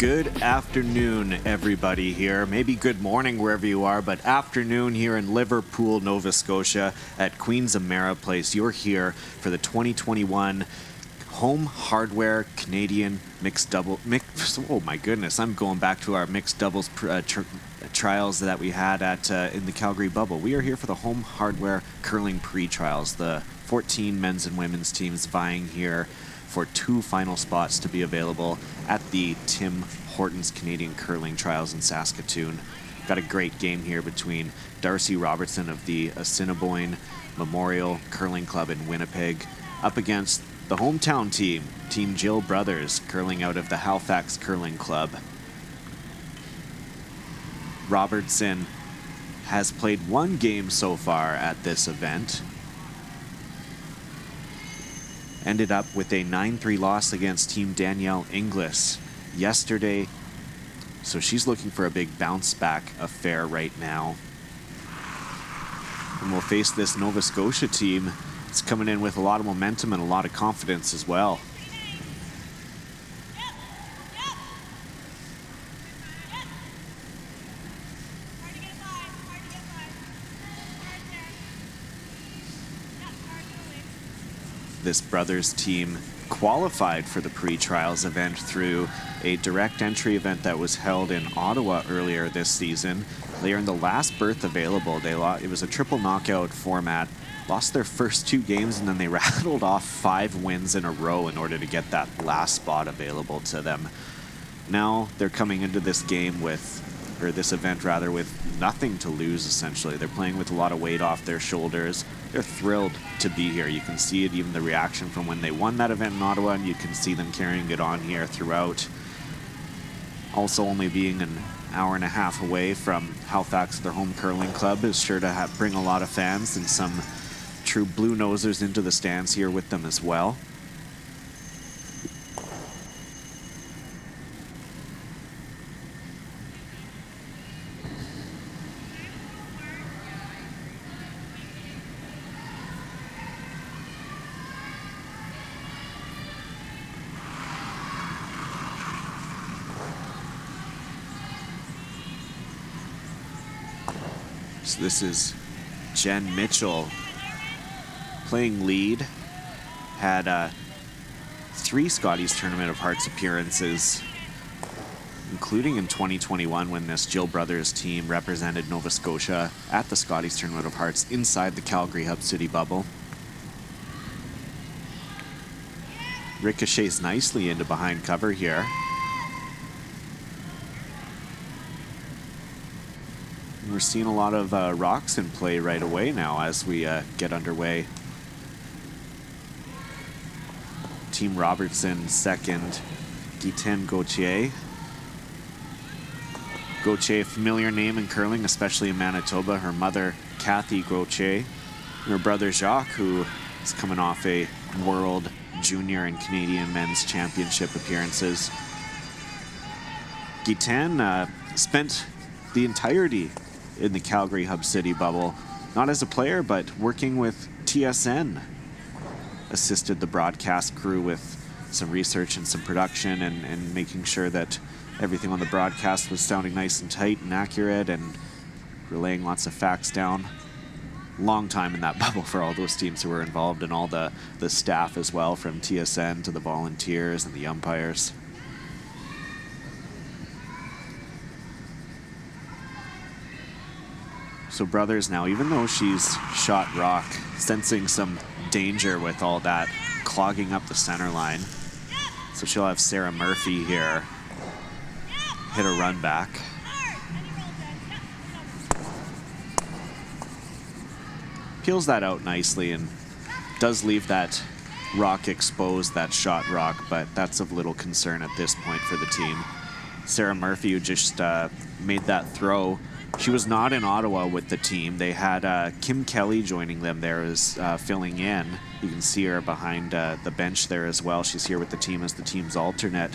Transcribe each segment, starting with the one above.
Good afternoon, everybody here. Maybe good morning wherever you are, but afternoon here in Liverpool, Nova Scotia at Queen's Amera Place. You're here for the 2021 Home Hardware Canadian oh my goodness, I'm going back to our mixed doubles trials that we had at in the Calgary bubble. We are here for the Home Hardware Curling pre-trials. The 14 men's and women's teams vying here for 2 final spots to be available at the Tim Hortons Canadian Curling Trials in Saskatoon. Got a great game here between Darcy Robertson of the Assiniboine Memorial Curling Club in Winnipeg up against the hometown team, Team Jill Brothers, curling out of the Halifax Curling Club. Robertson has played 1 game so far at this event. Ended up with a 9-3 loss against Team Danielle Inglis yesterday. So she's looking for a big bounce back affair right now. And we'll face this Nova Scotia team. It's coming in with a lot of momentum and a lot of confidence as well. This brothers team qualified for the pre-trials event through a direct entry event that was held in Ottawa earlier this season. They earned the last berth available. It was a triple knockout format. Lost their first 2 games and then they rattled off 5 wins in a row in order to get that last spot available to them. Now they're coming into this game this event with nothing to lose essentially. They're playing with a lot of weight off their shoulders. They're thrilled to be here. You can see it, even the reaction from when they won that event in Ottawa, and you can see them carrying it on here throughout. Also, only being an hour and a half away from Halifax, their home curling club, is sure to bring a lot of fans and some true blue nosers into the stands here with them as well. So this is Jen Mitchell playing lead. Had 3 Scotties Tournament of Hearts appearances, including in 2021 when this Jill Brothers team represented Nova Scotia at the Scotties Tournament of Hearts inside the Calgary Hub City bubble. Ricochets nicely into behind cover here. We're seeing a lot of rocks in play right away now as we get underway. Team Robertson second, Guiten Gauthier. Gauthier, a familiar name in curling, especially in Manitoba. Her mother, Kathy Gauthier, and her brother Jacques, who is coming off a World Junior and Canadian Men's Championship appearances. Guiten spent the entirety in the Calgary Hub City bubble, not as a player, but working with TSN. Assisted the broadcast crew with some research and some production and making sure that everything on the broadcast was sounding nice and tight and accurate and relaying lots of facts down. Long time in that bubble for all those teams who were involved and all the staff as well, from TSN to the volunteers and the umpires. So Brothers now, even though she's shot rock, sensing some danger with all that clogging up the center line. So she'll have Sarah Murphy here hit a run back. Peels that out nicely and does leave that rock exposed, that shot rock, but that's of little concern at this point for the team. Sarah Murphy, who just made that throw, she was not in Ottawa with the team. They had Kim Kelly joining them there as filling in. You can see her behind the bench there as well. She's here with the team as the team's alternate.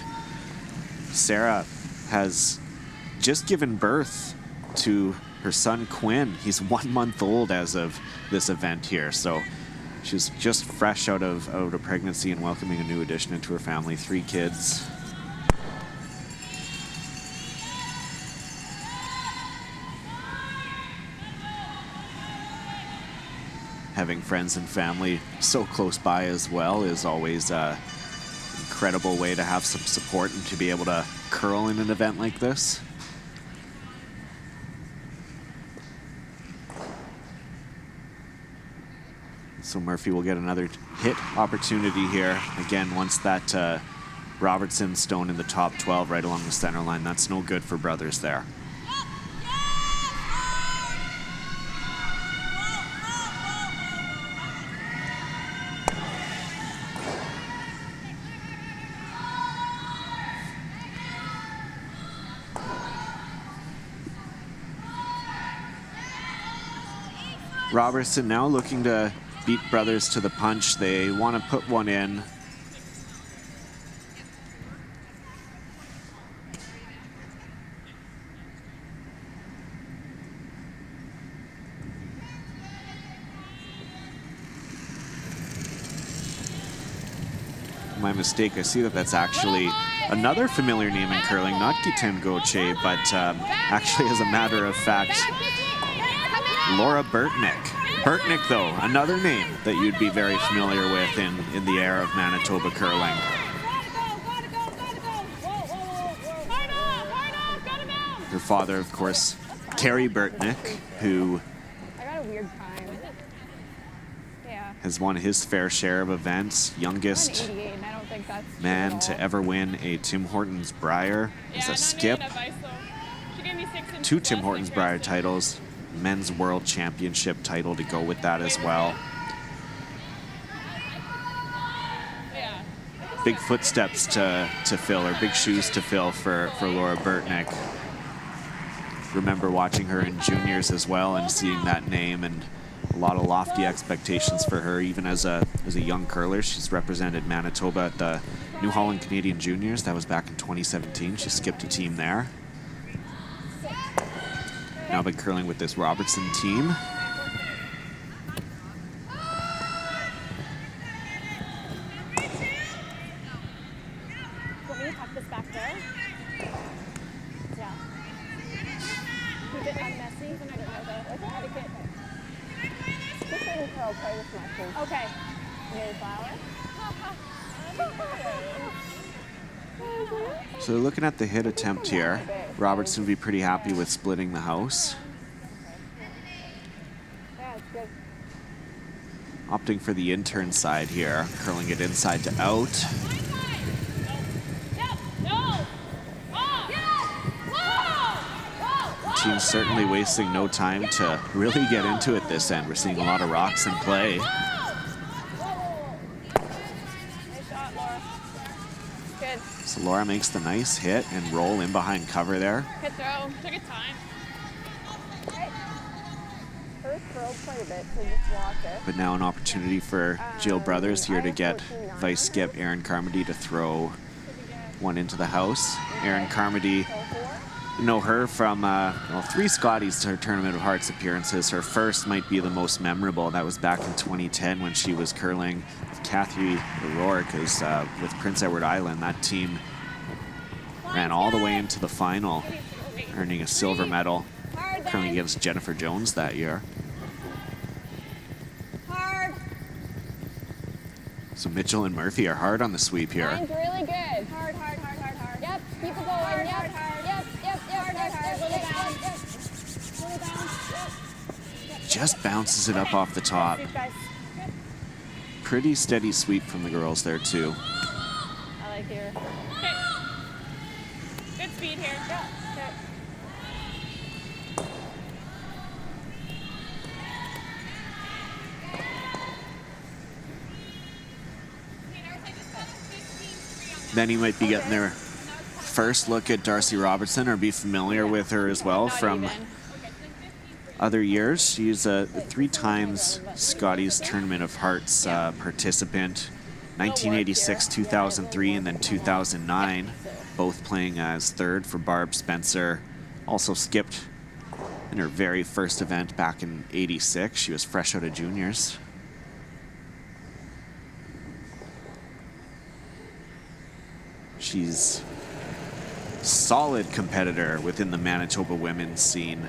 Sarah has just given birth to her son Quinn. He's 1 month old as of this event here, so she's just fresh out of pregnancy and welcoming a new addition into her family. 3 kids. having friends and family so close by as well is always an incredible way to have some support and to be able to curl in an event like this. So Murphy will get another hit opportunity here. Again, once that Robertson stone in the top 12 right along the center line, that's no good for Brothers there. Robertson now looking to beat Brothers to the punch. They want to put one in. My mistake, I see that that's actually another familiar name in curling, not Gitin Goche, but actually, as a matter of fact, Laura Burtnick. Burtnick, though, another name that you'd be very familiar with in the era of Manitoba curling. Her father, of course, Carrie Burtnick, who has won his fair share of events. Youngest man to ever win a Tim Hortons Brier as a skip. 2 Tim Hortons Brier titles. Men's World Championship title to go with that as well. Big footsteps to fill, or big shoes to fill for Laura Burtnick. Remember watching her in juniors as well and seeing that name, and a lot of lofty expectations for her even as a young curler. She's represented Manitoba at the New Holland Canadian Juniors. That was back in 2017. She skipped a team there. Now been curling with this Robertson team. Want me to tuck this back there? Yeah. Keep it unmessy. And I don't know the etiquette. Just letting Carol play with my food. Okay. Mary flower. So looking at the hit attempt here, Robertson would be pretty happy with splitting the house. Opting for the intern side here, curling it inside to out. The team's certainly wasting no time to really get into it this end. We're seeing a lot of rocks in play. So Laura makes the nice hit and roll in behind cover there. Hit throw. Took its time. First throw quite a bit, so just walk it. But now an opportunity for Jill Brothers here to get vice skip Erin Carmody to throw one into the house. Erin Carmody, you know her from 3 Scotties to her Tournament of Hearts appearances. Her first might be the most memorable. That was back in 2010 when she was curling with Kathy O'Rourke with Prince Edward Island. That team ran all the way into the final, earning a silver medal, curling against Jennifer Jones that year. So Mitchell and Murphy are hard on the sweep here. Line's really good. Hard, hard, hard, hard, hard. Yep, keep it going. Hard, hard, hard. Yep, yep, hard, hard, hard. Little bounce. Yep. Little bounce. Yep. Just bounces it up off the top. Pretty steady sweep from the girls there too. I like here. Okay. Good speed here. Yeah. Okay. Then he might be getting their first look at Darcy Robertson or be familiar with her as well from other years. She's a 3 times Scotties Tournament of Hearts participant, 1986, 2003, and then 2009, both playing as third for Barb Spencer. Also skipped in her very first event back in 86. She was fresh out of juniors. She's a solid competitor within the Manitoba women's scene.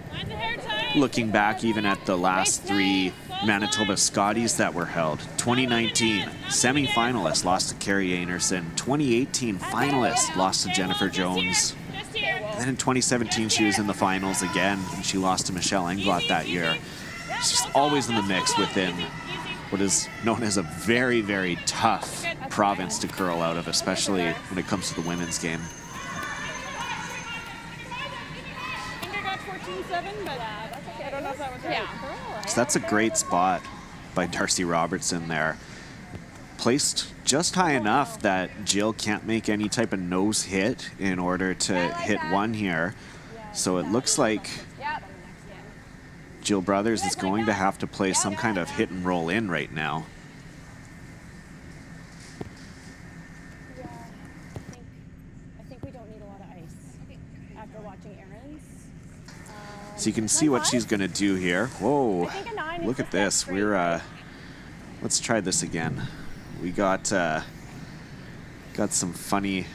Looking back even at the last 3 Manitoba Scotties that were held. 2019 semi-finalist, lost to Carrie Anerson. 2018 finalist, lost to Jennifer Jones. And then in 2017 she was in the finals again, and she lost to Michelle Englot that year. She's always in the mix within what is known as a very, very tough province to curl out of, especially when it comes to the women's game. I think I got 14-7, but I don't know if that was right. So that's a great spot by Darcy Robertson there. Placed just high enough that Jill can't make any type of nose hit in order to hit one here. So it looks like Jill Brothers is going to have to play some kind of hit and roll in right now. I think we don't need a lot of ice after watching Erin's. So you can see what she's going to do here. Whoa, look at this. We're, let's try this again. We got some funny,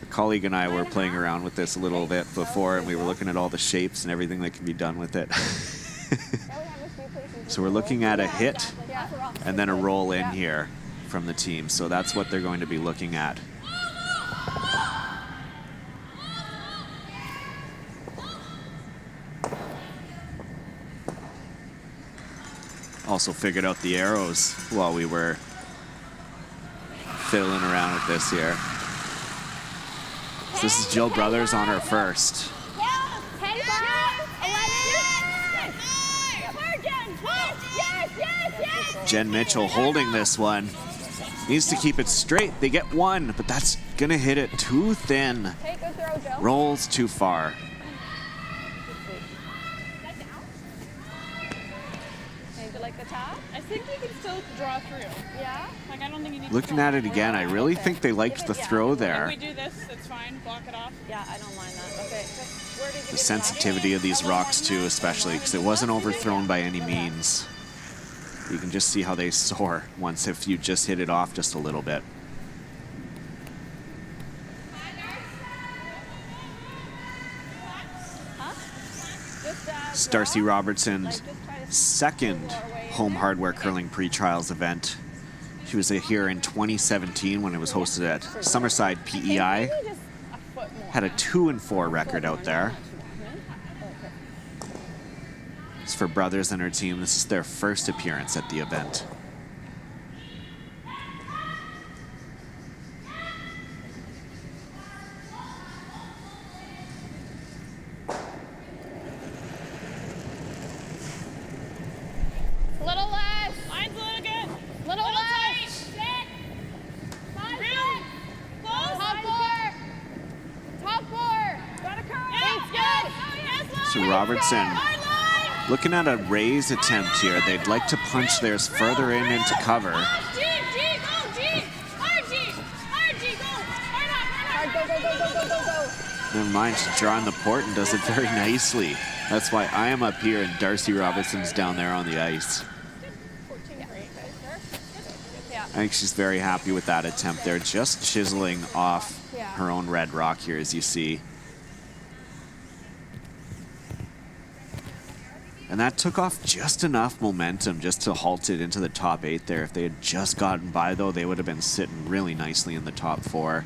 a colleague and I were playing around with this a little bit before, and we were looking at all the shapes and everything that can be done with it. So we're looking at a hit and then a roll in here from the team. So that's what they're going to be looking at. Also figured out the arrows while we were fiddling around with this here. So this is Jill Brothers on her first. Jen Mitchell holding this one. Needs to keep it straight. They get one, but that's going to hit it too thin. Rolls too far. I think you can still draw through. Yeah? Like, I don't think you need Looking at it again, I really think they liked the throw there. If we do this, it's fine. Block it off. Yeah, I don't mind that. Okay. Where did you The sensitivity of these rocks too, especially because it wasn't overthrown by any means. You can just see how they soar once if you just hit it off just a little bit. It's Darcy Robertson's second home hardware curling pre-trials event. She was here in 2017 when it was hosted at Summerside PEI. Had a 2-4 record out there. It's for Brothers and her team. This is their first appearance at the event. Little less. Mine's a little good. Little less. Top four. Top four. Got a curl. Yes, good. So Robertson looking at a raise attempt here. They'd like to punch theirs further in into cover. Never mind, she's drawing the port and does it very nicely. That's why I am up here and Darcy Robertson's down there on the ice. I think she's very happy with that attempt there, just chiseling off her own red rock here, as you see. And that took off just enough momentum just to halt it into the top 8 there. If they had just gotten by, though, they would have been sitting really nicely in the top 4.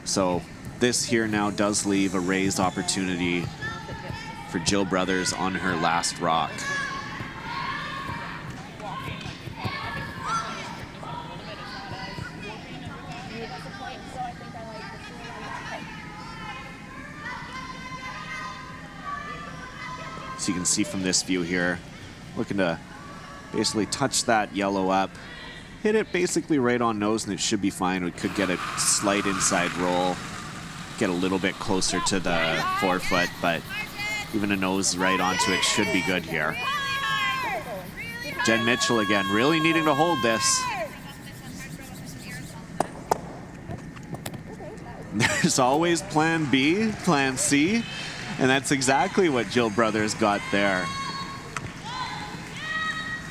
So this here now does leave a raised opportunity for Jill Brothers on her last rock. So you can see from this view here, looking to basically touch that yellow up, hit it basically right on nose, and it should be fine. We could get a slight inside roll, get a little bit closer to the forefoot, but even a nose right onto it should be good here. Jen Mitchell again, really needing to hold this. There's always plan B, plan C, and that's exactly what Jill Brothers got there.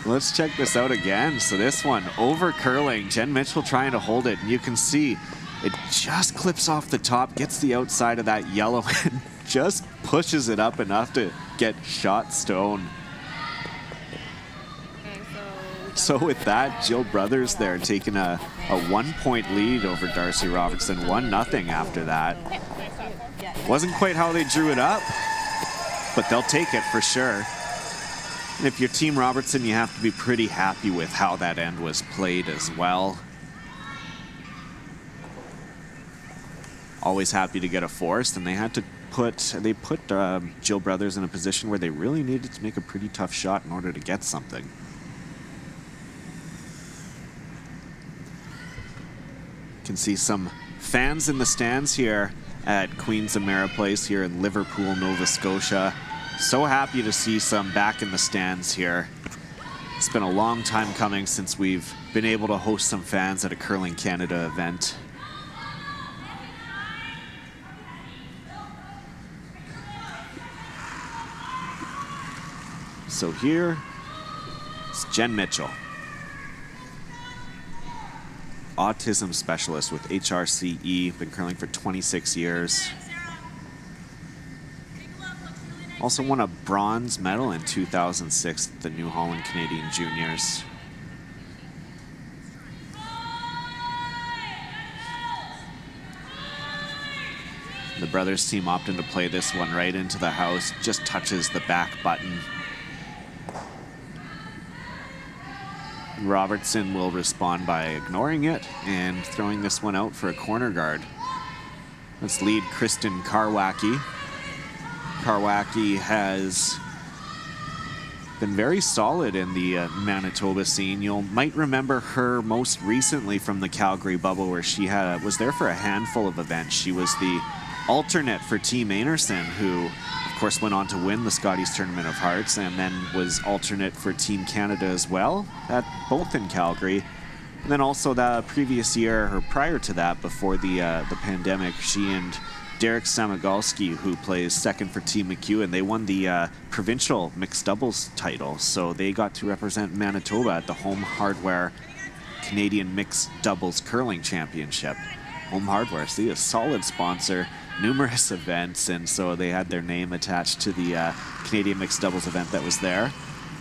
Let's check this out again. So this one, over curling, Jen Mitchell trying to hold it, and you can see it just clips off the top, gets the outside of that yellow, and just pushes it up enough to get shot stone. Okay, so So with that, Jill Brothers there taking a 1-point lead over Darcy Robertson, 1-0 after that. Wasn't quite how they drew it up, but they'll take it for sure. And if you're Team Robertson, you have to be pretty happy with how that end was played as well. Always happy to get a forced, and they had to put Jill Brothers in a position where they really needed to make a pretty tough shot in order to get something. You can see some fans in the stands here at Queen's Amera Place here in Liverpool, Nova Scotia. So happy to see some back in the stands here. It's been a long time coming since we've been able to host some fans at a Curling Canada event. So here is Jen Mitchell, autism specialist with HRCE, been curling for 26 years. Also won a bronze medal in 2006 at the New Holland Canadian Juniors. The brothers team opting to play this one right into the house, just touches the back button. Robertson will respond by ignoring it and throwing this one out for a corner guard. Let's lead Kristen Karwacki. Karwacki has been very solid in the Manitoba scene. You might remember her most recently from the Calgary bubble, where she was there for a handful of events. She was the alternate for Team Einarson, who of course went on to win the Scotties Tournament of Hearts, and then was alternate for Team Canada as well, both in Calgary. And then also the previous year, or prior to that, before the pandemic, she and Derek Samagalski, who plays second for Team McEwen, they won the provincial mixed doubles title. So they got to represent Manitoba at the Home Hardware Canadian Mixed Doubles Curling Championship. Home Hardware, see, a solid sponsor, numerous events, and so they had their name attached to the Canadian Mixed Doubles event that was there.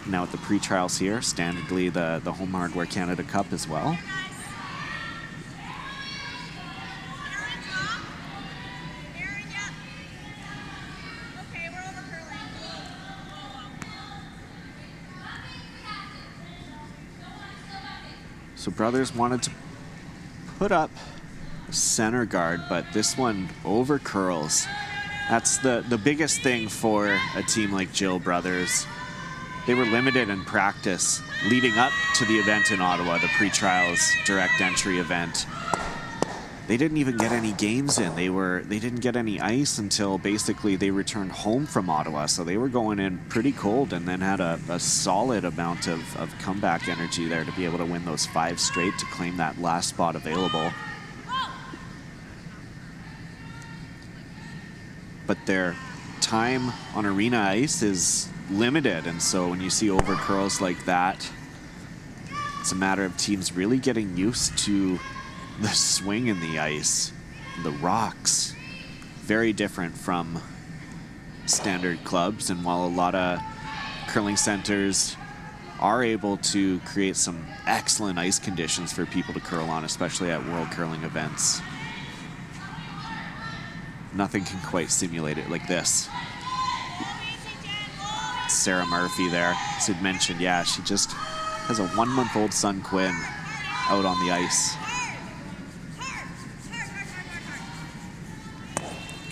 Now at the pre-trials here, standardly the Home Hardware Canada Cup as well. So brothers wanted to put up center guard, but this one over curls. That's the biggest thing for a team like Jill Brothers. They were limited in practice leading up to the event in Ottawa, the pre-trials direct entry event. They didn't even get any games in. They didn't get any ice until basically they returned home from Ottawa. So they were going in pretty cold, and then had a solid amount of comeback energy there to be able to win those 5 straight to claim that last spot available. But their time on arena ice is limited, and so when you see over curls like that, it's a matter of teams really getting used to the swing in the ice, the rocks. Very different from standard clubs, and while a lot of curling centers are able to create some excellent ice conditions for people to curl on, especially at World Curling events, nothing can quite simulate it like this. Sarah Murphy there, as I'd mentioned, yeah, she just has a 1-month-old son, Quinn, out on the ice.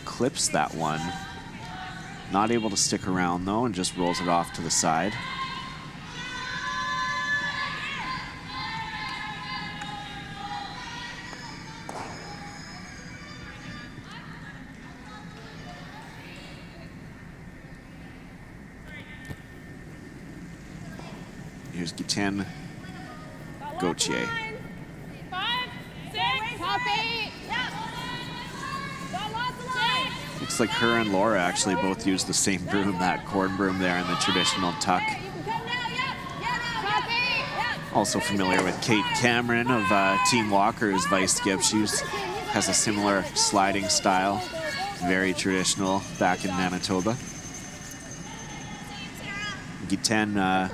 Clips that one. Not able to stick around though, and just rolls it off to the side. Here's Giten Gauthier. 5, 6, top 8. Looks like her and Laura actually both use the same broom, that cord broom there in the traditional tuck. Also familiar with Kate Cameron of Team Walker's vice skip. She has a similar sliding style, very traditional back in Manitoba. Giten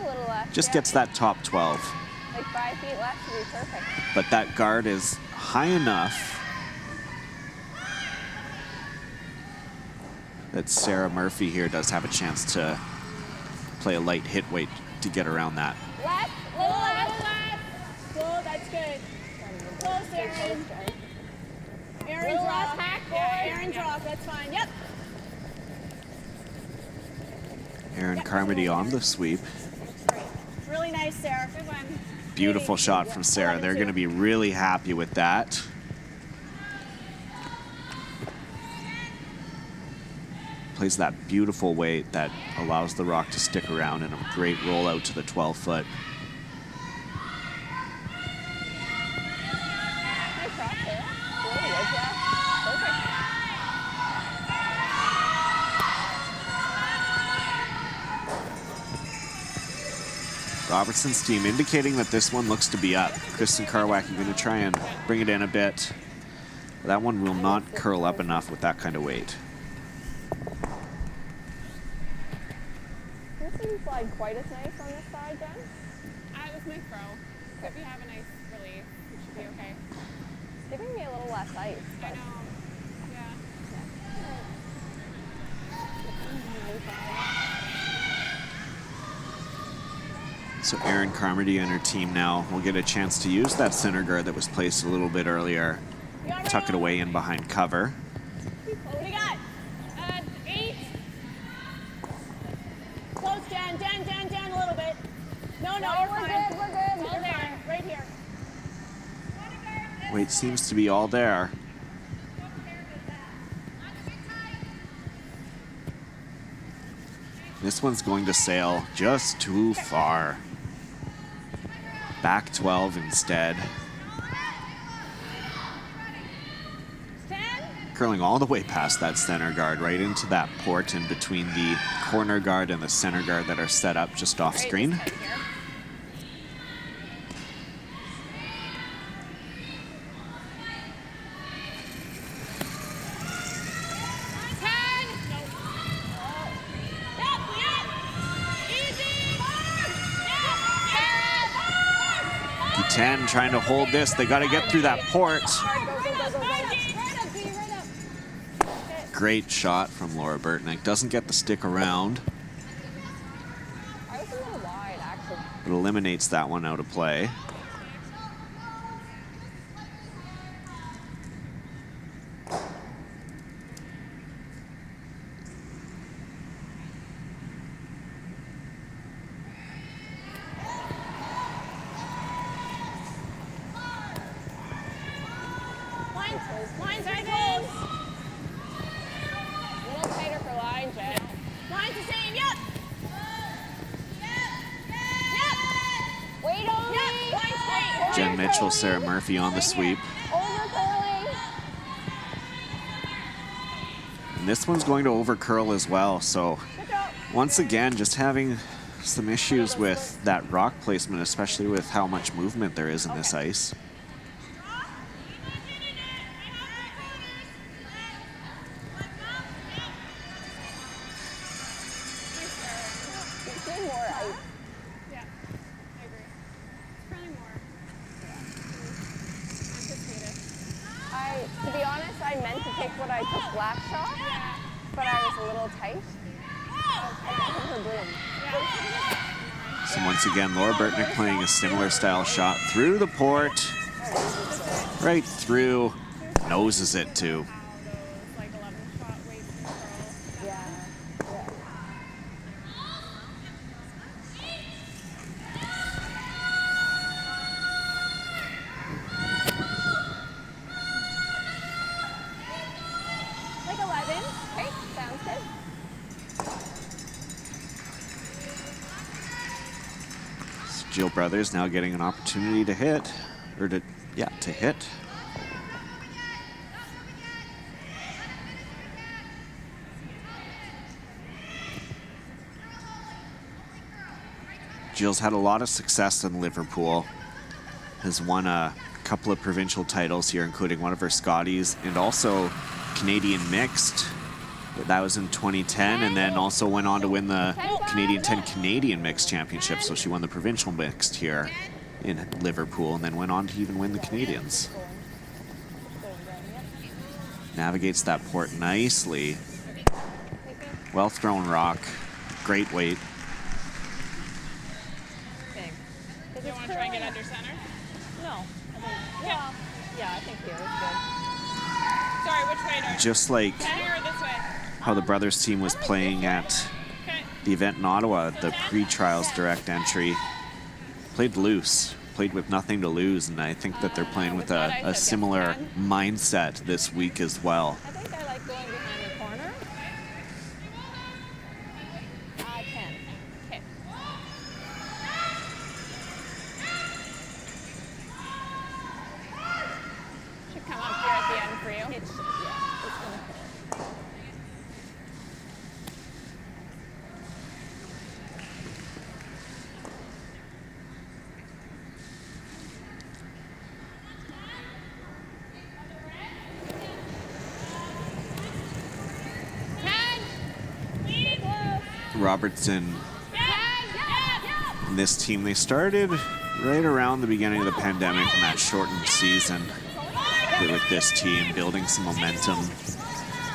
just gets that top 12. 5 feet left to be perfect. But that guard is high enough that Sarah Murphy here does have a chance to play a light hit weight to get around that. Left, little left. Cool, that's good. Close, Aaron. Aaron drop. Yeah, Aaron drop, that's fine. Yep. Aaron Carmody on the sweep. Really nice, Sarah. Good one. Beautiful shot from Sarah. They're going to be really happy with that. Plays that beautiful weight that allows the rock to stick around, and a great rollout to the 12-foot. Nice shot, Sarah. Really good, yeah. Perfect. Robertson's team indicating that this one looks to be up. Kristen Karwacki going to try and bring it in a bit. That one will not curl up enough with that kind of weight. Doesn't slide quite as nice on this side, Jen. It was my throw. So if you have a nice relief, it should be okay. It's giving me a little less ice. I know. Yeah. So Erin Carmody and her team now will get a chance to use that center guard that was placed a little bit earlier. Tuck it away in behind cover. What do we got? 8. Close, Jen, a little bit. No, we're good. All there, right here. Weight seems to be all there. This one's going to sail just too far. Back 12 instead. 10. Curling all the way past that center guard, right into that port in between the corner guard and the center guard that are set up just off screen. Ten trying to hold this. They got to get through that port. Great shot from Laura Burtnick. Doesn't get the stick around. I was a little wide, actually. It eliminates that one out of play. Line's right in. A little tighter for line, Jen. Line's the same, yep. Yep. Wait on me. Line's tight. Jen Mitchell, Sarah Murphy on the sweep. Over curling. And this one's going to over curl as well. So once again, just having some issues with that rock placement, especially with how much movement there is in this ice. To be honest, I meant to take what I took last shot, but I was a little tight. So once again, Laura Burtnick playing a similar style shot through the port, right through, noses it too. Jill Brothers now getting an opportunity to hit, or to hit. Jill's had a lot of success in Liverpool, has won a couple of provincial titles here, including one of her Scotties, and also Canadian Mixed. That was in 2010, and then also went on to win the Canadian 10 Canadian Mixed Championship, so she won the provincial mixed here. in Liverpool and then went on to even win the Canadians. Navigates that port nicely. Well thrown rock. Great weight. Do you want to try and get under center? No. Well, yeah, I think here is good. Sorry, which way, Darcy? Just like Here or this way? how the brothers team was playing at Okay. the event in Ottawa, the pre-trials direct entry. Played loose, played with nothing to lose, and I think that they're playing with a similar mindset this week as well. I think I like going behind the corner. 10. Okay. Should come up here at the end for you. It's going to Robertson and this team, they started right around the beginning of the pandemic in that shortened season with this team, building some momentum.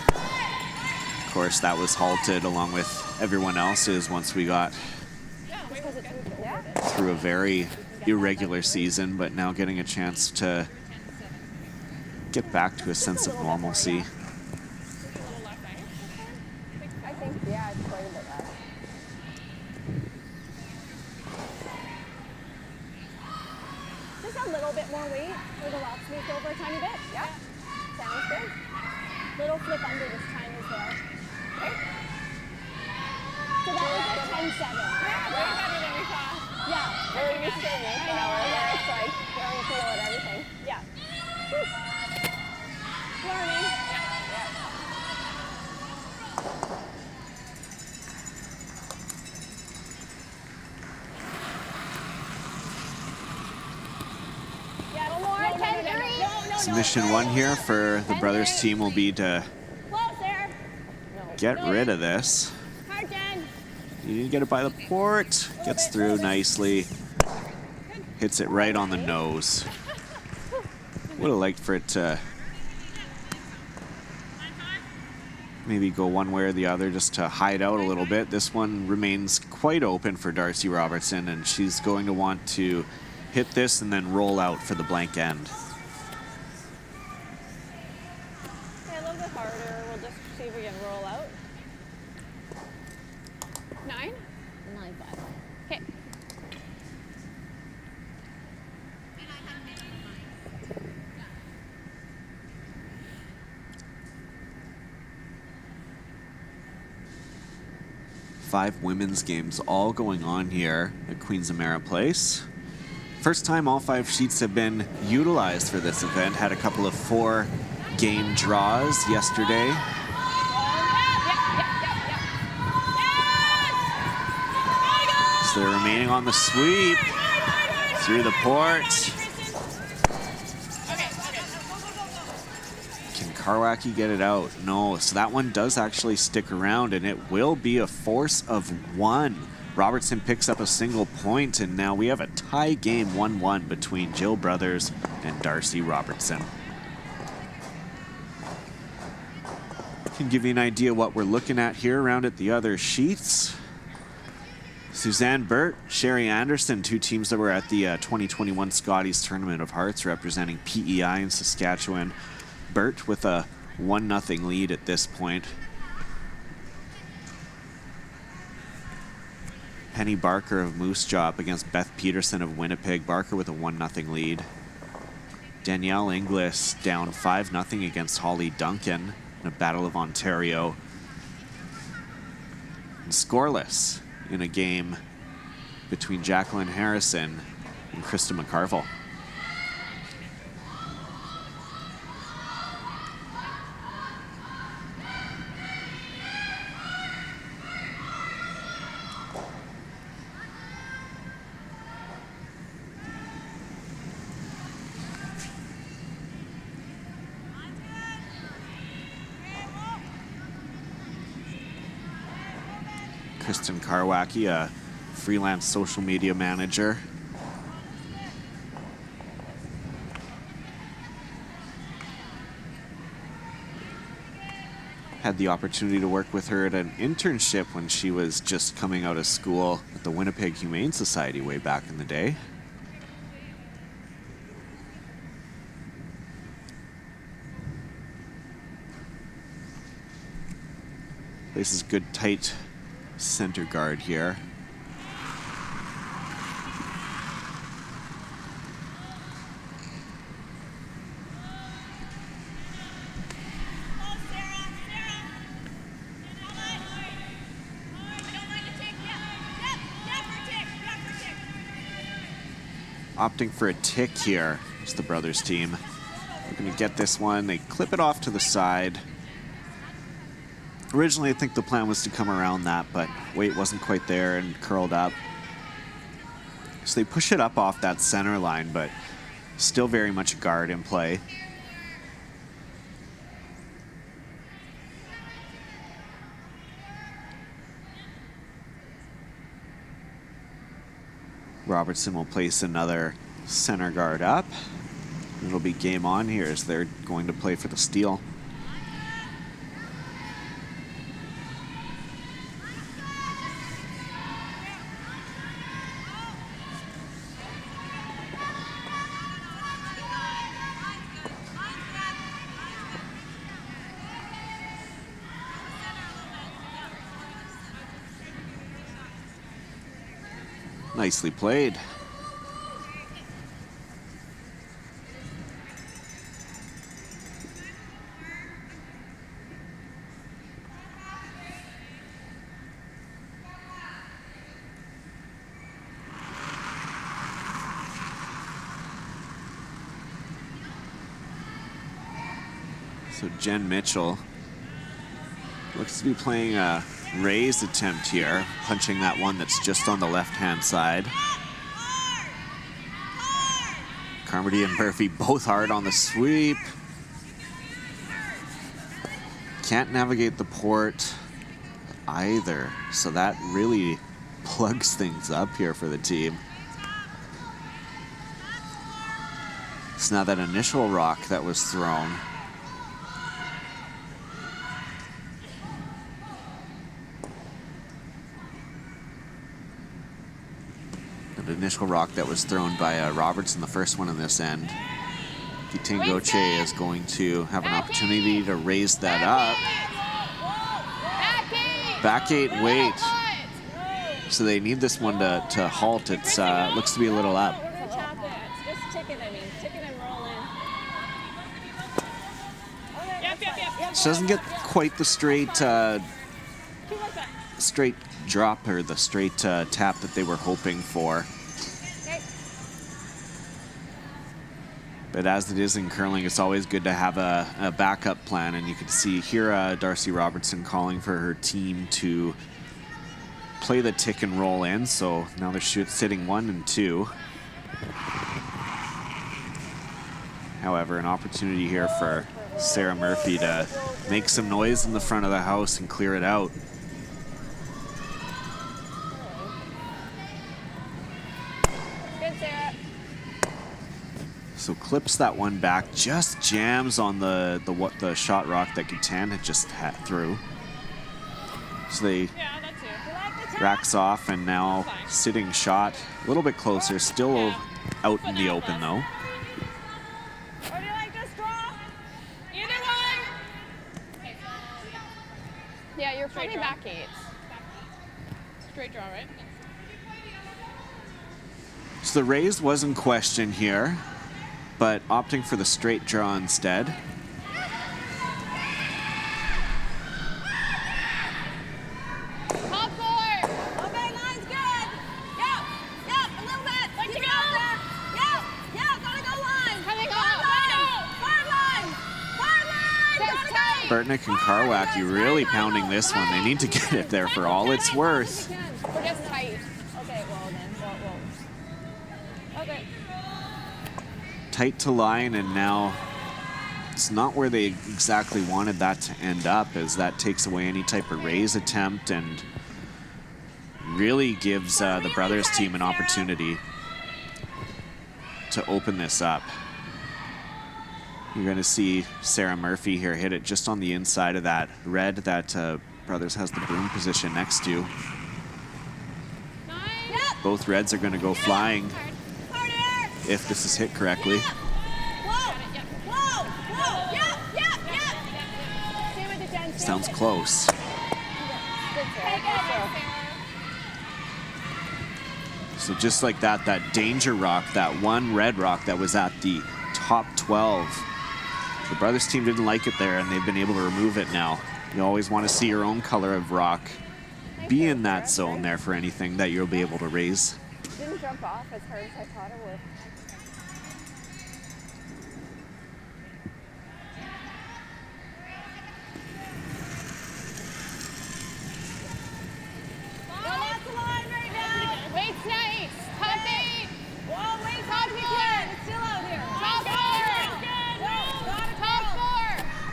Of course, that was halted along with everyone else's once we got through a very irregular season, but now getting a chance to get back to a sense of normalcy. I think, yeah, it's quite a bit less. Just a little bit more weight for the left sweep over a tiny bit. Yeah. Sounds good. Little flip under this time as well. Okay. So that was a 10-7. Yeah, way better than we thought. Yeah. Very used to it. Yeah, it's like very feel and everything. Yeah. Learning. Mission one here for the brothers team will be to get rid of this. You need to get it by the port. Gets through nicely. Hits it right on the nose. Would have liked for it to maybe go one way or the other just to hide out a little bit. This one remains quite open for Darcy Robertson, and she's going to want to hit this and then roll out for the blank end. Yeah, a little bit harder. We'll just see if we can roll out. 9? 9-5. Okay. Five women's games all going on here at Queens of Mara Place. First time all 5 sheets have been utilized for this event. Had a couple of 4-game draws yesterday. So they're remaining on the sweep through the port. Can Karwacki get it out? No, so that one does actually stick around, and it will be a force of 1. Robertson picks up a single point, and now we have a tie game 1-1 between Jill Brothers and Darcy Robertson. Can give you an idea what we're looking at here around at the other sheets. Suzanne Burt, Sherry Anderson, 2 teams that were at the 2021 Scotties Tournament of Hearts representing PEI in Saskatchewan. Burt with a 1-0 lead at this point. Penny Barker of Moose Jaw up against Beth Peterson of Winnipeg. Barker with a 1-0 lead. Danielle Inglis down 5-0 against Holly Duncan in a Battle of Ontario. And scoreless in a game between Jacqueline Harrison and Krista McCarville. Kristen Karwacki, a freelance social media manager, Had the opportunity to work with her at an internship when she was just coming out of school at the Winnipeg Humane Society way back in the day. Places good tight center guard here. Opting for a tick here is the brothers team. They're going to get this one. They clip it off to the side. Originally, I think the plan was to come around that, but weight wasn't quite there and curled up. So they push it up off that center line, but still very much a guard in play. Robertson will place another center guard up. It'll be game on here as they're going to play for the steal. Nicely played. So Jen Mitchell looks to be playing a raised attempt here, punching that one that's just on the left-hand side. Carmody and Murphy both hard on the sweep. Can't navigate the port either, so that really plugs things up here for the team. So now that initial rock that was thrown, initial rock that was thrown by Robertson, the first one in this end. Kitingoche is going to have an opportunity to raise that up. Back eight, wait. So they need this one to halt. It looks to be a little up. She doesn't get quite the straight drop or the straight tap that they were hoping for. But as it is in curling, it's always good to have a backup plan. And you can see here Darcy Robertson calling for her team to play the tick and roll in. So now they're sitting 1 and 2. However, an opportunity here for Sarah Murphy to make some noise in the front of the house and clear it out. So clips that one back, just jams on the shot rock that Gatan had just threw. So they racks off and now sitting shot a little bit closer, still out in the open though. Or do you like this draw? Either one. Yeah, you're putting back eights. Straight draw, right? So the raise was in question here, but opting for the straight draw instead. Top four. Okay, line's good. Yep, a little bit. Let you go. Yep, gotta go line. Coming off. Far line. Gotta go. Burtnick and Karwacki really pounding this one. They need to get it there for all it's worth. We're just tight. Okay, well then. Okay. Tight to line, and now it's not where they exactly wanted that to end up, as that takes away any type of raise attempt and really gives the brothers team an opportunity to open this up. You're going to see Sarah Murphy here hit it just on the inside of that red that Brothers has the broom position next to. Both reds are going to go flying if this is hit correctly. Sounds close. So just like that, that danger rock, that one red rock that was at the top 12, the Brothers team didn't like it there, and they've been able to remove it now. You always want to see your own color of rock be in that zone there for anything that you'll be able to raise. It didn't jump off as hard as I thought it would.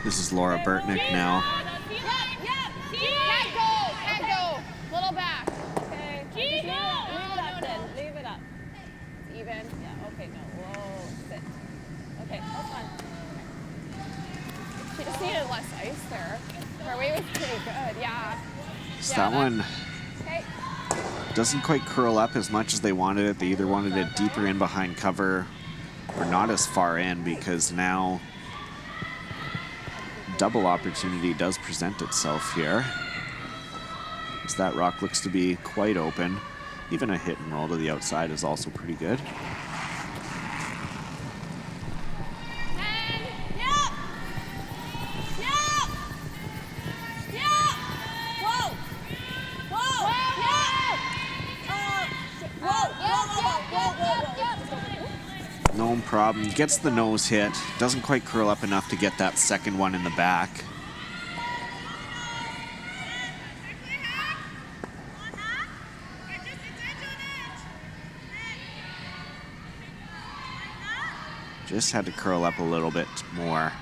This is Laura Burtnick now. Can't go. Little back. Okay. Leave it up. Even. Yeah, okay, no. Whoa. Sit. Okay, that's fine. She just needed less ice there. Her weight was pretty good, yeah. So that one doesn't quite curl up as much as they wanted it. They either wanted it deeper in behind cover or not as far in, because now double opportunity does present itself here, as that rock looks to be quite open. Even a hit and roll to the outside is also pretty good. No problem. Gets the nose hit. Doesn't quite curl up enough to get that second one in the back. Just had to curl up a little bit more.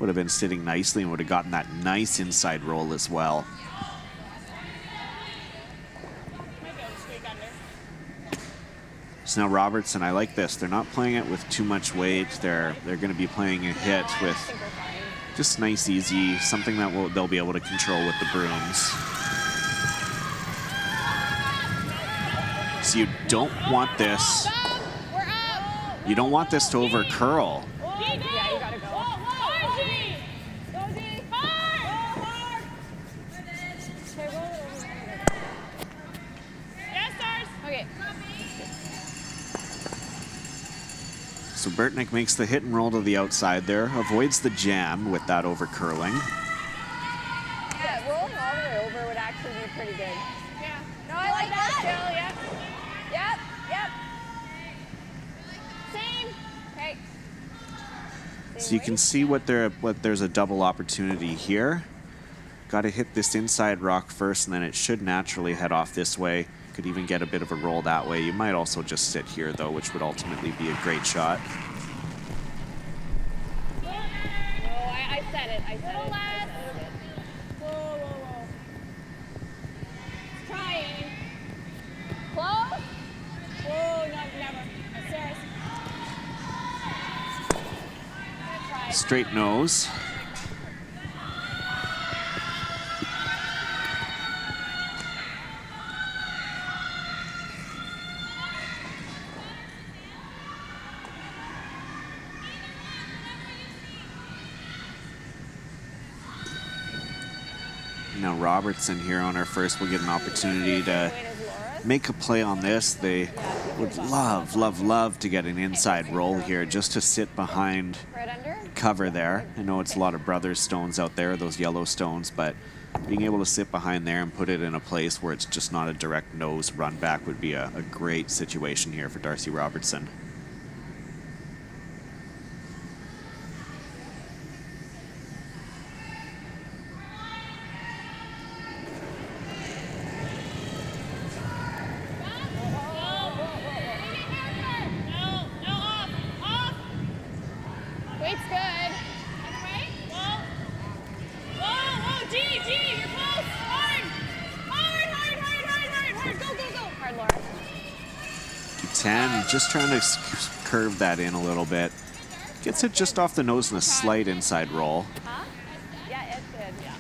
Would have been sitting nicely and would have gotten that nice inside roll as well. So now Robertson, I like this. They're not playing it with too much weight. They're going to be playing a hit with just nice, easy, something that they'll be able to control with the brooms. So you don't want this. You don't want this to over curl. So Burtnick makes the hit and roll to the outside there, avoids the jam with that over curling. Yeah, rolling all the way over would actually be pretty good. Yeah. No, I like that still, yep. Same. Okay. So you can see what there's a double opportunity here. Got to hit this inside rock first, and then it should naturally head off this way. Could even get a bit of a roll that way. You might also just sit here, though, which would ultimately be a great shot. No, I said it. Whoa. Trying. Close? Whoa, no, never. Sarah. Straight nose. Now Robertson here on her first will get an opportunity to make a play on this. They would love to get an inside roll here, just to sit behind cover there. I know it's a lot of Brothers stones out there, those yellow stones, but being able to sit behind there and put it in a place where it's just not a direct nose run back would be a great situation here for Darcy Robertson. Just trying to curve that in a little bit. Gets it just off the nose and a slight inside roll. Huh? Yeah, it did. Yeah.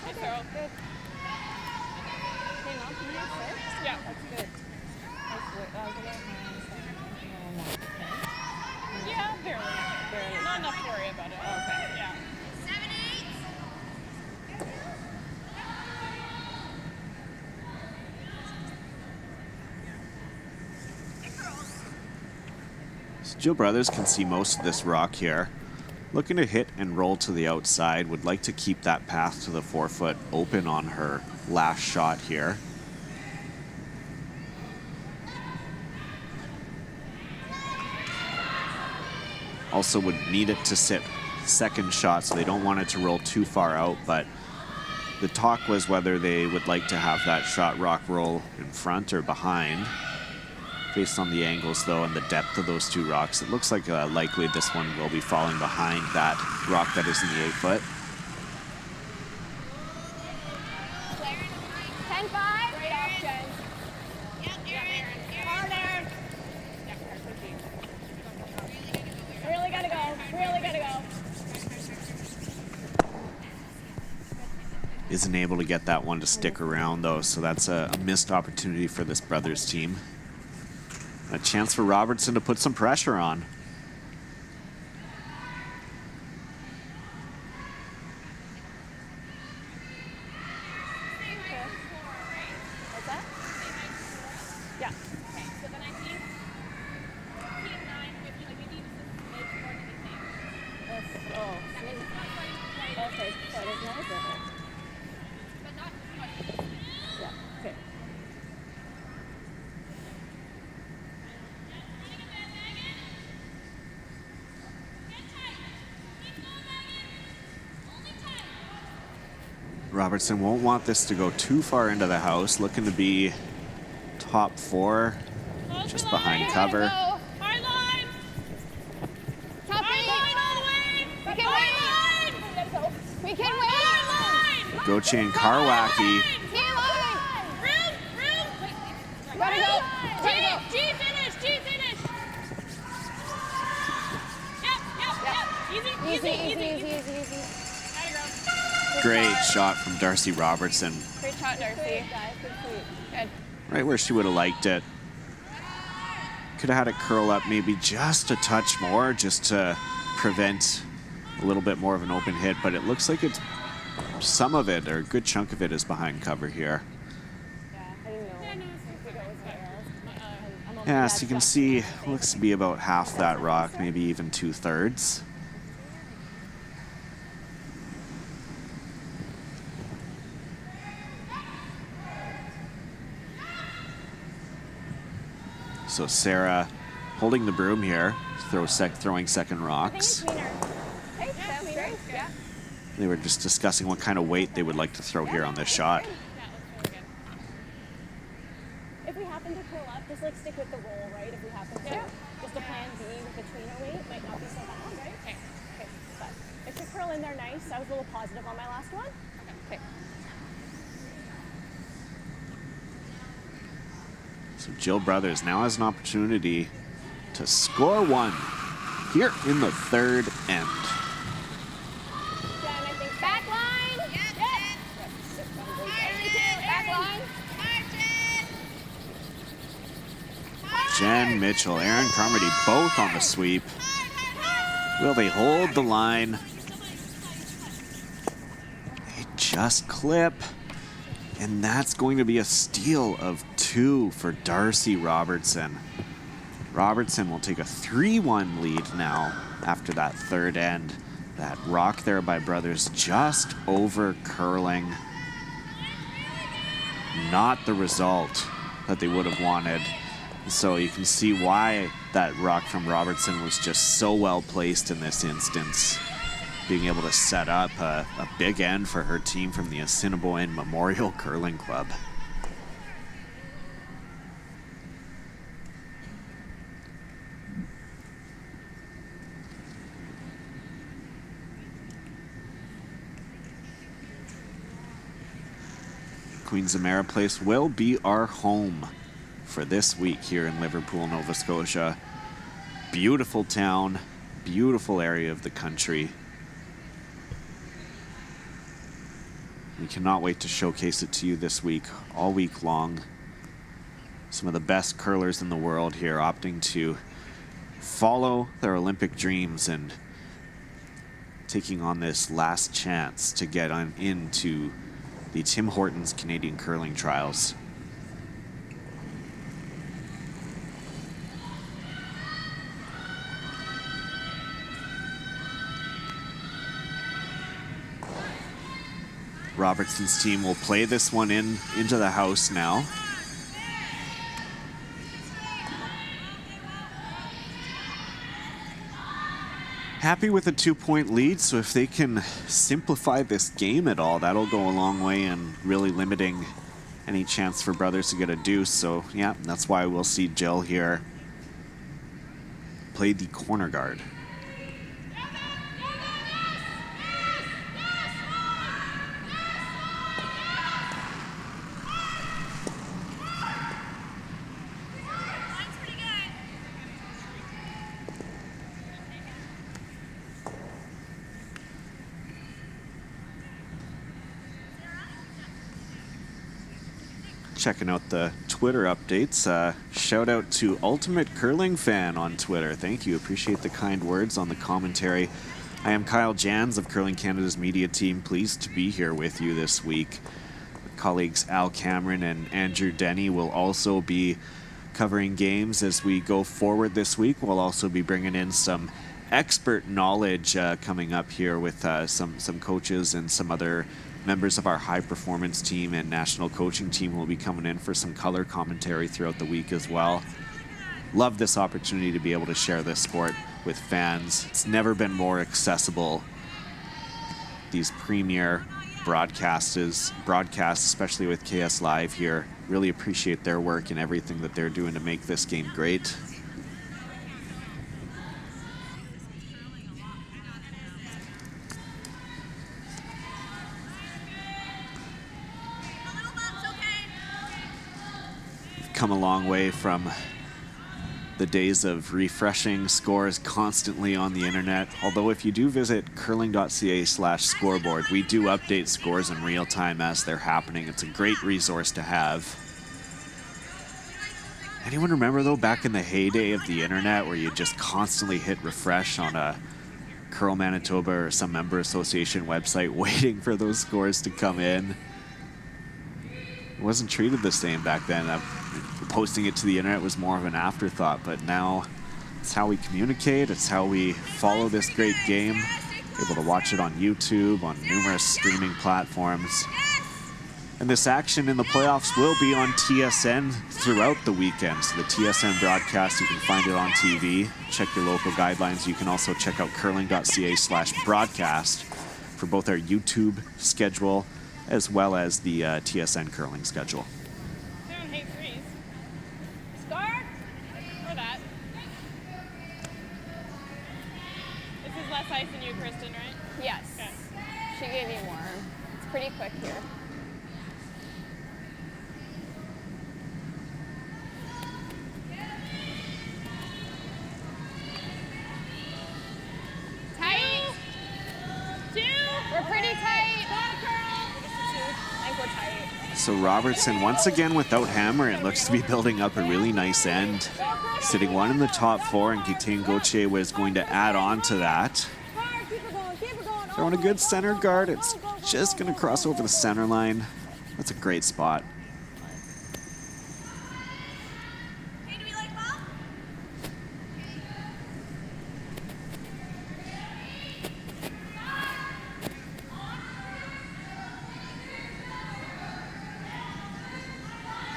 Hey, Sarah. Good. Came up nice, Yeah. That's good. Yeah, barely. Not enough to worry about it. Okay. Yeah. So Jill Brothers can see most of this rock here. Looking to hit and roll to the outside. Would like to keep that path to the 4-foot open on her last shot here. Also would need it to sit second shot, so they don't want it to roll too far out, but the talk was whether they would like to have that shot rock roll in front or behind. Based on the angles, though, and the depth of those two rocks, it looks like likely this one will be falling behind that rock that is in the 8-foot. 10-5. Right off, Jen. Hard, Aaron. Really gotta go. Really gotta go. Isn't able to get that one to stick around, though, so that's a missed opportunity for this Brothers team. A chance for Robertson to put some pressure on. What's that? Yeah. Okay. So then I think team 9, if you need to make more than anything. That means it's not quite okay. So there's no difference. But not too much. Yeah. Okay. Robertson won't want this to go too far into the house. Looking to be top 4, just behind cover. Hard line. Top Hard line all the way. We can Hard win. We can win. Hard line. Goche and Karwacki. Room. Gotta go. Gotta go. G finish. Yep. Easy. There you go. Great shot from Darcy Robertson. Great shot, Darcy. Guys, good sweep. Good. Right where she would have liked it. Could have had it curl up maybe just a touch more, just to prevent a little bit more of an open hit, but it looks like it's some of it, or a good chunk of it, is behind cover here. Yeah, I didn't know. Yeah, no, it's good. Yeah, so you can see, looks to be about half that rock, maybe even 2/3. So Sarah holding the broom here, throwing second rocks. Hey, Sam, great. Yeah. They were just discussing what kind of weight they would like to throw here on this shot. Yeah, looks really good. If we happen to curl up, just like stick with the roll, right? If we happen to, just a plan B with the tweener weight might not be so bad, right? Okay. Okay. But if you curl in there nice, I was a little positive on my last one. Okay. So Jill Brothers now has an opportunity to score one here in the 3rd end. Jen, I think back line. Back line. Jen Mitchell, Aaron Carmody both on the sweep. Will they hold the line? They just clip. And that's going to be a steal of 2 for Darcy Robertson. Robertson will take a 3-1 lead now after that 3rd end. That rock there by Brothers just over curling. Not the result that they would have wanted. So you can see why that rock from Robertson was just so well placed in this instance. Being able to set up a big end for her team from the Assiniboine Memorial Curling Club. Queen Zamara Place will be our home for this week here in Liverpool, Nova Scotia. Beautiful town, beautiful area of the country. We cannot wait to showcase it to you this week, all week long. Some of the best curlers in the world here opting to follow their Olympic dreams and taking on this last chance to get on into the Tim Hortons Canadian Curling Trials. Robertson's team will play this one into the house now. Happy with a 2-point lead, so if they can simplify this game at all, that'll go a long way in really limiting any chance for Brothers to get a deuce. So yeah, that's why we'll see Jill here play the corner guard. Checking out the Twitter updates. Shout out to Ultimate Curling Fan on Twitter. Thank you. Appreciate the kind words on the commentary. I am Kyle Jans of Curling Canada's media team. Pleased to be here with you this week. Colleagues Al Cameron and Andrew Denny will also be covering games as we go forward this week. We'll also be bringing in some expert knowledge coming up here with some coaches and some other members of our high performance team and national coaching team will be coming in for some color commentary throughout the week as well. Love this opportunity to be able to share this sport with fans. It's never been more accessible. These premier broadcasts, especially with KS Live here, really appreciate their work and everything that they're doing to make this game great. Come a long way from the days of refreshing scores constantly on the internet. Although if you do visit curling.ca/scoreboard, we do update scores in real time as they're happening. It's a great resource to have. Anyone remember though back in the heyday of the internet where you just constantly hit refresh on a Curl Manitoba or some member association website waiting for those scores to come in? It wasn't treated the same back then. Posting it to the internet was more of an afterthought, but now it's how we communicate, it's how we follow this great game. Able to watch it on YouTube, on numerous streaming platforms. And this action in the playoffs will be on TSN throughout the weekend. So the TSN broadcast, you can find it on TV. Check your local guidelines. You can also check out curling.ca/broadcast for both our YouTube schedule as well as the TSN curling schedule. Ice than you, Kristen, right? Yes. Okay. She gave me more. It's pretty quick here. Tight. Two. We're pretty tight. Go, Curl. I think we're tight. So Robertson, once again without hammer, it looks to be building up a really nice end. Sitting one in the top four, and Guitain Gauthier was going to add on to that. Throwing a good center guard. It's just going to cross over the center line. That's a great spot. Hey, do we like ball?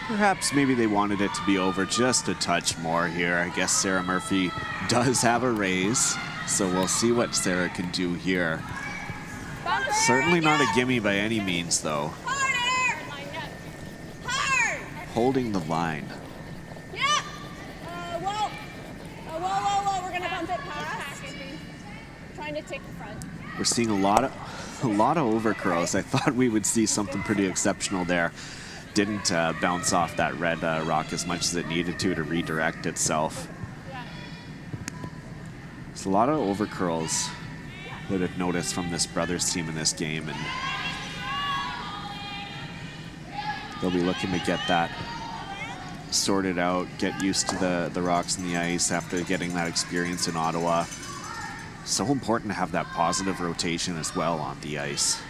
Perhaps maybe they wanted it to be over just a touch more here. I guess Sarah Murphy does have a raise, so we'll see what Sarah can do here. Certainly not a gimme by any means, though. Harder! Hard! Holding the line. Yeah! Whoa. Whoa. We're going to bump it past. Trying to take the front. We're seeing a lot of overcurls. I thought we would see something pretty exceptional there. didn't bounce off that red rock as much as it needed to redirect itself. There's a lot of overcurls that I've noticed from this brothers team in this game, and they'll be looking to get that sorted out, get used to the rocks and the ice after getting that experience in Ottawa. So important to have that positive rotation as well on the ice.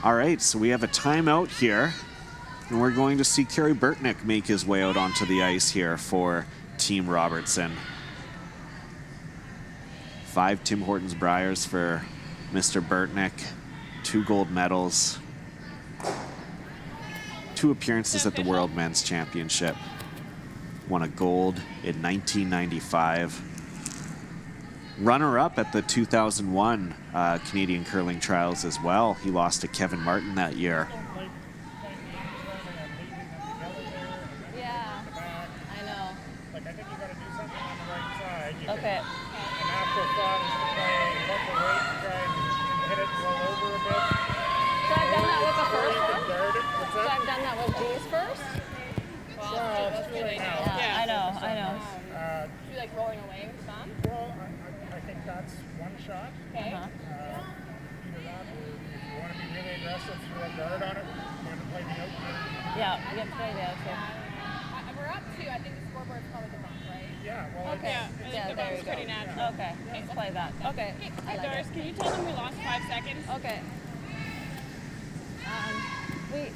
All right, so we have a timeout here, and we're going to see Kerry Burtnick make his way out onto the ice here for Team Robertson. 5 Tim Hortons Briars for Mr. Burtnick, 2 gold medals, 2 appearances at the World Men's Championship, won a gold in 1995. Runner-up at the 2001 Canadian Curling Trials as well. He lost to Kevin Martin that year. Yeah, I know. Like, I think you got to do something on the right side. You Okay. Can, an actual thought is to try and let the weight try and hit it roll over a bit. So I've done that with the first one? Guard it. What's So that? I've done that with these first? Well, it's too late now. Yeah, I know. Should we like rolling away with some? Well, I think that's one shot. Okay. Uh-huh. Either that, or if you want to be really aggressive, throw a guard on it. You want to play the out guard. Yeah, you have to play the outside. We're up 2. I think the scoreboard's probably the bump, right? Yeah, well, Okay. Yeah, I think Yeah, the there bump's you go. pretty natural. Okay, let's play that. Okay, I Hey, like Doris, it. can you tell them we lost 5 seconds? Okay.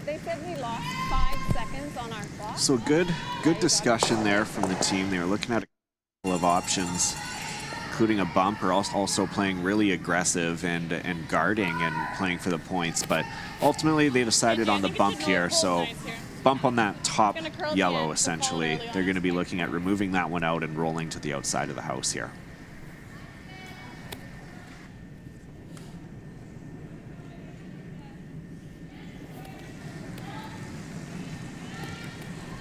They said we lost 5 seconds on our clock. So good discussion there from the team. They were looking at a couple of options, including a bump, or also playing really aggressive and guarding and playing for the points. But ultimately, they decided on the bump here. So bump on that top yellow, essentially. They're going to be looking at removing that one out and rolling to the outside of the house here.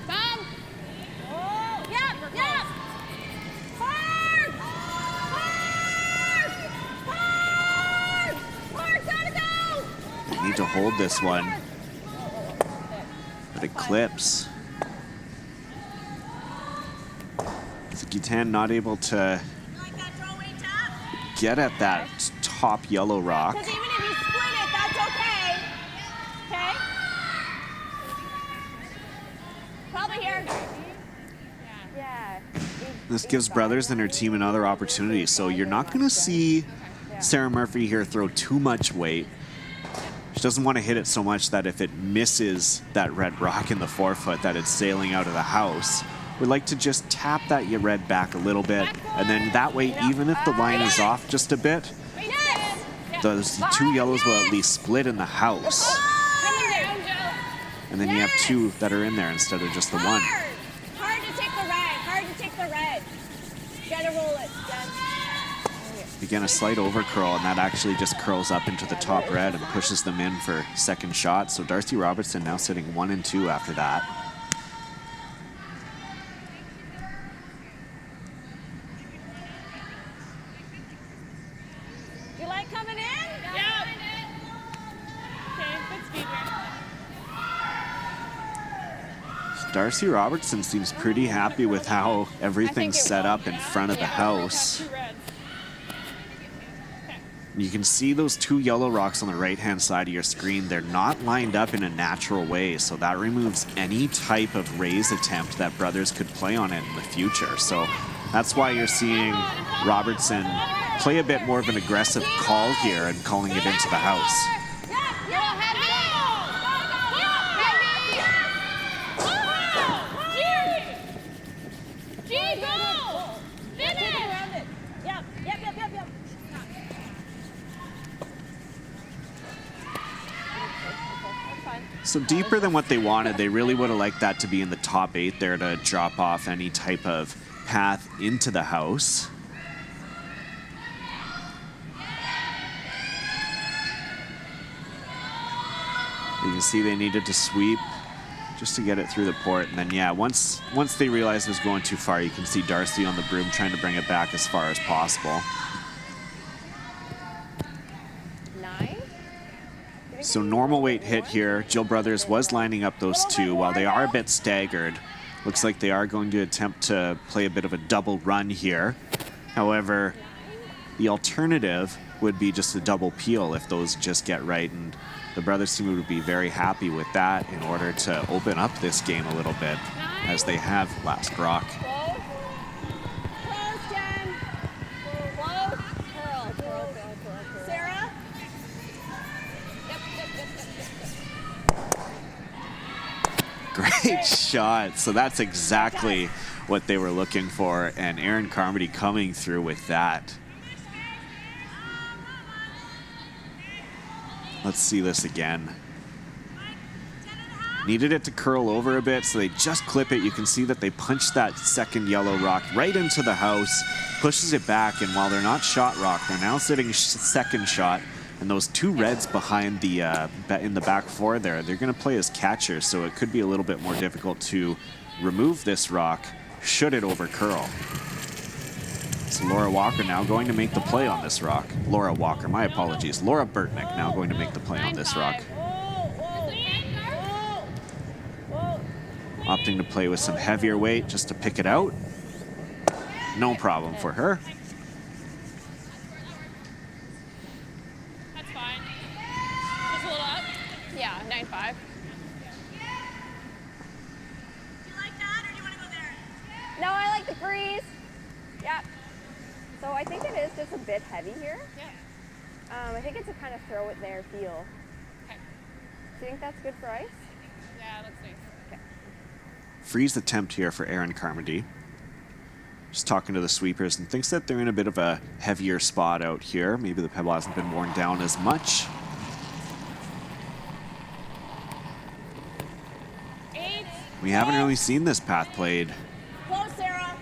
Bump! Oh, Yep! Hard! Gotta go! They need to hold this one, but it clips. Guitan not able to get at that top yellow rock. Because even if you split it, that's okay. Okay? Probably here. Yeah. This gives brothers and her team another opportunity. So you're not going to see Sarah Murphy here throw too much weight. She doesn't want to hit it so much that if it misses that red rock in the forefoot, that it's sailing out of the house. We'd like to just tap that red back a little bit, and then that way, even if the line is off just a bit, those 2 yellows will at least split in the house. Coming down, Joe. And then you have 2 that are in there instead of just the 1. Hard to take the red. Hard to take the red. Gotta roll it. Again, a slight overcurl, and that actually just curls up into the top red and pushes them in for second shot. So Darcy Robertson now sitting 1 and 2 after that. You like coming in? Yeah. Okay, good speed here. Darcy Robertson seems pretty happy with how everything's set up in front of the house. 2 reds. You can see those 2 yellow rocks on the right-hand side of your screen. They're not lined up in a natural way, so that removes any type of raise attempt that brothers could play on it in the future. So that's why you're seeing Robertson play a bit more of an aggressive call here and calling it into the house. So deeper than what they wanted. They really would have liked that to be in the top 8 there to drop off any type of path into the house. You can see they needed to sweep just to get it through the port. And then, yeah, once they realized it was going too far, you can see Darcy on the broom trying to bring it back as far as possible. 9? So normal weight hit here. Jill Brothers was lining up those two. While they are a bit staggered, looks like they are going to attempt to play a bit of a double run here. However, the alternative would be just a double peel if those just get right, and the Brothers team would be very happy with that in order to open up this game a little bit, as they have last rock. Sarah? Great shot. So that's exactly what they were looking for, and Erin Carmody coming through with that. Let's see this again. Needed it to curl over a bit, so they just clip it. You can see that they punched that second yellow rock right into the house, pushes it back, and while they're not shot rock, they're now sitting second shot. And those two reds behind the in the back four there, they're going to play as catchers, so it could be a little bit more difficult to remove this rock should it over curl. So Laura Walker now going to make the play on this rock. Laura Walker, my apologies. Laura Burtnick now going to make the play on this rock. Opting to play with some heavier weight just to pick it out. No problem for her. That's fine. Just a little up. Yeah, 9-5. Do you like that, or do you want to go there? No, I like the crease. Yeah. So I think it is just a bit heavy here. Yeah. I think it's a kind of throw it there feel. Okay. Do you think that's good for ice? Yeah, looks nice. Okay. Freeze attempt here for Erin Carmody. Just talking to the sweepers and thinks that they're in a bit of a heavier spot out here. Maybe the pebble hasn't been worn down as much. 8. We haven't really seen this path played. Close, Sarah.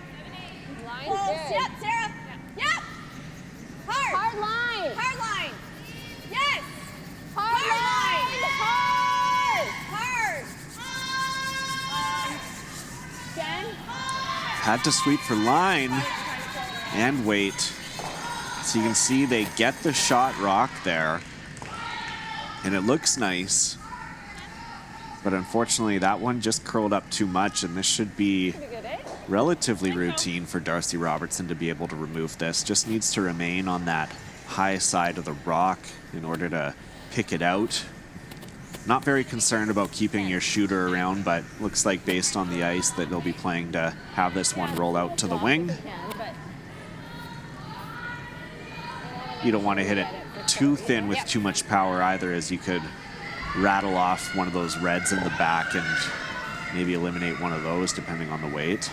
Line. Close. Yep, Sarah. Yep. Hard. Hard line. Hard line. Yes. Hard Hard. Jen. Had to sweep for line and wait. So you can see they get the shot rock there, and it looks nice. But unfortunately, that one just curled up too much, and this should be relatively routine for Darcy Robertson to be able to remove this. Just needs to remain on that high side of the rock in order to pick it out. Not very concerned about keeping your shooter around, but looks like based on the ice that they'll be playing to have this one roll out to the wing. You don't want to hit it too thin with too much power either, as you could rattle off one of those reds in the back and maybe eliminate one of those depending on the weight.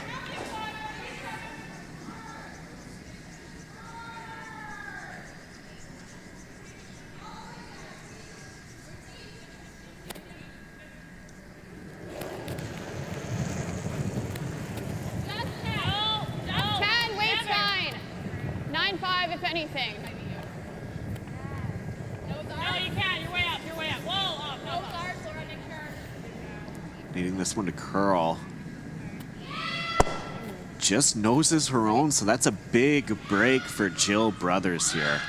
Anything. No, you can. You're way up. You're way up. Whoa, up. No guards, Laura. Make sure. Needing this one to curl. Just noses her own, so that's a big break for Jill Brothers here.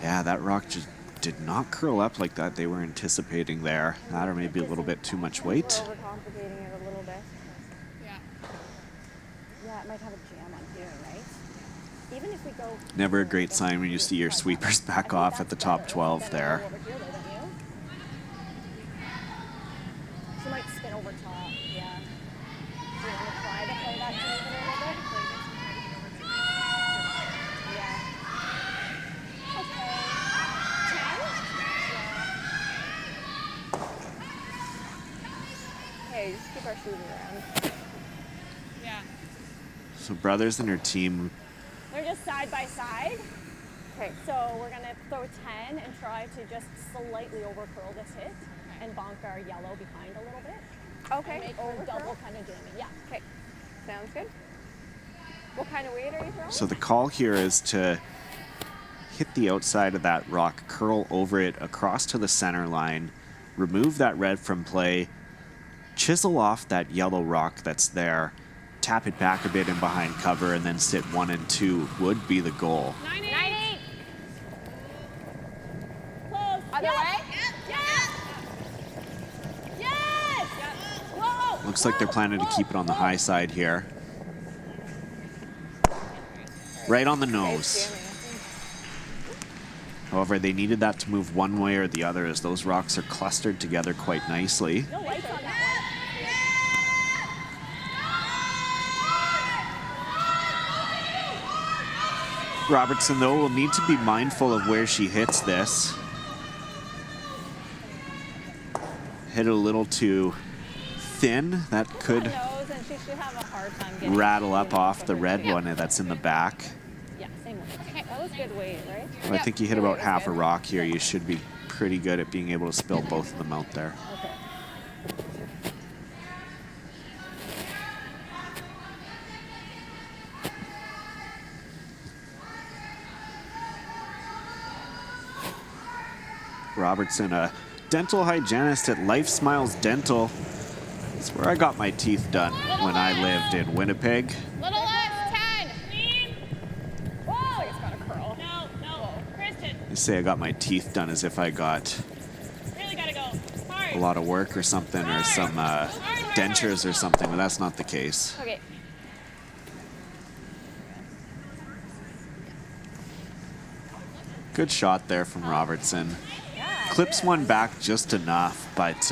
Yeah, that rock just did not curl up like that they were anticipating there. That or maybe a little bit too much weight. Overcomplicating it a little bit. Yeah. Yeah, it might have a jam on here, right? Even if we go... Never a great sign when you see your sweepers back off at the top 12 there. She might spin over top, yeah. Do you want to try to play that to a little bit? Yeah. Okay. 10? Okay, just keep our shooter around. Yeah. So Brothers and her team. They're just side by side. Okay, so we're gonna throw 10 and try to just slightly overcurl this hit and bonk our yellow behind a little bit. Okay. And make her double kind of jamming. Yeah. Okay. Sounds good. What kind of weight are you throwing? So the call here is to hit the outside of that rock, curl over it across to the center line, remove that red from play, chisel off that yellow rock that's there, tap it back a bit in behind cover and then sit 1 and 2 would be the goal. 9-8. Close. Other way? Yes. Yes. Whoa. Looks like they're planning to keep it on the high side here. Right on the nose. However, they needed that to move one way or the other as those rocks are clustered together quite nicely. No lights on that Robertson, though, will need to be mindful of where she hits this. Hit it a little too thin. That could nose, and she should have a hard time getting rattle up off the red one that's in the back. Yeah, same one. Okay, that was good weight, right? Well, I think you hit about half a rock here. You should be pretty good at being able to spill both of them out there. Okay. Robertson, a dental hygienist at Life Smiles Dental. It's where I got my teeth done when I lived in Winnipeg. Little left, 10. Clean. Whoa! It's got a curl. No. Kristen, They say I got my teeth done as if I got really gotta go. Hard. a lot of work or something, or some dentures or something, but that's not the case. Okay. Good shot there from Robertson. Clips one back just enough, but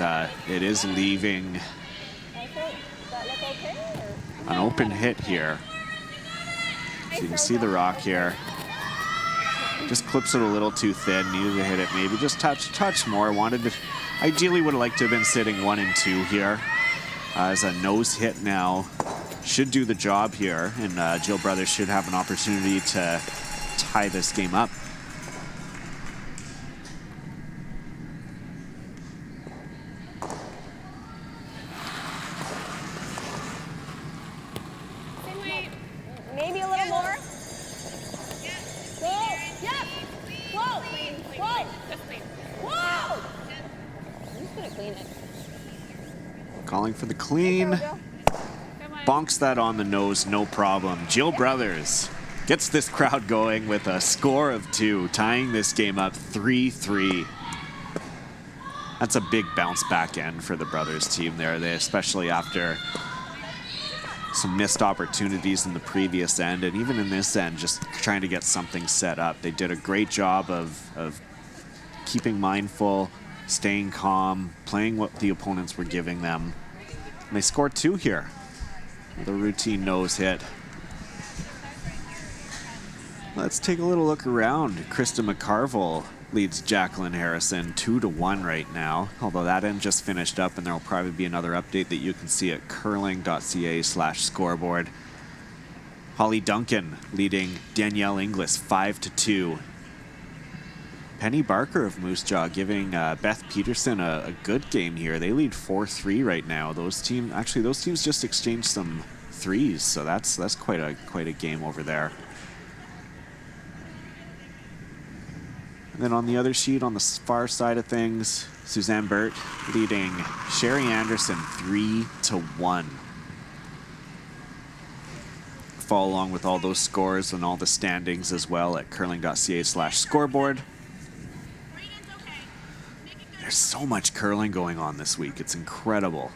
it is leaving That look okay? Or? an open hit here. So you can see the rock here. Just clips it a little too thin. Needed to hit it maybe just touch more. Wanted to, ideally would have liked to have been sitting 1 and 2 here. As a nose hit now should do the job here, and Jill Brothers should have an opportunity to tie this game up. Same way. Maybe a little more. Whoa! Yep. Whoa! Clean. Whoa! Just clean. Whoa! I'm just gonna clean it. Calling for the clean. Jojo. Come on. Bonks that on the nose, no problem. Jill Brothers gets this crowd going with a score of 2, tying this game up 3-3. That's a big bounce back end for the Brothers team there. They, especially after some missed opportunities in the previous end, and even in this end, just trying to get something set up. They did a great job of keeping mindful, staying calm, playing what the opponents were giving them. And they scored 2 here. The routine nose hit. Let's take a little look around. Krista McCarville leads Jacqueline Harrison 2-1 right now, although that end just finished up, and there will probably be another update that you can see at curling.ca/scoreboard. Holly Duncan leading Danielle Inglis 5-2. Penny Barker of Moose Jaw giving Beth Peterson a good game here. They lead 4-3 right now. Those teams just exchanged some threes, so that's quite a game over there. And then on the other sheet, on the far side of things, Suzanne Burt leading Sherry Anderson 3-1. Follow along with all those scores and all the standings as well at curling.ca/scoreboard. There's so much curling going on this week. It's incredible.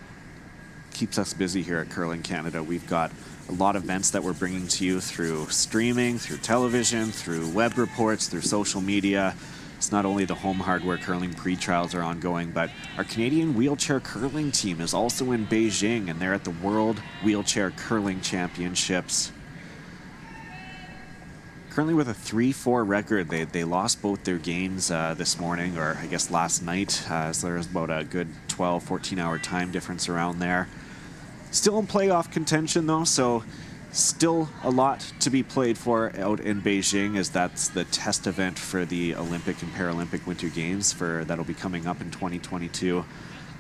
Keeps us busy here at Curling Canada. We've got a lot of events that we're bringing to you through streaming, through television, through web reports, through social media. It's not only the home hardware curling pre-trials are ongoing, but our Canadian wheelchair curling team is also in Beijing, and they're at the World Wheelchair Curling Championships. Currently with a 3-4 record. They lost both their games this morning, or I guess last night, so there's about a good 12, 14-hour time difference around there. Still in playoff contention, though, so still a lot to be played for out in Beijing, as that's the test event for the Olympic and Paralympic Winter Games that'll be coming up in 2022.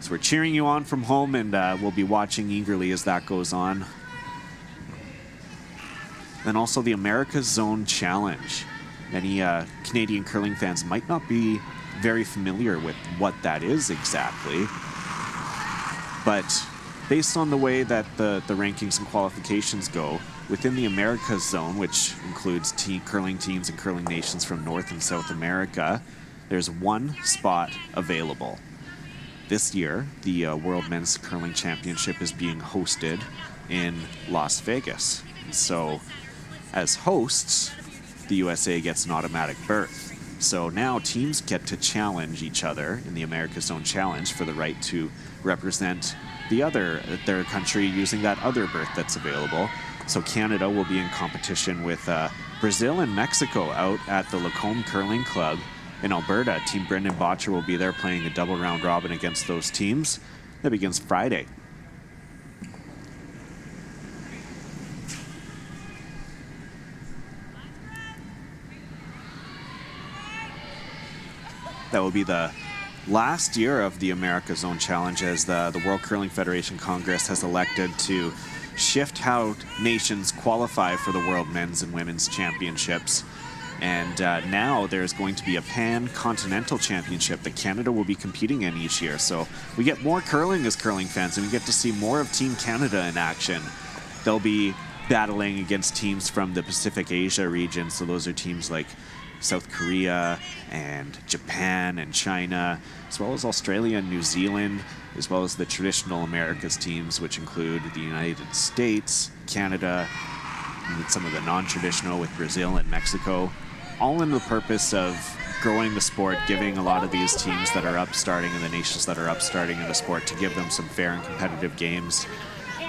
So we're cheering you on from home, and we'll be watching eagerly as that goes on. Then also the America's Zone Challenge. Many Canadian curling fans might not be very familiar with what that is exactly, but based on the way that the rankings and qualifications go, within the Americas zone, which includes curling teams and curling nations from North and South America, there's one spot available. This year, the World Men's Curling Championship is being hosted in Las Vegas. So, as hosts, the USA gets an automatic berth. So now teams get to challenge each other in the Americas Zone Challenge for the right to represent their country using that other berth that's available. So Canada will be in competition with Brazil and Mexico out at the Lacombe Curling Club in Alberta. Team Brendan Botcher will be there playing a double round robin against those teams. That begins Friday. That will be the last year of the America Zone Challenge, as the World Curling Federation Congress has elected to shift how nations qualify for the World Men's and Women's Championships. And now there's going to be a pan-continental championship that Canada will be competing in each year. So we get more curling as curling fans, and we get to see more of Team Canada in action. They'll be battling against teams from the Pacific Asia region. So those are teams like South Korea and Japan and China, as well as Australia and New Zealand, as well as the traditional Americas teams, which include the United States, Canada, and some of the non-traditional with Brazil and Mexico, all in the purpose of growing the sport, giving a lot of these teams that are upstarting and the nations that are upstarting in the sport, to give them some fair and competitive games.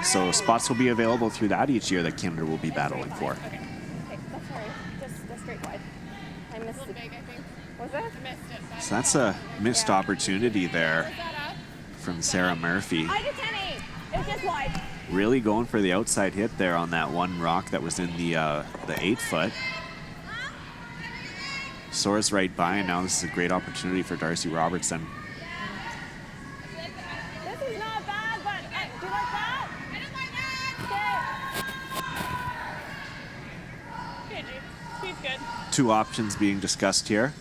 So spots will be available through that each year that Canada will be battling for. Okay, that's sorry. Just straight wide. I missed it. Big, I think. Was it? I missed it. But So that's a missed opportunity there from Sarah Murphy. I did 10-8. It was just wide. Really going for the outside hit there on that one rock that was in the 8-foot. Soars right by, and now this is a great opportunity for Darcy Robertson. This is not bad, but do you like that? Okay. Okay, G. Speed's good. Two options being discussed here.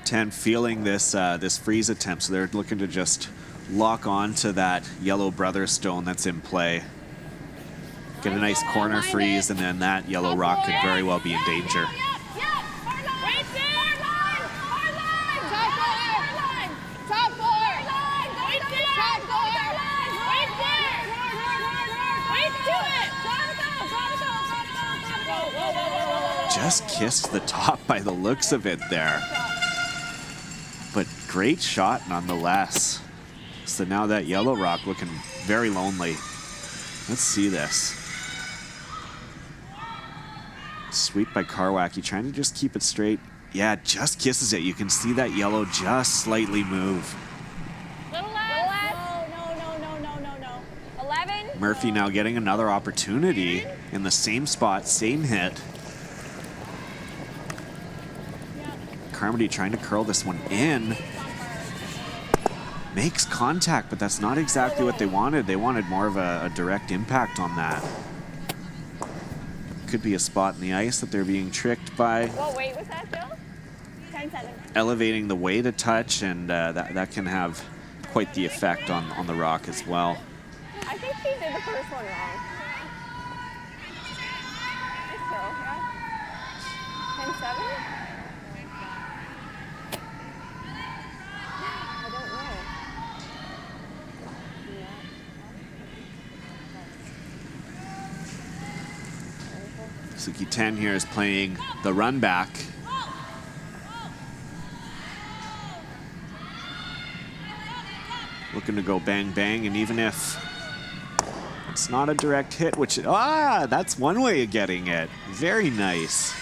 10 feeling this freeze attempt, so they're looking to just lock on to that yellow brother stone that's in play. Get a nice corner freeze, and then that yellow rock could very well be in danger. Just kissed the top by the looks of it there. But great shot nonetheless. So now that yellow rock looking very lonely. Let's see this. Sweep by Karwacki, trying to just keep it straight. Yeah, just kisses it. You can see that yellow just slightly move. Little less. No. 11. Murphy now getting another opportunity in the same spot, same hit. Carmody trying to curl this one in. Makes contact, but that's not exactly what they wanted. They wanted more of a direct impact on that. Could be a spot in the ice that they're being tricked by. What weight was that, Phil? 10-7. Elevating the way to touch, and that can have quite the effect on the rock as well. I think she did the first one wrong. Nice throw, yeah. 10-7? I don't know. Suki 10 here is playing the run back. Looking to go bang bang, and even if it's not a direct hit, that's one way of getting it. Very nice.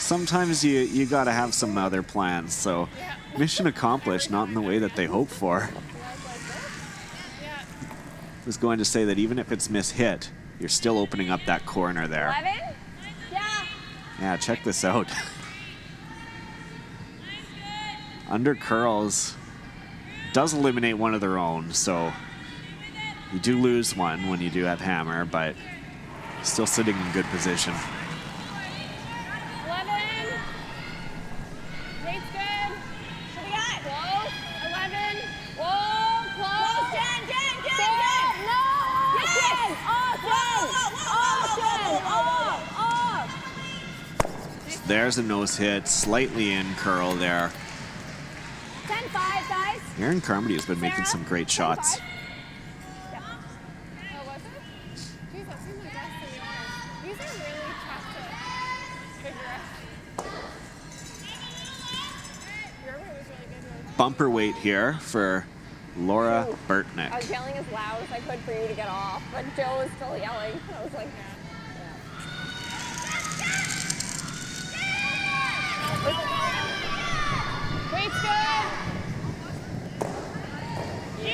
Sometimes you gotta have some other plans, so mission accomplished, not in the way that they hoped for. I was going to say that even if it's mishit, you're still opening up that corner there. 11? Yeah, check this out. Under curls does eliminate one of their own, so you do lose one when you do have hammer, but still sitting in good position. 11. Nate's good. What do we got? Whoa. 11. Whoa. There's a nose hit, slightly in curl there. 10-5, guys. Aaron Carmody has been making Sarah, some great shots. 10-5. Yeah. Oh, was it? Jeez, that seemed like less than yours. These are really tough to figure out. Your weight was really good. Rose. Bumper weight here for Laura I was Burtnick. yelling as loud as I could for you to get off, but Joe was still yelling. I was like, Weight's good. You.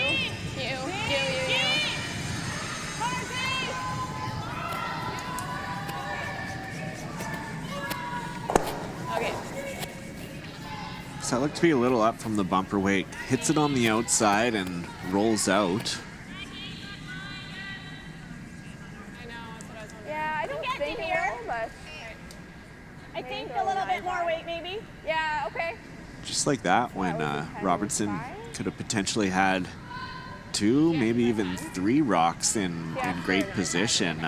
okay. So that looked to be a little up from the bumper weight. Hits it on the outside and rolls out. I know, that's what I was wondering. Yeah, I don't Get think to it here. will, but I think go a little bit 9-5. more weight, maybe. yeah, okay. Just like that, when Robertson could have potentially had 2, maybe even 3 rocks in great position.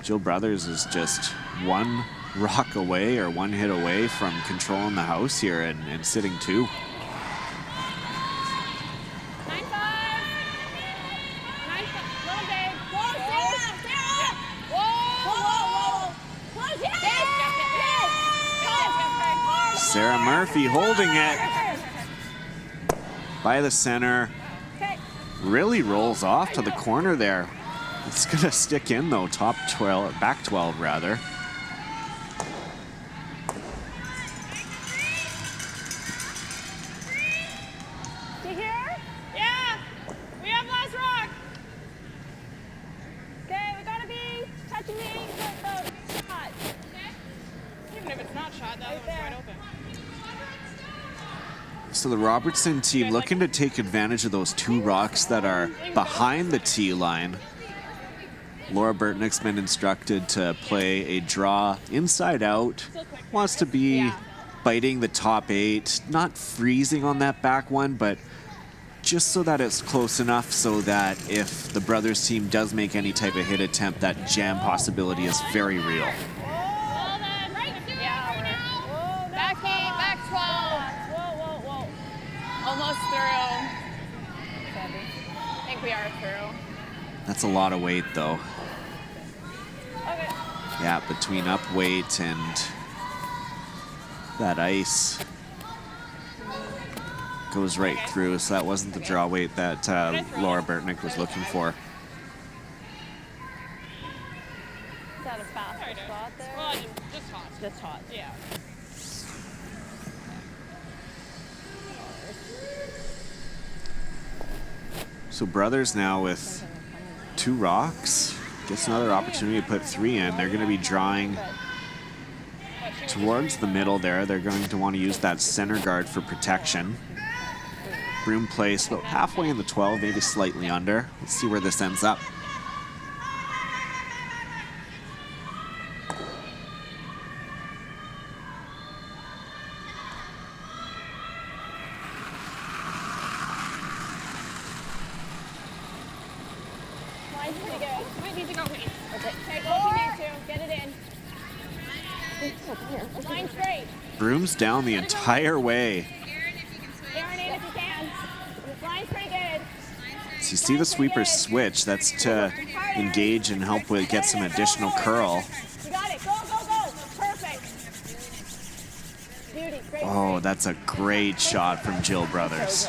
Jill Brothers is just 1 rock away or 1 hit away from controlling the house here and sitting 2. 9-5. 9-5. Little big. Whoa, Sarah! Sarah! Whoa! Close it! Sarah Murphy holding it by the center. Okay. Really rolls off to the corner there. It's gonna stick in though, top 12, back 12 rather. Do you hear? Yeah! We have last rock! Okay, we gotta be touching the ink with the shot. Even if it's not shot, the other one's there. wide open. So the Robertson team looking to take advantage of those 2 rocks that are behind the tee line. Laura Burtnick's been instructed to play a draw inside out. Wants to be biting the top 8, not freezing on that back one, but just so that it's close enough so that if the Brothers team does make any type of hit attempt, that jam possibility is very real. Well then, right Whoa, back 8, back 12. Whoa. Almost through. I think we are through. That's a lot of weight though. Okay. Yeah, between up weight and that ice goes right through, so that wasn't the draw weight that Laura Burtnick was looking for. Is that a fast spot there? Well, just hot. Just hot. Yeah. So Brothers now with 2 rocks. Gets another opportunity to put 3 in. They're going to be drawing towards the middle there. They're going to want to use that center guard for protection. Broom placed about halfway in the 12, maybe slightly under. Let's see where this ends up. Line's pretty good. Might need to go wait. Okay, go if you need to. Get it in. Line straight. Broom's down the entire way. Aaron, in if you can. Line's pretty good. So you see the sweepers switch. That's to engage and help with get some additional curl. You got it. Go. Perfect. Beauty. Great. Oh, that's a great shot from Jill Brothers.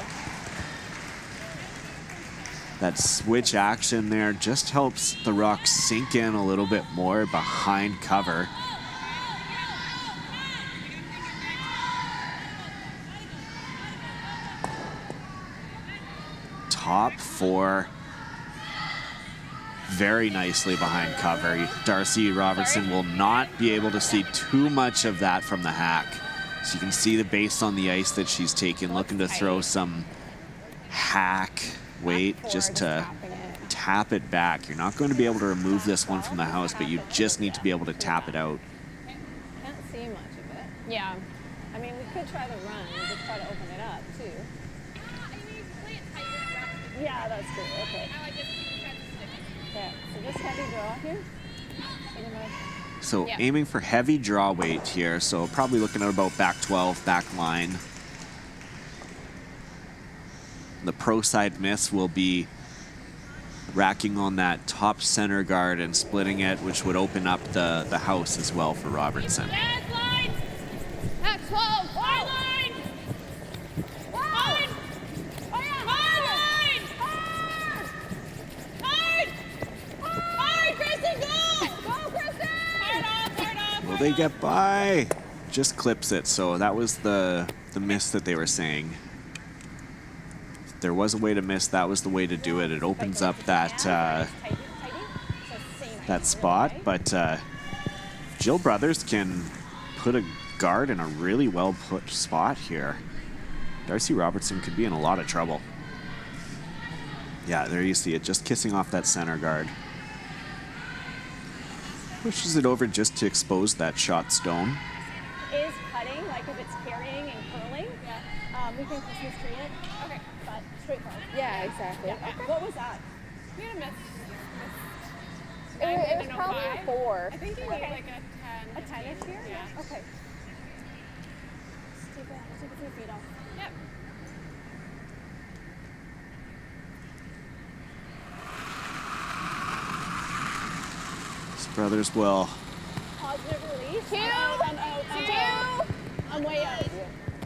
That switch action there just helps the rock sink in a little bit more behind cover. Top 4. Very nicely behind cover. Darcy Robertson will not be able to see too much of that from the hack. So you can see the base on the ice that she's taken, looking to throw some hack weight just to tap it back. You're not going to be able to remove this one from the house, but you just need to be able to tap it out. Can't see much of it. Yeah. I mean, we could try to run. We could try to open it up, too. Yeah, that's true. Okay. I like it. Yeah. So just heavy draw here. Pretty much. So Yeah. aiming for heavy draw weight here. So probably looking at about back 12, back line. The pro side miss will be racking on that top center guard and splitting it, which would open up the house as well for Robertson. Yes, line! Back 12! Line! Line! Line! Oh, yeah! Line! Hard! Hard! Hard, Kristen, go! Go, Kristen! Hard off, Will they get by? Just clips it. So that was the miss that they were saying. If there was a way to miss, that was the way to do it. It opens up that that spot, but Jill Brothers can put a guard in a really well put spot here. Darcy Robertson could be in a lot of trouble. Yeah, there you see it, just kissing off that center guard. Pushes it over just to expose that shot stone. Is cutting, like if it's carrying and curling, we can Christmas tree it. Okay. But straightforward. Yeah, exactly. Yeah. Okay. What was that? You had a miss. It was probably a 4. I think you Okay. made like a 10. A 10-ish here? Yeah. Okay. Let's take a few feet off. Yep. His brothers will Positive release. 2, I'm out. 2, I'm way out.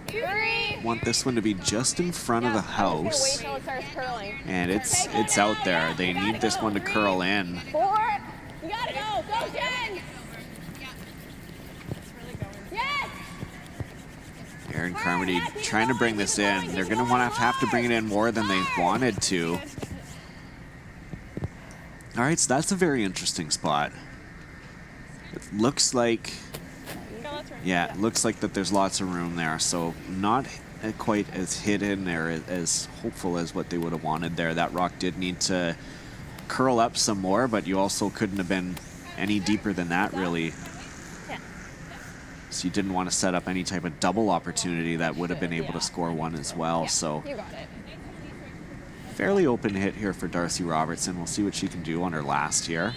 3. want this one to be just in front of the I'm just gonna house. wait till it starts curling. And it's out there. They need this one to curl in. 4. You gotta go. Go, Jen. Yes. Aaron Carmody trying to bring this in. They're going to want to have to bring it in more than they wanted to. All right, so that's a very interesting spot. It looks like, yeah, it looks like that there's lots of room there. So not quite as hidden or as hopeful as what they would have wanted there. That rock did need to curl up some more, but you also couldn't have been any deeper than that, really. So you didn't want to set up any type of double opportunity that would have been able to score one as well. So You got it. fairly open hit here for Darcy Robertson. We'll see what she can do on her last here.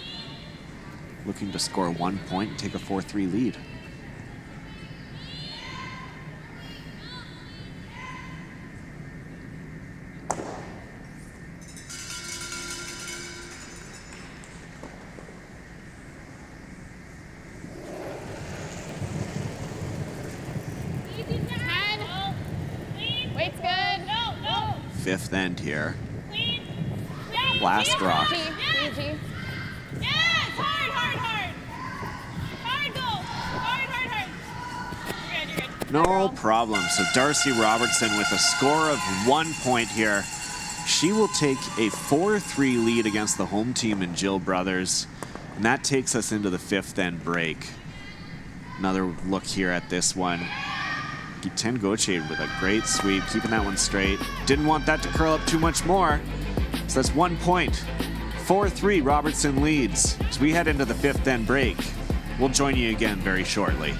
Looking to score 1 point and take a 4-3 lead. Weight's good. No. Fifth end here. Last rock. Easy. Yes. Hard. Hard goal. Hard. You're good. No problem. So Darcy Robertson with a score of 1 point here. She will take a 4-3 lead against the home team in Jill Brothers. And that takes us into the fifth end break. Another look here at this one. Ten Gauthier with a great sweep, keeping that one straight. Didn't want that to curl up too much more. So that's 1 point. 4-3, Robertson leads. As we head into the fifth end break, we'll join you again very shortly.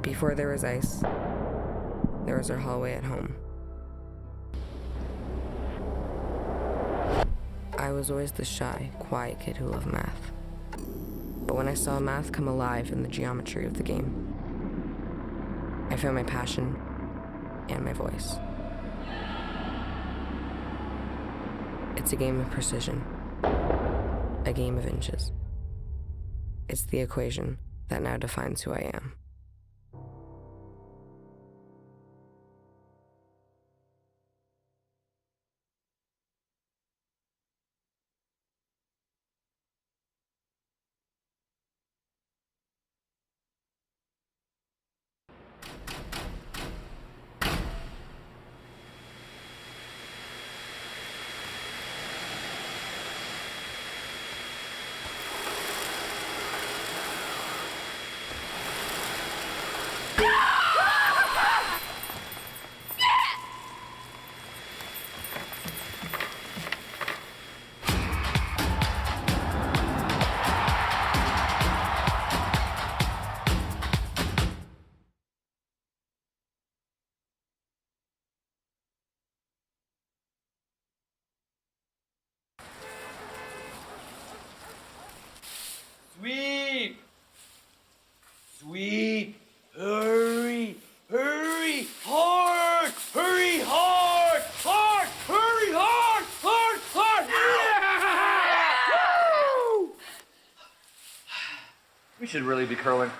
Before there was ice, there was our hallway at home. I was always the shy, quiet kid who loved math. But when I saw math come alive in the geometry of the game, I found my passion and my voice. It's a game of precision, a game of inches. It's the equation that now defines who I am. Sweet, hurry, hurry, hard, hurry, hard, hard, hurry, hard, hard, hard. Yeah! Woo! We should really be curling.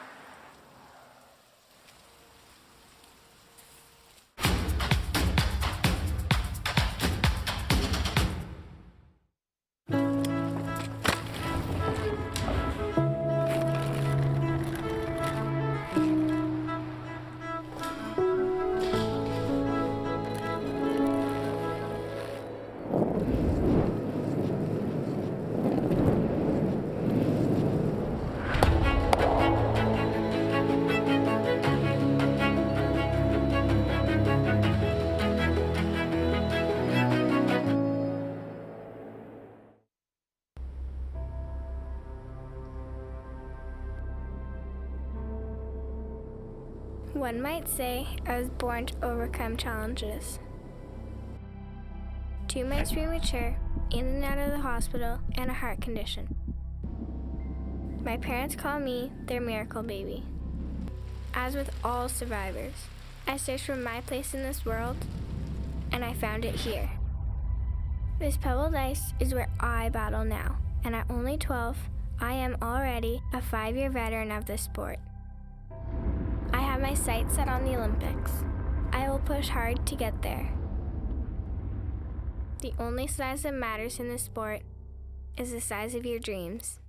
One might say I was born to overcome challenges. 2 months premature, in and out of the hospital, and a heart condition. My parents call me their miracle baby. As with all survivors, I searched for my place in this world, and I found it here. This pebbled ice is where I battle now, and at only 12, I am already a 5-year veteran of this sport. I have my sights set on the Olympics. I will push hard to get there. The only size that matters in this sport is the size of your dreams.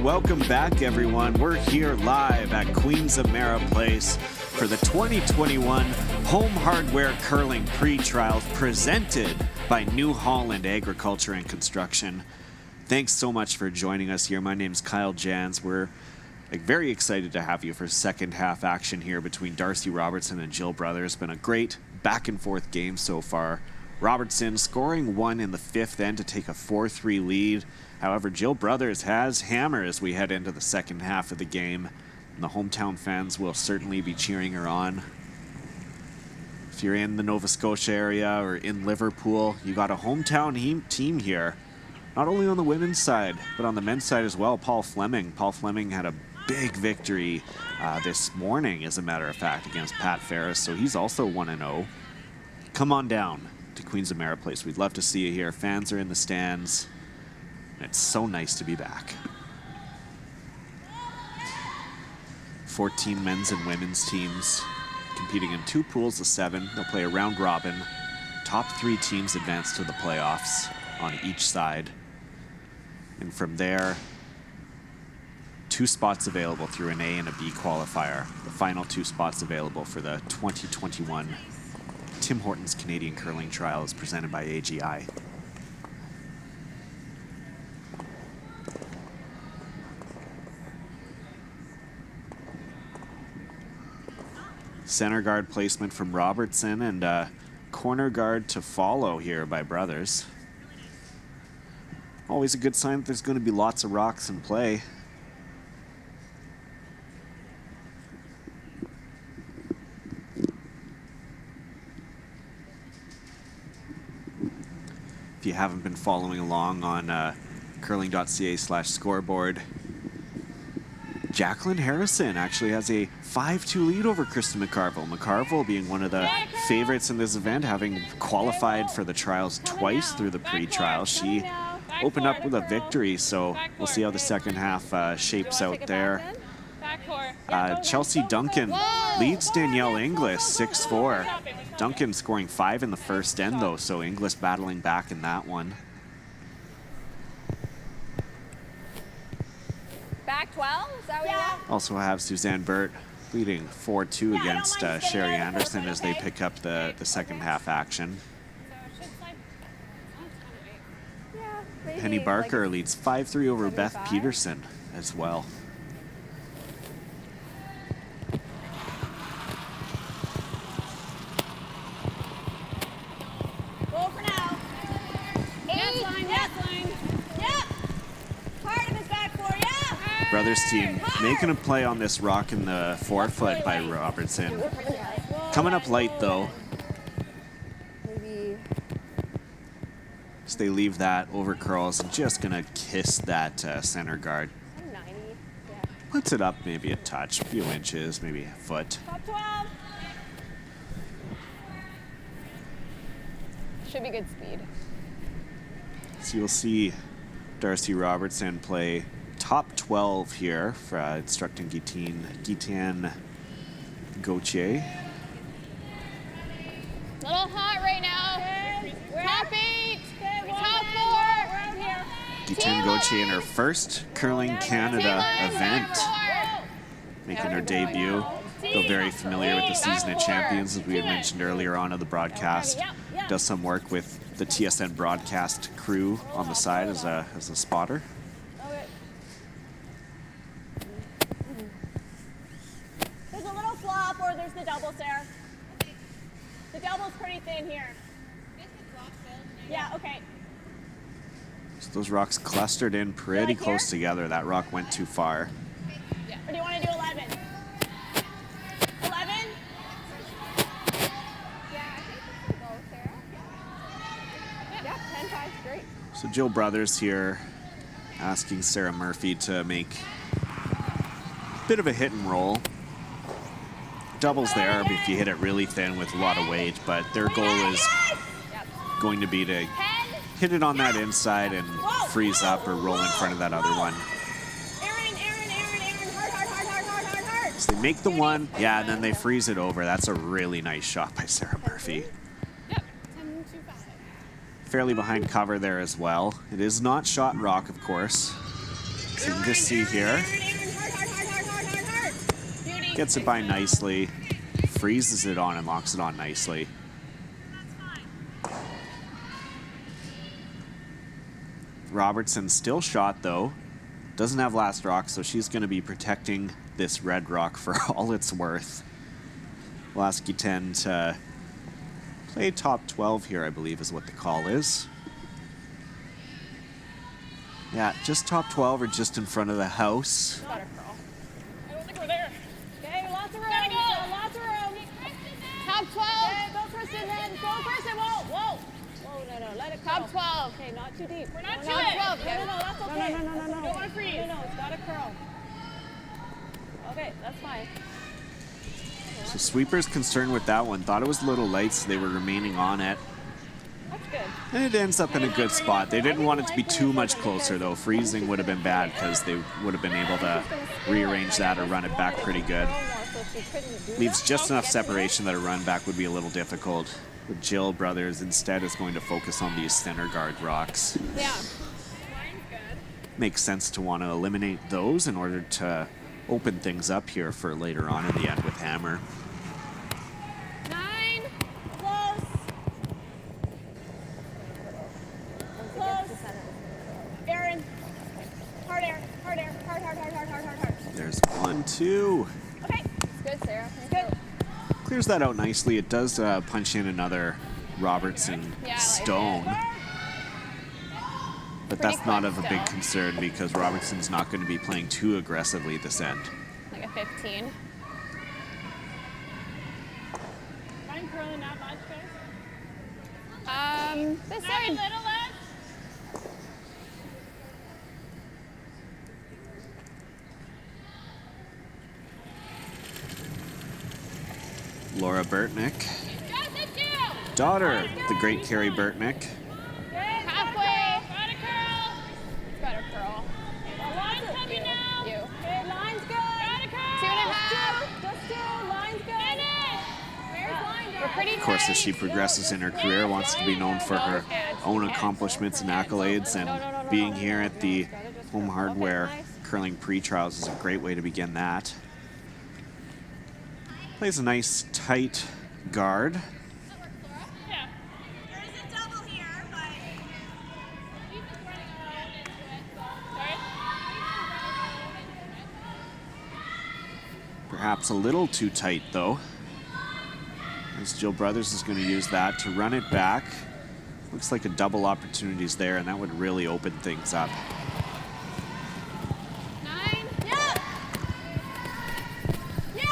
Welcome back, everyone. We're here live at Queens of Mara Place for the 2021 Home Hardware Curling Pre-Trials presented by New Holland Agriculture and Construction. Thanks so much for joining us here. My name's Kyle Jans. We're very excited to have you for second half action here between Darcy Robertson and Jill Brothers. Been a great back and forth game so far. Robertson scoring 1 in the 5th end to take a 4-3 lead. However, Jill Brothers has hammer as we head into the second half of the game. And the hometown fans will certainly be cheering her on. If you're in the Nova Scotia area or in Liverpool, you got a hometown team here. Not only on the women's side, but on the men's side as well. Paul Fleming. Paul Fleming had a big victory this morning, as a matter of fact, against Pat Ferris. So he's also 1-0. Come on down to Queens of Mara Place. We'd love to see you here. Fans are in the stands. It's so nice to be back. 14 men's and women's teams competing in 2 pools of 7. They'll play a round robin. Top 3 teams advance to the playoffs on each side. And from there, 2 spots available through an A and a B qualifier. The final 2 spots available for the 2021 Tim Hortons Canadian Curling Trials presented by AGI. Center guard placement from Robertson and corner guard to follow here by Brothers. Always a good sign that there's going to be lots of rocks in play. If you haven't been following along on curling.ca/scoreboard, Jacqueline Harrison actually has a 5-2 lead over Krista McCarville. McCarville being one of the favorites in this event, having qualified for the trials twice through the pre-trials. She opened up with a victory, so we'll see how the second half shapes out there. Chelsea Duncan leads Danielle Inglis 6-4. Duncan scoring 5 in the first end, though, so Inglis battling back in that one. Back 12? Is that what you want? Also have Suzanne Burt leading 4-2 against Sherry Anderson as they pick up the second half action. Penny Barker leads 5-3 over Beth Peterson as well. Go for now. 8. Yep. Part of his back 4, yeah. Brothers team making a play on this rock in the forefoot by Robertson. Coming up light though. As they leave that over curls and just gonna kiss that center guard. 90. Yeah. Puts it up maybe a touch, a few inches, maybe a foot. Top 12. Should be good speed. So you'll see Darcy Robertson play top 12 here for instructing Gitian Gauthier. Little hot right now. Top 8. Top 4. Gitian Gauthier in her first Curling Canada event, making her debut. Feel very familiar with the season of champions, as we had mentioned earlier on in the broadcast. Does some work with the TSN broadcast crew on the side as a spotter. Okay. There's a little flop, or there's the double, Sarah. The double's pretty thin here. Yeah, okay. So those rocks clustered in pretty close together. That rock went too far. Or do you want to do 11? 11? Yeah, I think this will go, Sarah. Yeah, 10 5 great. So Jill Brothers here asking Sarah Murphy to make a bit of a hit and roll. Doubles there if you hit it really thin with a lot of weight, but their goal is going to be to hit it on that inside and freeze up or roll in front of that other one. Aaron, hard. So they make the one, yeah, and then they freeze it over. That's a really nice shot by Sarah Murphy. Yep. 10-5. Fairly behind cover there as well. It is not shot rock, of course. So you can just see here. Hard. Beauty. Gets it by nicely, freezes it on and locks it on nicely. Robertson still shot though. Doesn't have last rock, so she's going to be protecting this red rock for all it's worth. We'll ask you 10 to play top 12 here, I believe is what the call is. Yeah, just top 12 or just in front of the house. Got her, Carl. I don't think we're there. Okay, lots of room. Gotta go. Lots of room. Top 12. Okay, go Kristen then. Go Kristen. Whoa. No. Let it curl. Top 12. Okay, not too deep. We're not no, to it. 12. No, that's okay. You No. don't want to freeze. No, it's got to curl. Okay, that's fine. So Sweeper's concerned with that one. Thought it was a little light, so they were remaining on it. That's good. And it ends up in a good spot. They didn't want it to be too much closer, though. Freezing would have been bad because they would have been able to rearrange that or run it back pretty good. Leaves just enough separation that a run back would be a little difficult. But Jill Brothers instead is going to focus on these center guard rocks. Yeah. Line's good. Makes sense to want to eliminate those in order to open things up here for later on in the end with Hammer. 9. Close. Aaron. Hard air. Hard. There's 1, 2. Okay. It's good, Sarah. Good. Clears that out nicely. It does punch in another Robertson Yeah, I like stone. But Pretty that's not quick of a big still. concern because Robertson's not going to be playing too aggressively this end. Like a 15. Mind curling that much, guys? This Maybe side. a little less. Laura Burtnick, daughter of the great Carrie Burtnick. Halfway. course, as she progresses in her career, wants to be known for her own accomplishments and accolades, and being here at the Home Hardware curling pre-trials is a great way to begin that. Plays a nice tight guard. Yeah. There is a double here, but he's just running around into it. Sorry? Perhaps a little too tight, though. As Jill Brothers is going to use that to run it back. Looks like a double opportunities there, and that would really open things up. 9. Yeah. Yeah.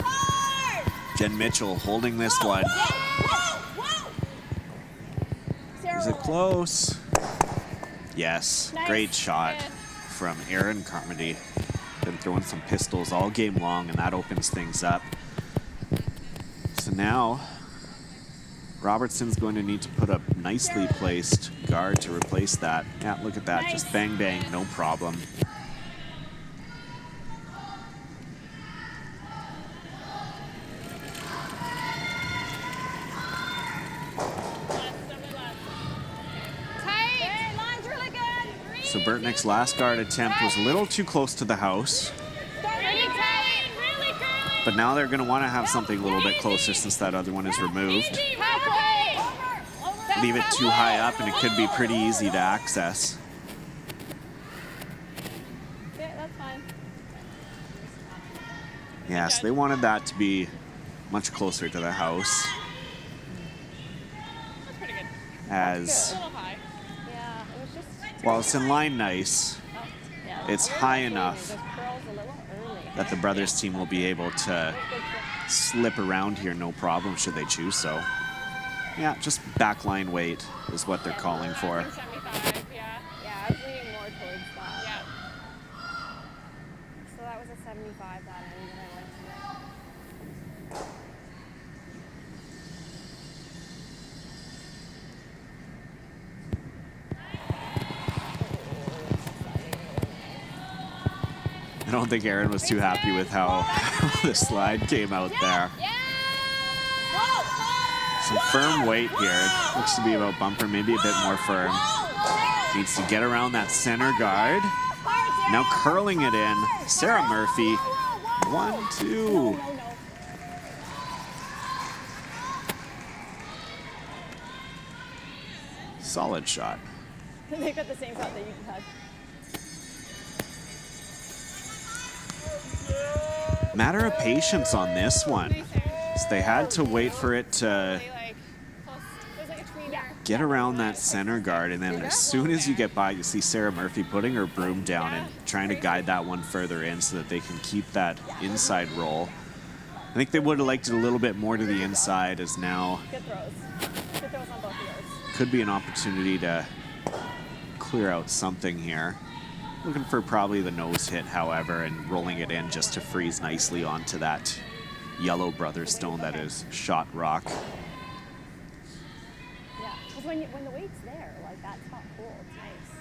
Hard. Jen Mitchell holding this one. Whoa. Is it close? Yes, Nice. great shot from Erin Carmody. Been throwing some pistols all game long, and that opens things up. So now, Robertson's going to need to put a nicely placed guard to replace that. Yeah, look at that, Nice. just bang, bang, no problem. Tight. Line's really good. So Burtnick's last guard attempt was a little too close to the house, Really tight. Really curly. but now they're going to want to have something a little bit closer since that other one is removed. Leave it too high up and it could be pretty easy to access. Yeah, that's fine. Yes, they wanted that to be much closer to the house, That's pretty good. as A little high. Yeah, it was just. while it's in line nice, Yeah, it's high enough Just curls a little early. that the brothers team will be able to slip around here no problem should they choose so. Yeah, just backline weight is what they're calling for. 75. Yeah. Yeah, I was leaning more towards that. Yeah. So that was a 75 that end that I went to. I don't think Erin was too happy with how the slide came out there. Some firm weight here. Looks to be about bumper, maybe a bit more firm. Needs to get around that center guard. Now curling it in. Sarah Murphy. 1, 2. Solid shot. They got the same shot that you had. Matter of patience on this one. So they had to wait for it to Like close. There's like a tweener. get around that center guard, and then as soon as you get by, you see Sarah Murphy putting her broom down and trying to guide that one further in so that they can keep that inside roll. I think they would have liked it a little bit more to the inside, as now Good throws. Good throws on both of yours. could be an opportunity to clear out something here. Looking for probably the nose hit, however, and rolling it in just to freeze nicely onto that yellow brother stone that is shot rock. Yeah, because when the weight's there, like that top pull, it's nice.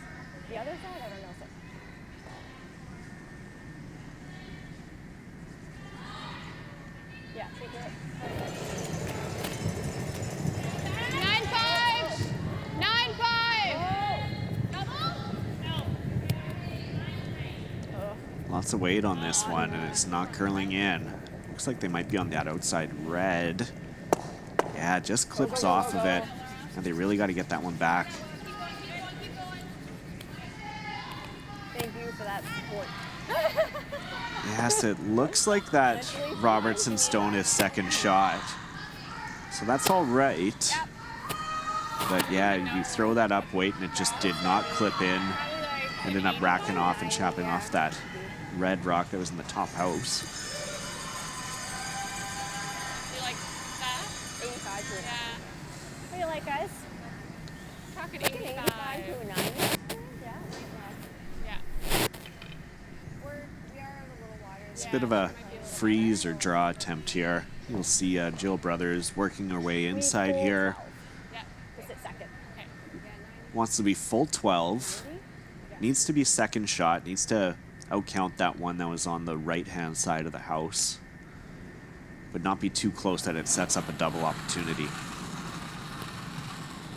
The other side, I don't know. So. Yeah, take it. 9-5. 9-5. No. Lots of weight on this one, and it's not curling in. Looks like they might be on that outside red. Yeah, it just clips off of it. And they really got to get that one back. Thank you for that support. Yes, it looks like that Robertson stone is second shot. So that's all right. But yeah, you throw that up weight and it just did not clip in. Ended up racking off and chopping off that red rock that was in the top house. You like that? 85 to a 9. Yeah. What do you like, guys? Talking Like an 85 to 85. a 9? Yeah. Yeah. We are a little wider. It's a bit of a freeze or draw attempt here. You'll see Jill Brothers working her way inside here. Yeah. Just at second. Okay. Wants to be full 12. Needs to be second shot. Needs to outcount that one that was on the right-hand side of the house. but not be too close that it sets up a double opportunity.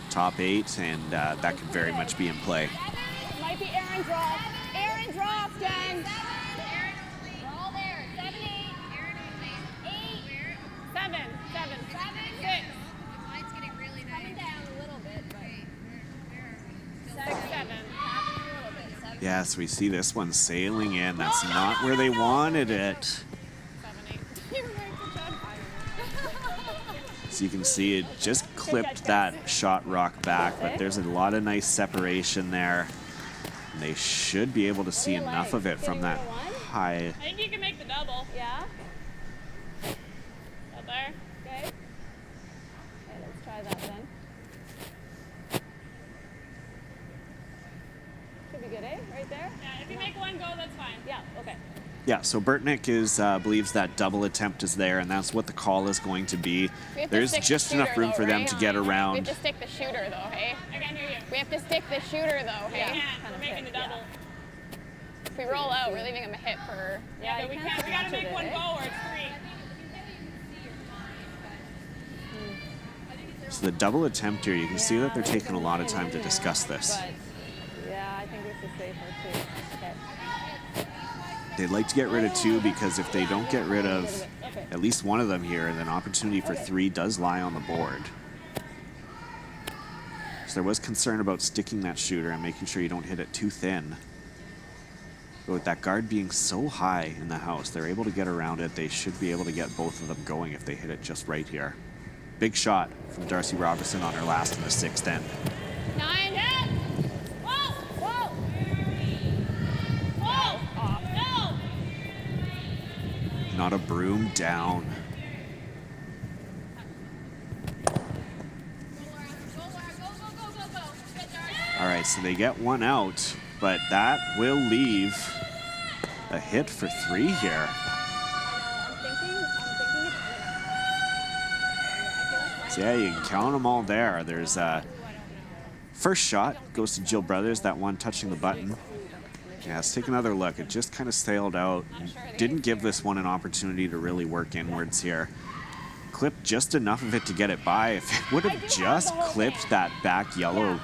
Top 8, and that could very much be in play. Might be Aaron drop. Aaron drop, Jen. We're all there. 7, 8. Aaron only. 8. 7. 6. The line's getting really nice. Coming down a little bit, but 6, 7. tapping a little bit. 7. Yeah, so we see this one sailing in. That's not where they wanted it. 7, 8. You're right, good job. So you can see it just clipped that shot rock back, but there's a lot of nice separation there. And they should be able to see enough of it from that high. I think you can make the double. Yeah? Up there. Okay. Okay, let's try that then. Should be good, eh? Right there? Yeah, if you make one go, that's fine. Yeah, okay. Yeah, so Burtnick believes that double attempt is there, and that's what the call is going to be. We have to There's stick the just enough shooter, room though, for them right? to get We have around. to stick the shooter, though, hey? I can't hear you. We have to stick the shooter, though, hey? Yeah, we're making the double. If we roll out, we're leaving him a hit for... Yeah, but we can't. We gotta make one go or it's free. So the double attempt here, you can see that they're taking a lot of time to discuss this. But, yeah, I think we should stay for 2. Okay. They'd like to get rid of 2 because if they don't get rid of at least one of them here, then opportunity for 3 does lie on the board. So there was concern about sticking that shooter and making sure you don't hit it too thin. But with that guard being so high in the house, they're able to get around it. They should be able to get both of them going if they hit it just right here. Big shot from Darcy Robertson on her last in the 6th end. 9. Yeah. Whoa! Whoa! Whoa! Off. No! Not a broom down. All right, so they get one out, but that will leave a hit for 3 here. So yeah, you can count them all there. There's first shot goes to Jill Brothers, that one touching the button. Yeah, let's take another look. It just kind of sailed out. Didn't give this one an opportunity to really work inwards here. Clipped just enough of it to get it by. If it would have just clipped that back yellow,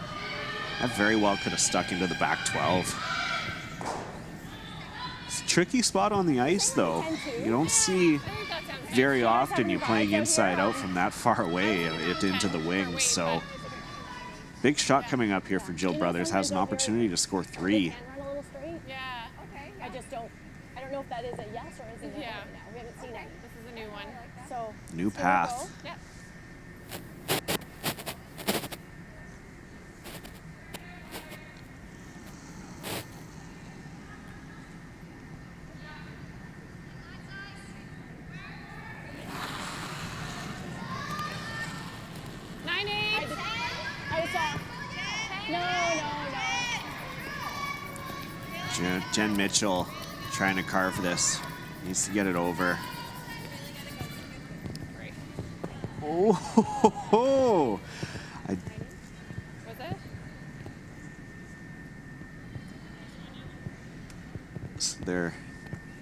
that very well could have stuck into the back 12. It's a tricky spot on the ice, though. You don't see very often you playing inside out from that far away into the wings. So big shot coming up here for Jill Brothers. Has an opportunity to score 3. Yeah. Okay. I don't know if that is a yes or is it a no Yeah. right now. We haven't seen it. This is a new one. So New path. Yep. Jen Mitchell trying to carve this. Needs to get it over. Oh, ho, ho, ho. Was it? So they're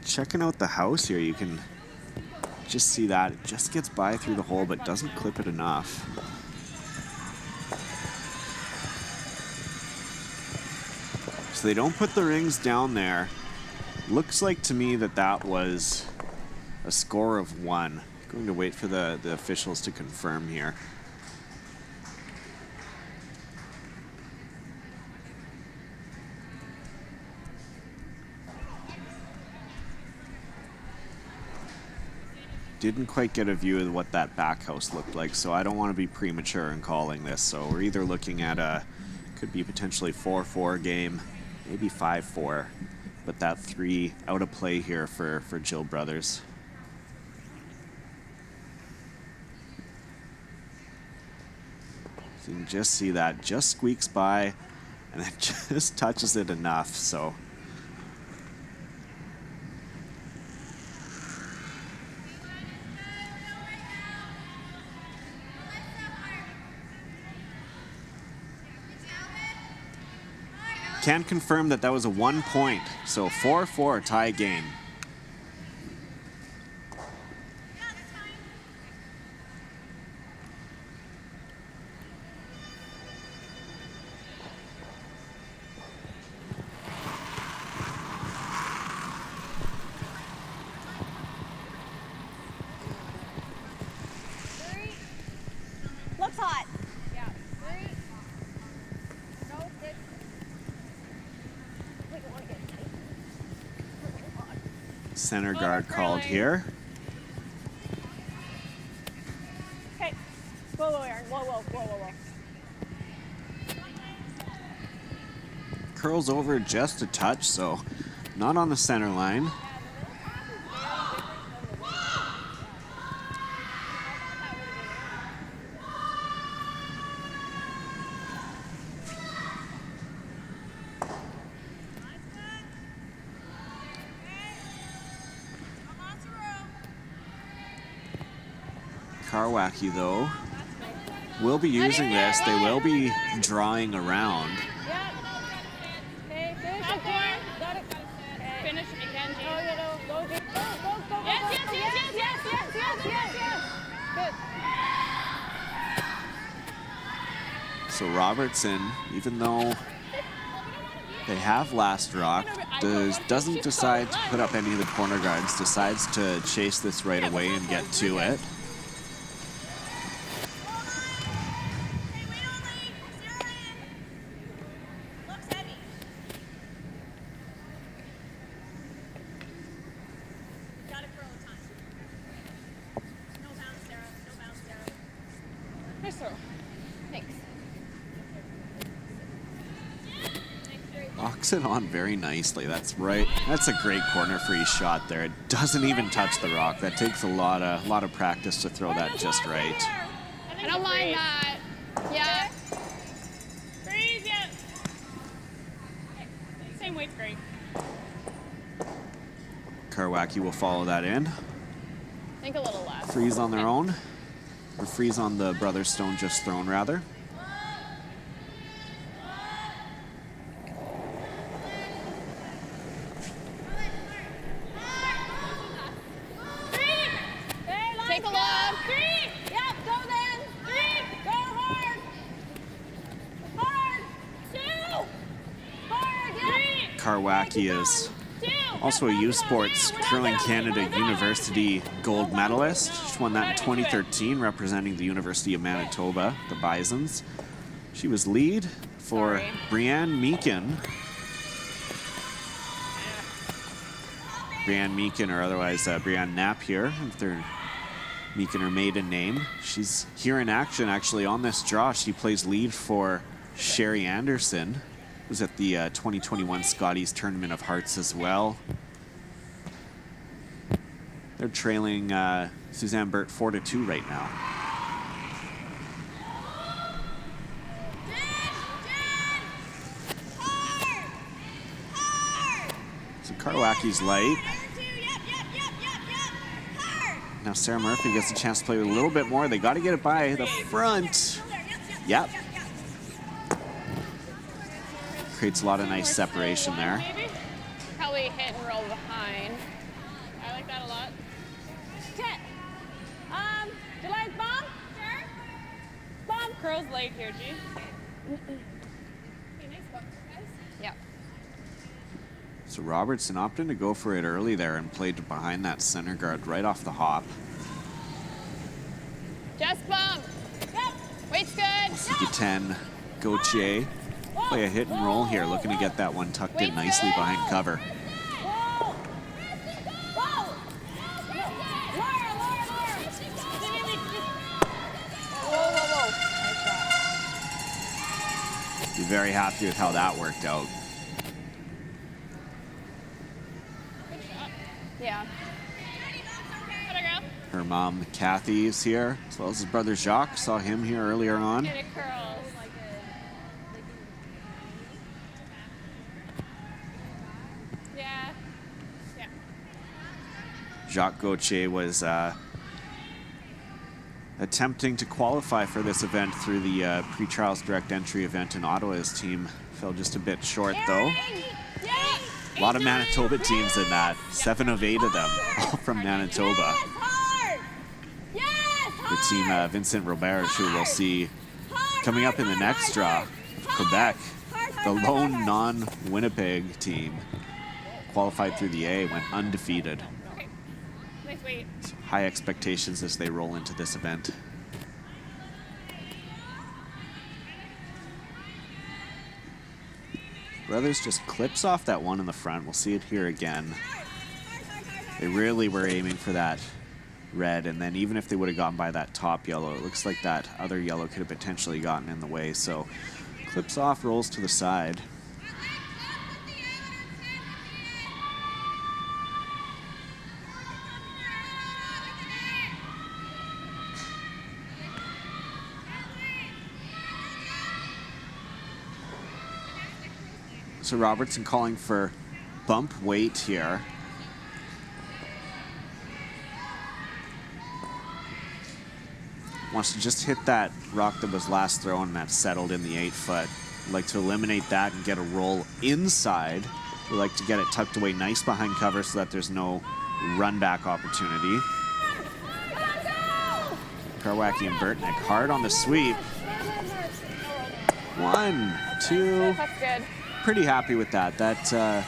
checking out the house here. You can just see that. It just gets by through the hole, but doesn't clip it enough. So they don't put the rings down there. Looks like to me that that was a score of 1. Going to wait for the officials to confirm here. Didn't quite get a view of what that back house looked like, so I don't want to be premature in calling this. So we're either looking at a, could be potentially 4-4 game, maybe 5-4, but that 3 out of play here for Jill Brothers. So you can just see that, just squeaks by, and it just touches it enough, so. Can confirm that that was a 1 point, so 4-4 tie game. Center guard called here. Okay. Whoa, Aaron. Whoa. Curls over just a touch, so not on the center line. Karwacki, though, will be using this. They will be drawing around. Okay, finish Top it. four. Got it. Finish it again, Go, Jane. go, Jane. Go. Yes. Good. So Robertson, even though they have last rock, doesn't decide to put up any of the corner guards, decides to chase this right away and get to it. Nice throw. Thanks. Locks it on very nicely. That's right. That's a great corner free shot there. It doesn't even touch the rock. That takes a lot of practice to throw that just right. I don't mind that. Yeah. Freeze, yeah. Same weight's great. Karwacki will follow that in. Think a little less. Freeze on their own. Or freeze on the Brothers Stone just thrown, rather. Take a look. Three. Yep, go then. Three. Go hard. Hard. Two. Hard. Yep. Karwacki is also a U Sports Curling Canada University gold medalist. She won that in 2013, representing the University of Manitoba, the Bisons. She was lead for Brianne Meakin. Brianne Meakin, or otherwise Brianne Knapp here, if they're Meakin, her maiden name. She's here in action, actually, on this draw. She plays lead for Sherry Anderson, who's at the 2021 Scotties Tournament of Hearts as well. They're trailing Suzanne Burt 4-2 right now. So Karwacki's light. Now Sarah Murphy gets a chance to play a little bit more. They got to get it by the front. Yep. Creates a lot of nice separation there. Maybe? Probably hit and roll behind. I like that a lot. Tet. Do you like bomb? Sure. Bomb. Curls late here, G. Okay, nice book, guys. Yep. So Robertson opted to go for it early there and played behind that center guard right off the hop. Just bump. Yep. Weight's good. Guiten Gauthier play a hit and roll here, looking to get that one tucked in nicely behind cover. Whoa. Whoa. Nice shot. Be very happy with how that worked out. Yeah. Her mom, Kathy, is here, as well as his brother Jacques. Saw him here earlier on. Get it curls. Yeah. Yeah. Jacques Gauthier was attempting to qualify for this event through the pre-trials direct entry event in Ottawa. His team fell just a bit short, though. A lot of Manitoba teams in that. 7 of 8 of them, all from Manitoba. The team Vincent Robert, who we'll see coming up in the next draw, Quebec, the lone non-Winnipeg team, qualified through the A, went undefeated. Okay. Nice weight. So high expectations as they roll into this event. Brothers just clips off that one in the front. We'll see it here again. They really were aiming for that red, and then even if they would have gotten by that top yellow, it looks like that other yellow could have potentially gotten in the way. So clips off, rolls to the side. So Robertson calling for bump weight here. Wants to just hit that rock that was last thrown and that settled in the 8-foot. Like to eliminate that and get a roll inside. We like to get it tucked away nice behind cover so that there's no run back opportunity. Karwacki and Burtnick hard on the sweep. 1, 2. That's good. Pretty happy with that. That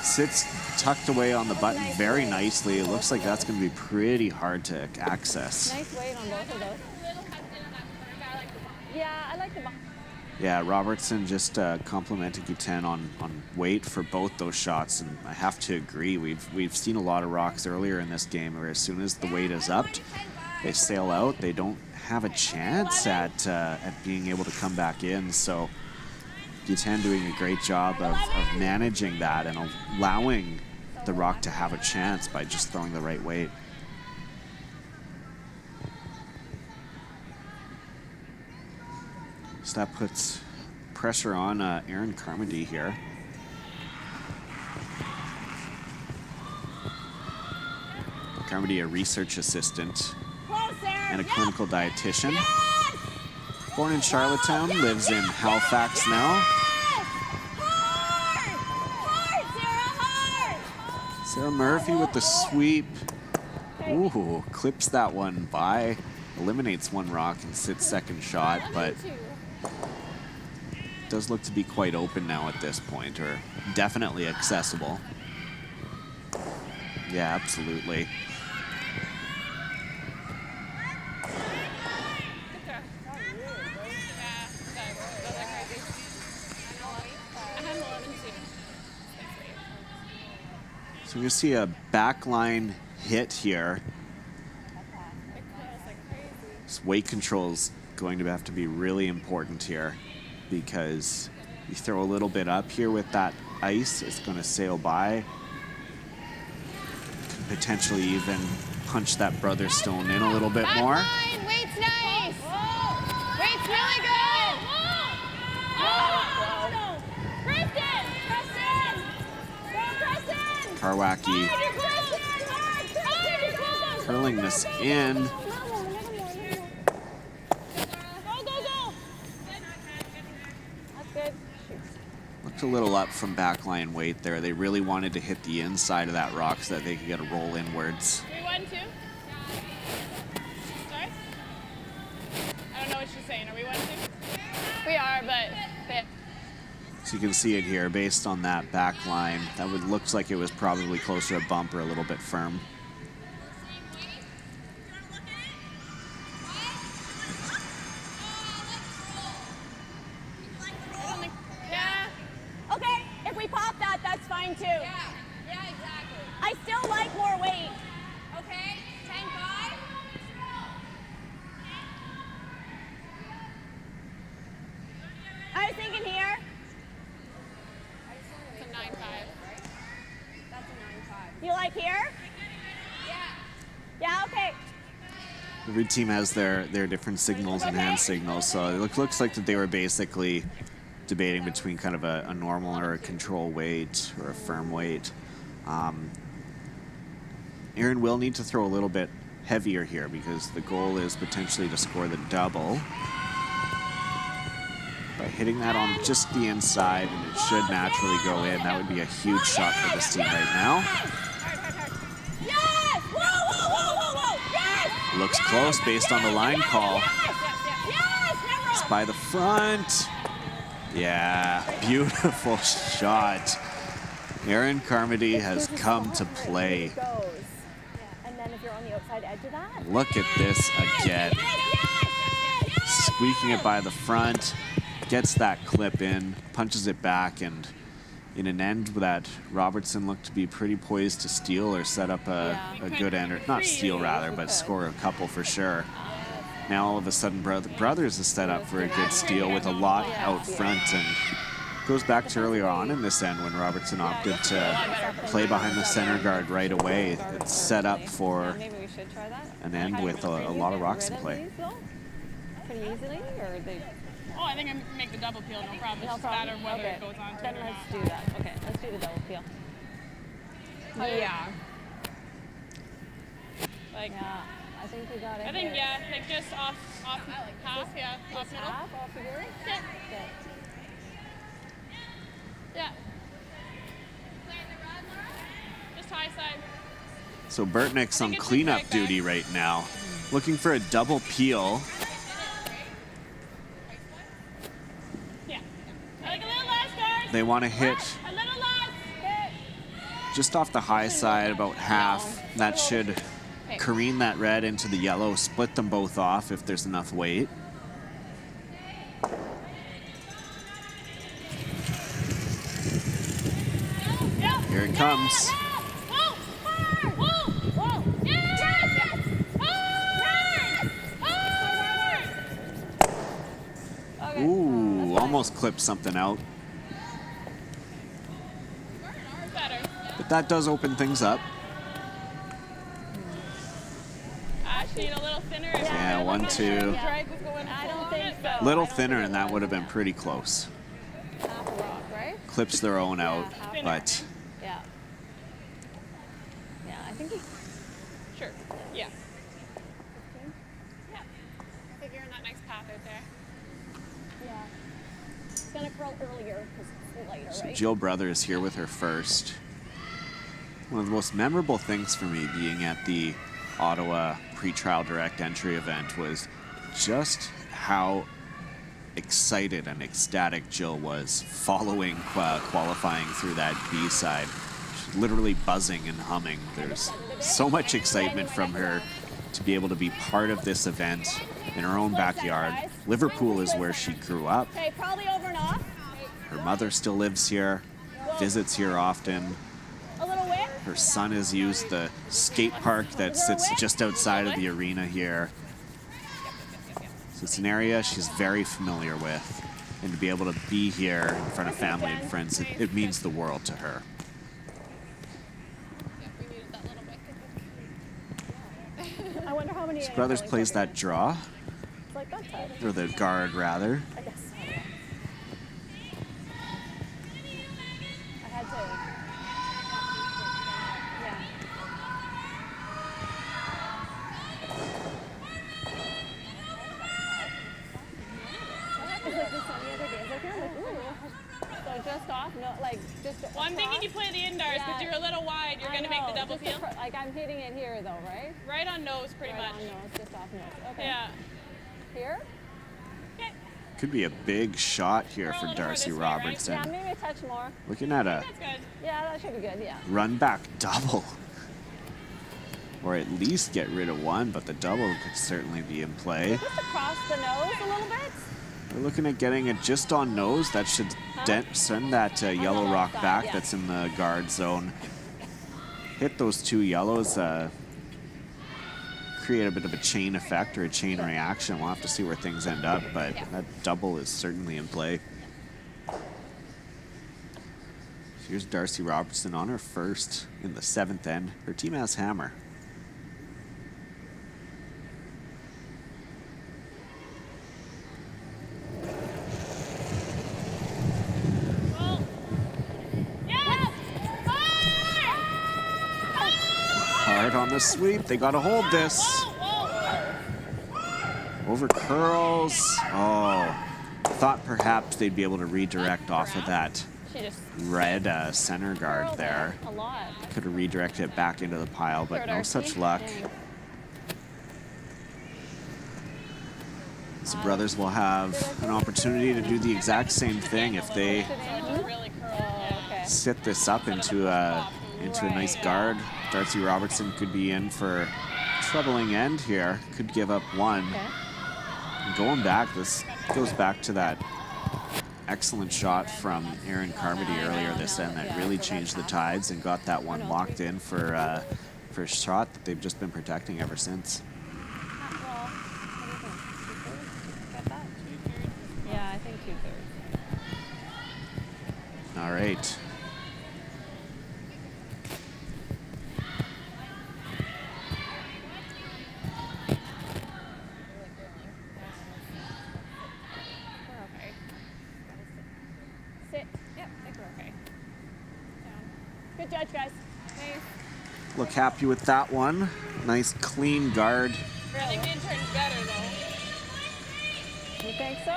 sits tucked away on the button very nicely. It looks like that's going to be pretty hard to access. Nice weight on both of those. Yeah, I like the bump. Yeah, Robertson just complimented Guten on weight for both those shots, and I have to agree. We've seen a lot of rocks earlier in this game where as soon as the weight is upped, they sail out. They don't have a chance at being able to come back in. So Guten doing a great job of managing that and allowing the rock to have a chance by just throwing the right weight. So that puts pressure on Aaron Carmody here. Carmody, a research assistant and a clinical dietitian. Born in Charlottetown, lives in Halifax now. Sarah Murphy with the sweep. Ooh, clips that one by. Eliminates one rock and sits second shot, but does look to be quite open now at this point, or definitely accessible. Yeah, absolutely. So we see a backline hit here. This weight control is going to have to be really important here, because you throw a little bit up here with that ice, it's going to sail by. Could potentially even punch that brother stone in a little bit more. Backline, weight's nice. Weight's really good. Preston, Preston, go Preston. Karwacki curling this in. Looked a little up from backline weight there. They really wanted to hit the inside of that rock so that they could get a roll inwards. 3-1-2. Sorry? I don't know what she's saying. Are we 1-2? We are, but So you can see it here based on that back line. That would looks like it was probably closer to bump or a little bit firm. Okay, if we pop that, that's fine too. yeah, exactly. I still like more weight. Okay, 10-5. I was thinking here. It's a 9-5. That's a 9-5. You like here? Yeah. Yeah, okay. Every team has their different signals and hand signals, so it looks like that they were basically debating between kind of a normal or a control weight or a firm weight. Aaron will need to throw a little bit heavier here because the goal is potentially to score the double. By hitting that on just the inside, and it should naturally go in. That would be a huge shot for this team right now. Yes! Whoa, whoa, whoa, whoa, whoa! Yes! Looks close based on the line call. Yes! It's by the front. Yeah, beautiful shot. Aaron Carmody has come to play. And then if you're on the outside edge of that. Look at this again. Squeaking it by the front, gets that clip in, punches it back, and in an end that Robertson looked to be pretty poised to steal or set up a good end, or not steal rather, but score a couple for sure. Now all of a sudden Brothers is set up for a good steal with a lot out front, and goes back to earlier on in this end when Robertson opted to play behind the center guard right away. It's set up for an end with a lot of rocks in play. Pretty easily, or they? Oh, I think I make the double peel, no problem. It's just a matter of whether it goes on to Then it or let's not. do that. Okay, let's do the double peel. Yeah. Like, Yeah, I think we got it. I think, here. yeah, like just off half, yeah, off middle. Half off here? Yeah. Okay. Yeah. Just high side. So Burtnick's on it's a cleanup strike back. duty right now, looking for a double peel. Yeah. Like a little less, guys. They want to hit A little less. just off the high side, about half. That should careen that red into the yellow, split them both off if there's enough weight. Here it comes. Ooh, almost clipped something out. But that does open things up. Ash, need a little thinner. Yeah, 1-2. Drag was going I don't think so. Little thinner, and that would have been pretty close. Half a rock, right? Clips their own out, Yeah, but Yeah. Yeah, I think Sure. Yeah. Yeah. I think you're in that nice path out there. yeah. It's gonna curl earlier because it's lighter, so right? Jill Brothers here with her first. One of the most memorable things for me being at the Ottawa pre-trial direct entry event was just how excited and ecstatic Jill was following qualifying through that B side. She's literally buzzing and humming. There's so much excitement from her to be able to be part of this event in her own backyard. Liverpool is where she grew up. Okay, probably over and off. Her mother still lives here, visits here often. A little width. Her son has used the skate park that sits just outside of the arena here. So it's an area she's very familiar with. And to be able to be here in front of family and friends, it means the world to her. We needed that little bit. I wonder how many. Brothers plays that draw, It's like that side. or the guard rather. I guess so. Yeah. I had to. Yeah. It's like this on the other days. Like, I'm like, ooh. So just off, no, like just. Well, I'm thinking you play the indoors, Yeah. but you're a little wide. You're going to make the double peel. Like I'm hitting it here though, right? Right on nose, pretty Right much. on nose, just off nose. Okay. Yeah. Here? Okay. Could be a big shot here Roll for it more Darcy this way, right? Robertson. Yeah, maybe a touch more. Looking at a That's good. Yeah, that should be good. Yeah. run back double. Or at least get rid of one, but the double could certainly be in play. Just across the nose a little bit. We're looking at getting it just on nose. That should send that yellow rock side, back yeah. that's in the guard zone. Hit those two yellows, create a bit of a chain effect or a chain reaction. We'll have to see where things end up, but that double is certainly in play. So here's Darcy Robertson on her first in the 7th end. Her team has hammer. Well, yes! Hard on the sweep. They got to hold this. Over curls. Oh, thought perhaps they'd be able to redirect off of that She just red center guard curled there. it a lot. Could have redirected it back into the pile, but no such luck. So Brothers will have an opportunity to do the exact same thing if they Really curl. Okay. sit this up into a nice guard. Darcy Robertson could be in for a troubling end here. Could give up one. Okay. And going back, this goes back to that excellent shot from Aaron Carmody earlier this end that really changed the tides and got that one locked in for a shot that they've just been protecting ever since. Yeah, I think 2/3. All right. Good judge, guys. Look happy with that one. Nice clean guard. I think the intern's better though. You think so?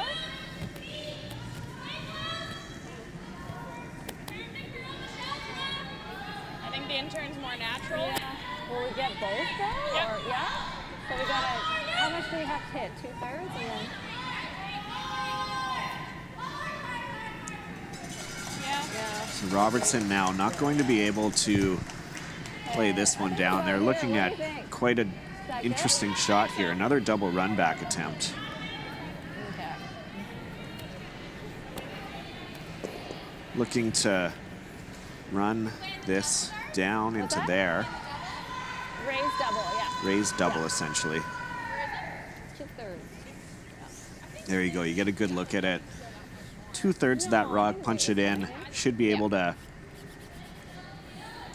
I think the intern's more natural. Yeah. Will we get both though? Yep. Or, yeah? So we gotta, how much do we have to hit? 2/3 and then? Yeah. So Robertson now not going to be able to play this one down. They're looking at quite an interesting shot here. Another double run back attempt. Okay. Looking to run this down into there. Raise double, yeah. Raise double, essentially. 2/3. There you go. You get a good look at it. 2/3 of that rock, punch it in. Should be able to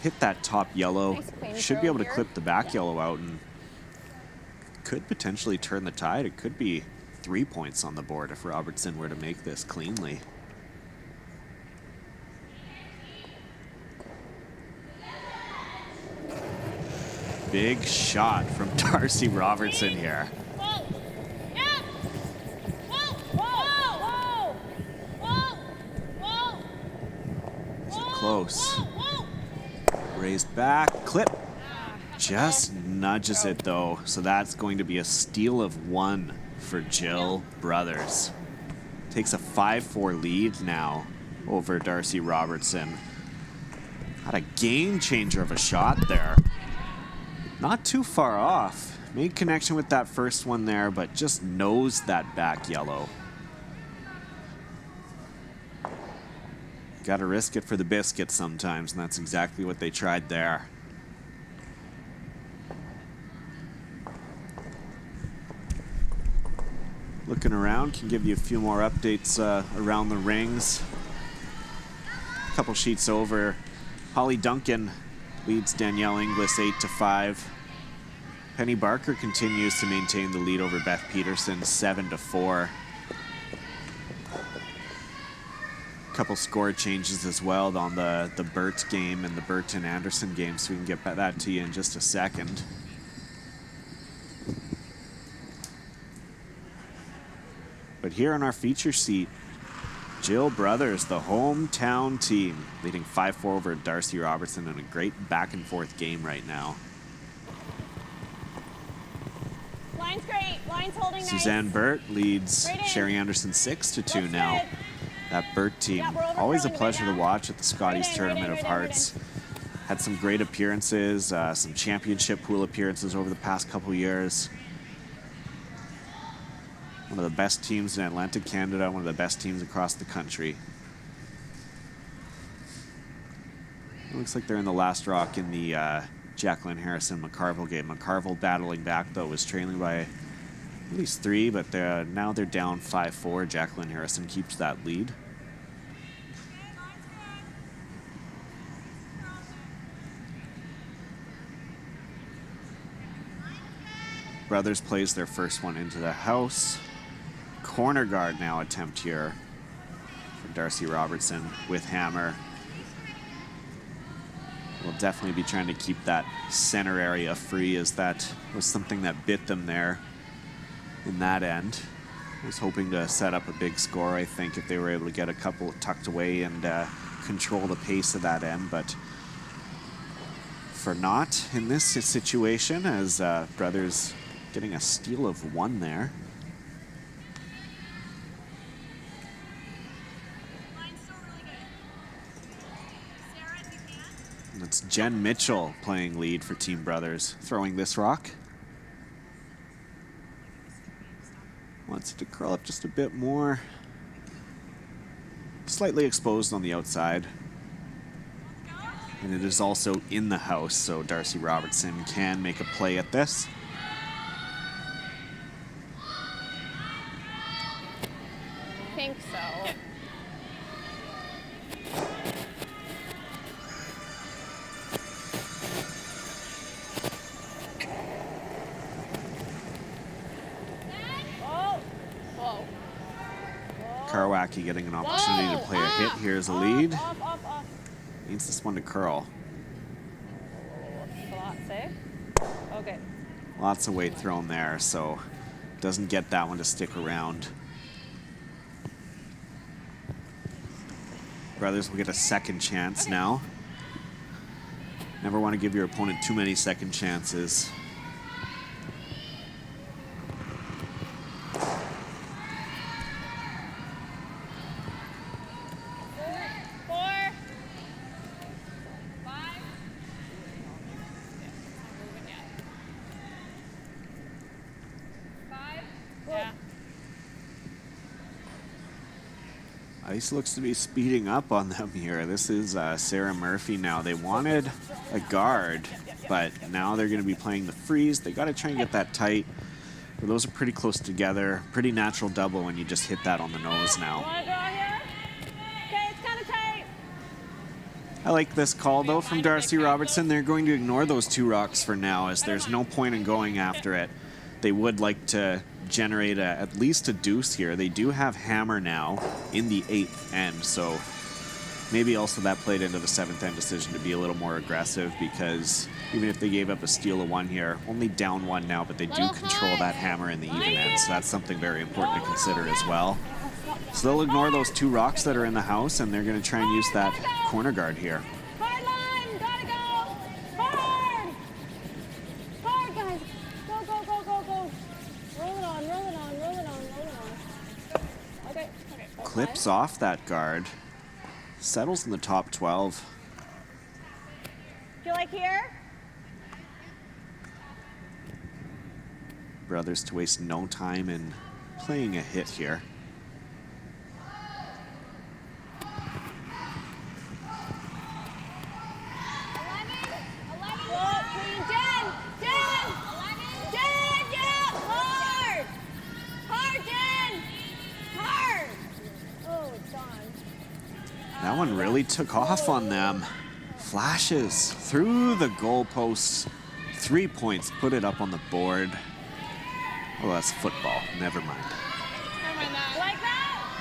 hit that top yellow. Should be able to clip the back yellow out and could potentially turn the tide. It could be 3 points on the board if Robertson were to make this cleanly. Big shot from Darcy Robertson here. Whoa! Yeah! Whoa! Whoa! Whoa! Whoa! Whoa! Close. Whoa! Raised back, clip. Just nudges it though, so that's going to be a steal of 1 for Jill Brothers. Takes a 5-4 lead now over Darcy Robertson. Had a game changer of a shot there. Not too far off. Made connection with that first one there, but just nosed that back yellow. Got to risk it for the biscuit sometimes, and that's exactly what they tried there. Looking around, can give you a few more updates around the rings. A couple sheets over. Holly Duncan leads Danielle Inglis 8-5. Penny Barker continues to maintain the lead over Beth Peterson 7-4. Couple score changes as well on the Burt game and the Burton Anderson game, so we can get that to you in just a second. But here on our feature sheet, Jill Brothers, the hometown team, leading 5-4 over Darcy Robertson in a great back and forth game right now. Line's great. Line's holding nice. Suzanne Burt leads Right in. Sherry Anderson 6-2 Looks now. good. That Burt team, Yeah, we're over always a curling, pleasure right to now. watch at the Scotties Right in, Tournament right of in, right in, Hearts. Had some great appearances, some championship pool appearances over the past couple years. One of the best teams in Atlantic Canada, one of the best teams across the country. It looks like they're in the last rock in the Jacqueline Harrison-McCarville game. McCarville battling back, though, was trailing by at least 3, but now they're down 5-4. Jacqueline Harrison keeps that lead. Brothers plays their first one into the house. Corner guard now attempt here for Darcy Robertson with hammer. We'll definitely be trying to keep that center area free, as that was something that bit them there in that end. I was hoping to set up a big score, I think, if they were able to get a couple tucked away and control the pace of that end, but for not in this situation, as Brothers getting a steal of 1 there. That's Jen Mitchell playing lead for Team Brothers, throwing this rock. Wants it to curl up just a bit more. slightly exposed on the outside. And it is also in the house, so Darcy Robertson can make a play at this. I think so. Oh! Whoa. Karwacki getting an opportunity to play a hit. Here's a lead. Off. Needs this one to curl. Lots, eh? Okay. Lots of weight thrown there, so doesn't get that one to stick around. Brothers will get a second chance now. Never want to give your opponent too many second chances. Ice looks to be speeding up on them here. This is Sarah Murphy now. They wanted a guard, but now they're going to be playing the freeze. They got to try and get that tight. But those are pretty close together. Pretty natural double when you just hit that on the nose now. Want to draw here? Okay, it's kind of tight. I like this call, though, from Darcy Robertson. They're going to ignore those 2 rocks for now, as there's no point in going after it. They would like to generate at least a deuce here. They do have hammer now in the 8th end, so maybe also that played into the 7th end decision to be a little more aggressive, because even if they gave up a steal of 1 here, only down 1 now, but they do control that hammer in the even end, so that's something very important to consider as well. So they'll ignore those 2 rocks that are in the house, and they're going to try and use that corner guard here. Hard line, gotta go. Hard. Hard, guys. Go. Roll it on. Okay. Clips off that guard. Settles in the top 12. Do you like here? Brothers to waste no time in playing a hit here. That one really took off on them. Flashes through the goalposts. 3 points, put it up on the board. Oh, that's football. Never mind. Like that?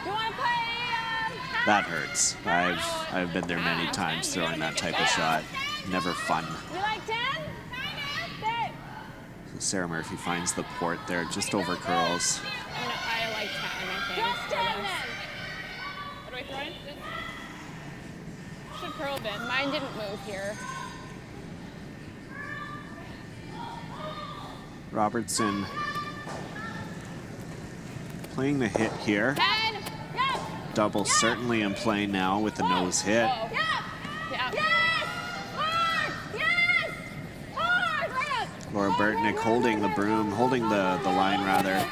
You want to play? That hurts. I've been there many times throwing that type of shot. Never fun. You like 10? Okay. So Sarah Murphy finds the port there, just over curls. I like 10, I think. Just 10 then. What do I throw in? Should curl a bit. Mine didn't move here. Robertson playing the hit here. 10. Yep. Double certainly in play now with the nose hit. Yep. Yes. Hard. Yes. Hard. Right up. Laura Burtnick holding the broom, holding the line rather.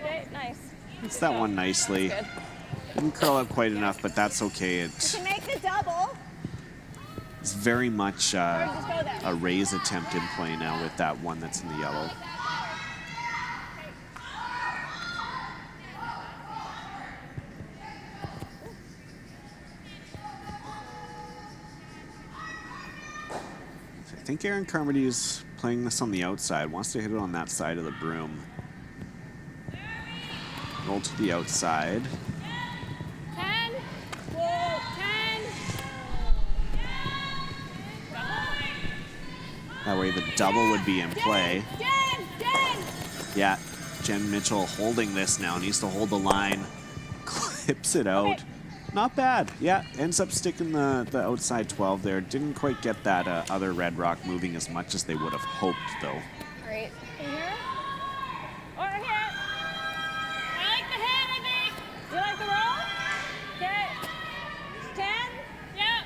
Okay, nice. Hits that one nicely. Good. Didn't curl up quite enough, but that's okay. To make the double. It's very much a raise attempt in play now with that one that's in the yellow. So I think Aaron Carmody is playing this on the outside, wants to hit it on that side of the broom. Roll to the outside. 10. Whoa, 10. That way the double would be in play. 10. Yeah, Jen Mitchell holding this now, needs to hold the line, clips it out. Okay. Not bad. Yeah, ends up sticking the outside 12 there. Didn't quite get that other red rock moving as much as they would have hoped, though. Great. In here? Or here? I like the hit, I think. You like the roll? Okay. 10? Yep.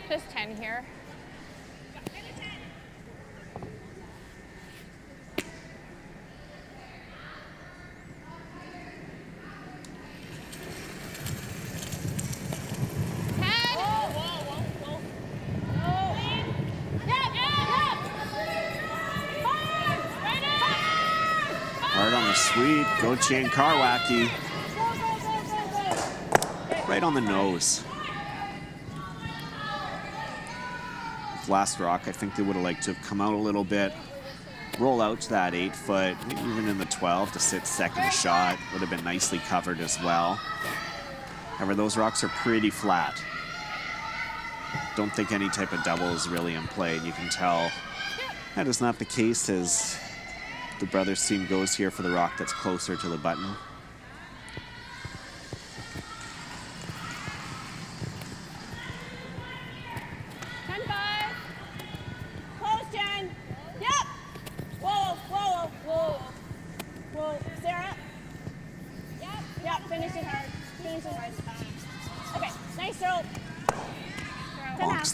Just 10 here. sweep. Go Chan Karwacki. Right on the nose. Last rock, I think they would have liked to have come out a little bit. Roll out to that 8 foot, even in the 12 to sit second shot. Would have been nicely covered as well. However, those rocks are pretty flat. Don't think any type of double is really in play, and you can tell that is not the case as the brothers team goes here for the rock that's closer to the button.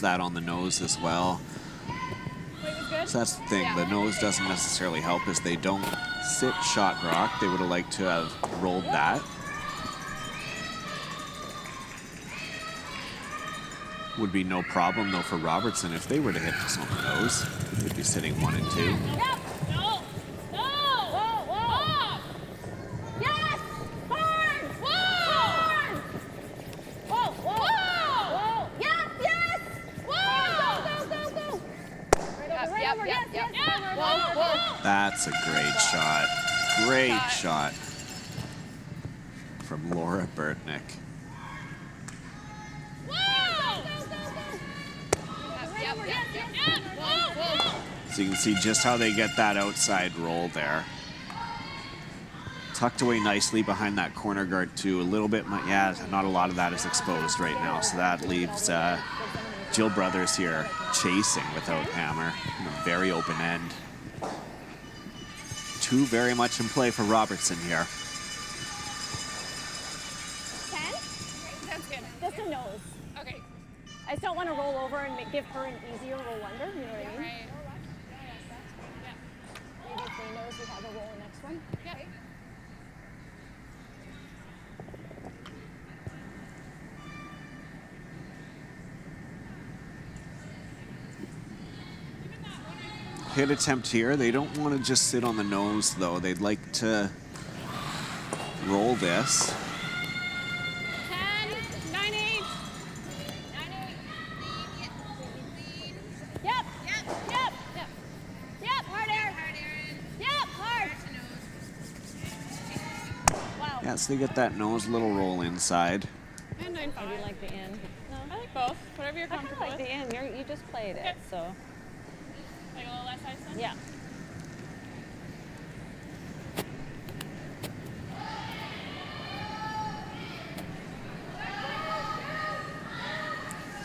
That on the nose as well. So that's the thing, the nose doesn't necessarily help as they don't sit shot rock. They would have liked to have rolled that. Would be no problem though for Robertson if they were to hit this on the nose. They'd be sitting 1 and 2. That's a great shot. Great shot from Laura Burtnick. So you can see just how they get that outside roll there. Tucked away nicely behind that corner guard too. A little bit, yeah, not a lot of that is exposed right now. So that leaves Jill Brothers here chasing without hammer in a very open end. 2 very much in play for Robertson here. 10? That's good. Just a nose. Okay. I just don't want to roll over and give her an easier roll under, you know what I mean? Right. Maybe if they knows we have a roll the next one. Yep. Hit attempt here. They don't want to just sit on the nose though. They'd like to roll this. 10, 9, 8. 9, 8. Yep. Hard air. Yep, hard. Wow. Yeah, so they get that nose little roll inside. And 9, 5. I do like the in. No, I like both. Whatever you're I kind of comfortable like with. the in. You just played it, so Like a little less ice then? yeah.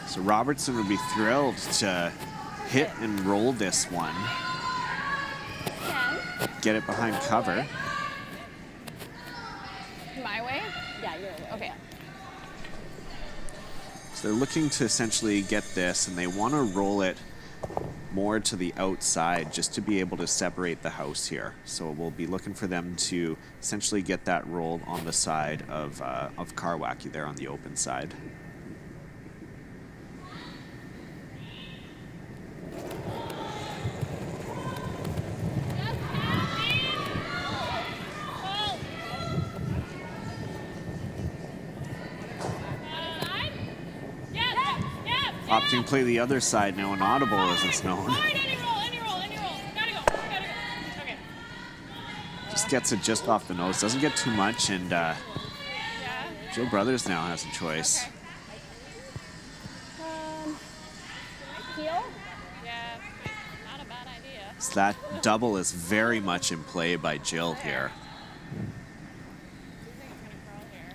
So Robertson would be thrilled to hit and roll this one. 10. Get it behind cover. My way? Yeah, you're right. Okay. So they're looking to essentially get this, and they want to roll it more to the outside just to be able to separate the house here. So we'll be looking for them to essentially get that rolled on the side of Karwacki there on the open side. Opting to play the other side now, an audible as it's known. Any roll. Gotta go. Okay. Just gets it just off the nose, doesn't get too much, and Jill Brothers now has a choice. Heel? Yeah. Not a bad idea. So that double is very much in play by Jill here.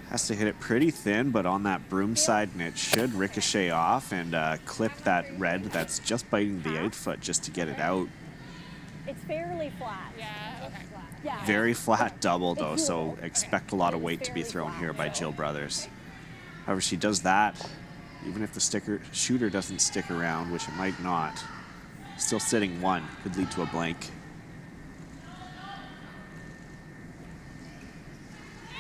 Has to hit it pretty thin, but on that broom side, and it should ricochet off and clip that red that's just biting the 8 foot just to get it out. It's fairly flat. Yeah, okay. Yeah. Very flat double though, so expect a lot of weight to be thrown here by Jill Brothers. However, she does that, even if the shooter doesn't stick around, which it might not. Still sitting 1, could lead to a blank.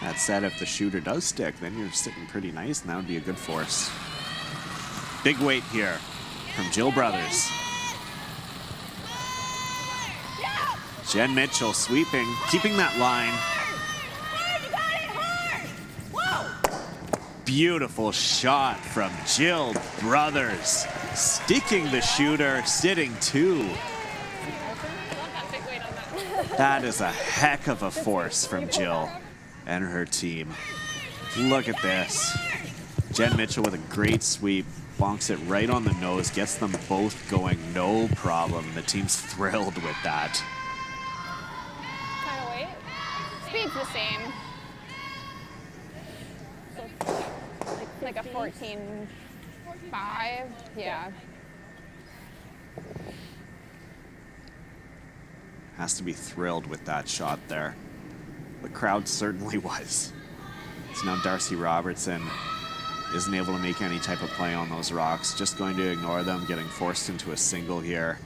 That said, if the shooter does stick, then you're sitting pretty nice, and that would be a good force. Big weight here from Jill Brothers. Jen Mitchell sweeping, keeping that line. beautiful shot from Jill Brothers. Sticking the shooter, sitting 2. That is a heck of a force from Jill and her team. Look at this. Jen Mitchell with a great sweep, bonks it right on the nose, gets them both going, no problem. The team's thrilled with that. Kind of wait. Speed's the same. So, like a 14.5. Yeah. Has to be thrilled with that shot there. The crowd certainly was. So now Darcy Robertson isn't able to make any type of play on those rocks. Just going to ignore them, getting forced into a single here.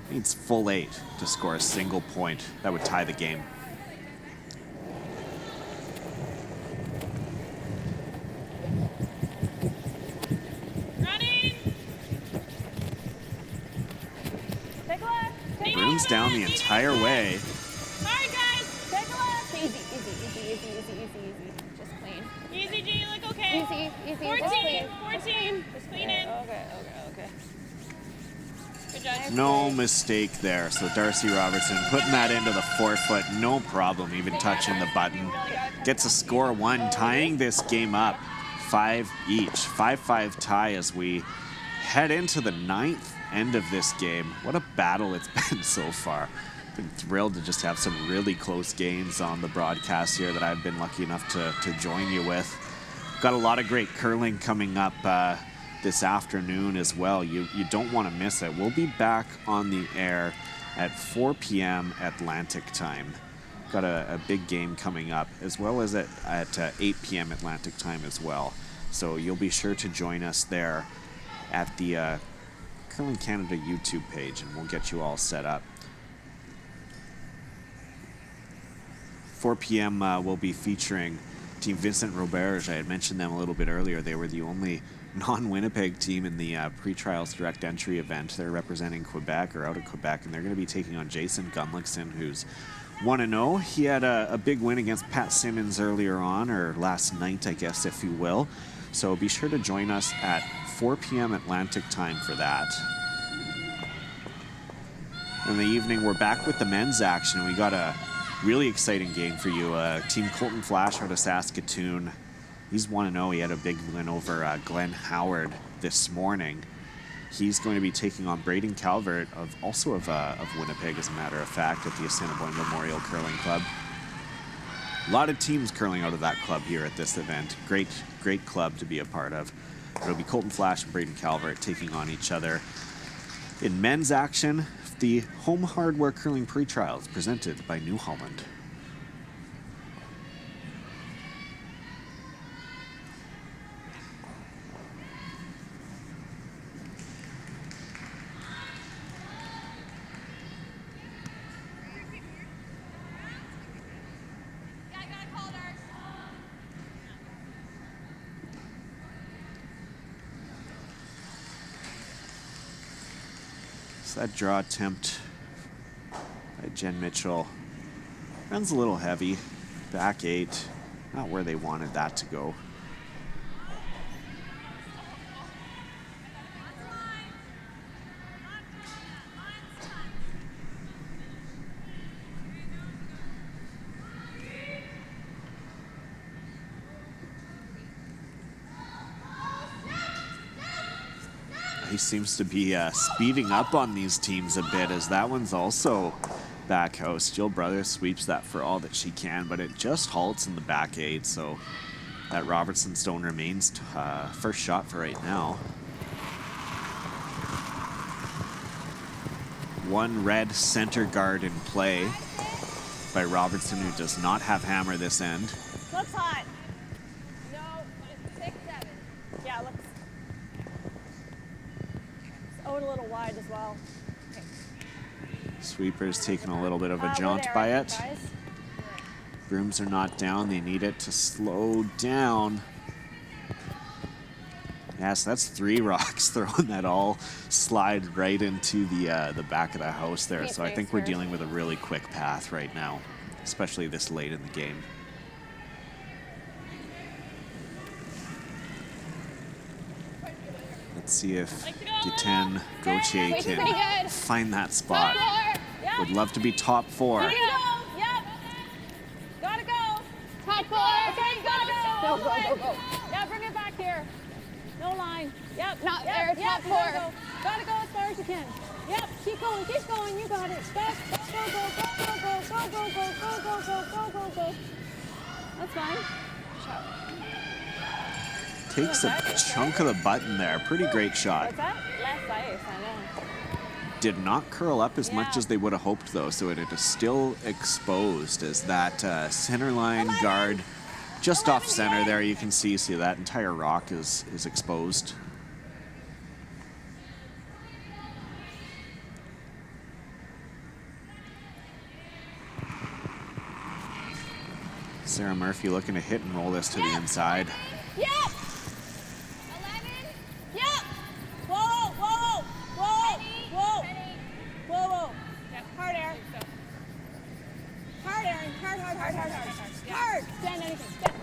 Needs full 8 to score a single point. That would tie the game. Running. Take a left. Brooms down the entire way. Sorry, guys. Take a left. Easy. Just clean. Easy, G. You look okay. Easy. 14. 14. Just clean it. Okay. Good job. No mistake there. So Darcy Robertson putting that into the forefoot, no problem, even touching the button. Gets a score 1, tying this game up 5 each. 5-5 tie as we head into the 9th end of this game. What a battle it's been so far. Been thrilled to just have some really close games on the broadcast here that I've been lucky enough to join you with. Got a lot of great curling coming up this afternoon as well. You don't want to miss it. We'll be back on the air at 4 p.m. Atlantic time. Got a big game coming up, as well as at 8 p.m. Atlantic time as well. So you'll be sure to join us there at the Curling Canada YouTube page, and we'll get you all set up. 4 p.m. We'll be featuring Team Vincent Roberge. I had mentioned them a little bit earlier. They were the only non-Winnipeg team in the pre-trials direct entry event. They're representing Quebec, or out of Quebec, and they're going to be taking on Jason Gunlickson, who's 1-0. He had a big win against Pat Simmons earlier on, or last night, I guess, if you will. So be sure to join us at 4 p.m. Atlantic time for that. In the evening, we're back with the men's action. We got a really exciting game for you. Team Colton Flash out of Saskatoon. He's 1-0. He had a big win over Glenn Howard this morning. He's going to be taking on Braden Calvert of Winnipeg, as a matter of fact, at the Assiniboine Memorial Curling Club. A lot of teams curling out of that club here at this event. Great club to be a part of. It'll be Colton Flash and Braden Calvert taking on each other. In men's action, the Home Hardware Curling Pre-Trials presented by New Holland. That draw attempt by Jen Mitchell runs a little heavy. Back 8, not where they wanted that to go. He seems to be speeding up on these teams a bit, as that one's also back house. Jill Brothers sweeps that for all that she can, but it just halts in the back 8, so that Robertson Stone remains first shot for right now. One red center guard in play by Robertson, who does not have hammer this end. Looks hot. No, 6-7. Yeah, looks. It's owed a little wide as well. Okay. Sweeper's taking a little bit of a jaunt by it. Guys. Brooms are not down. They need it to slow down. Yes, that's 3 rocks throwing that all slide right into the back of the house there. So I think we're dealing with a really quick path right now, especially this late in the game. Let's see if Guten Gauthier Pretty can good. find that spot. Yep. Would love to be top 4. Yep. Gotta go. Top 4. Okay, gotta go. Go. Yeah, bring it back here. No line. Yep. Not there. Top 4. Gotta go as far as you can. Yep. Keep going. You got it. Go. Go. That's fine. Takes a chunk of the button there. Pretty great shot. What's that? Less ice, I know. Did not curl up as much as they would have hoped, though, so it is still exposed as that center line guard just off center there. You can see that entire rock is exposed. Sarah Murphy looking to hit and roll this to the inside. Yep. 11. Yep. Whoa. Yep. Hard air. Hard, Aaron. Hard. Stand anything. Stand.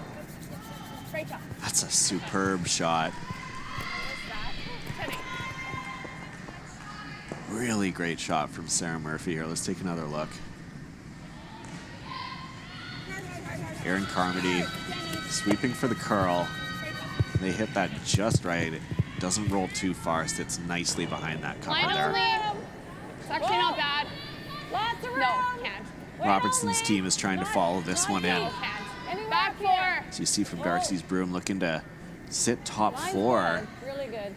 Great job. That's a superb shot. Really great shot from Sarah Murphy here. Let's take another look. Erin Carmody sweeping for the curl. They hit that just right. It doesn't roll too far. Sits nicely behind that cover there. It's actually not bad. Lots of room. No, can't. Robertson's team is trying to follow this one in. Can't. Back 4. So you see from Darcy's broom looking to sit top 4. Really good.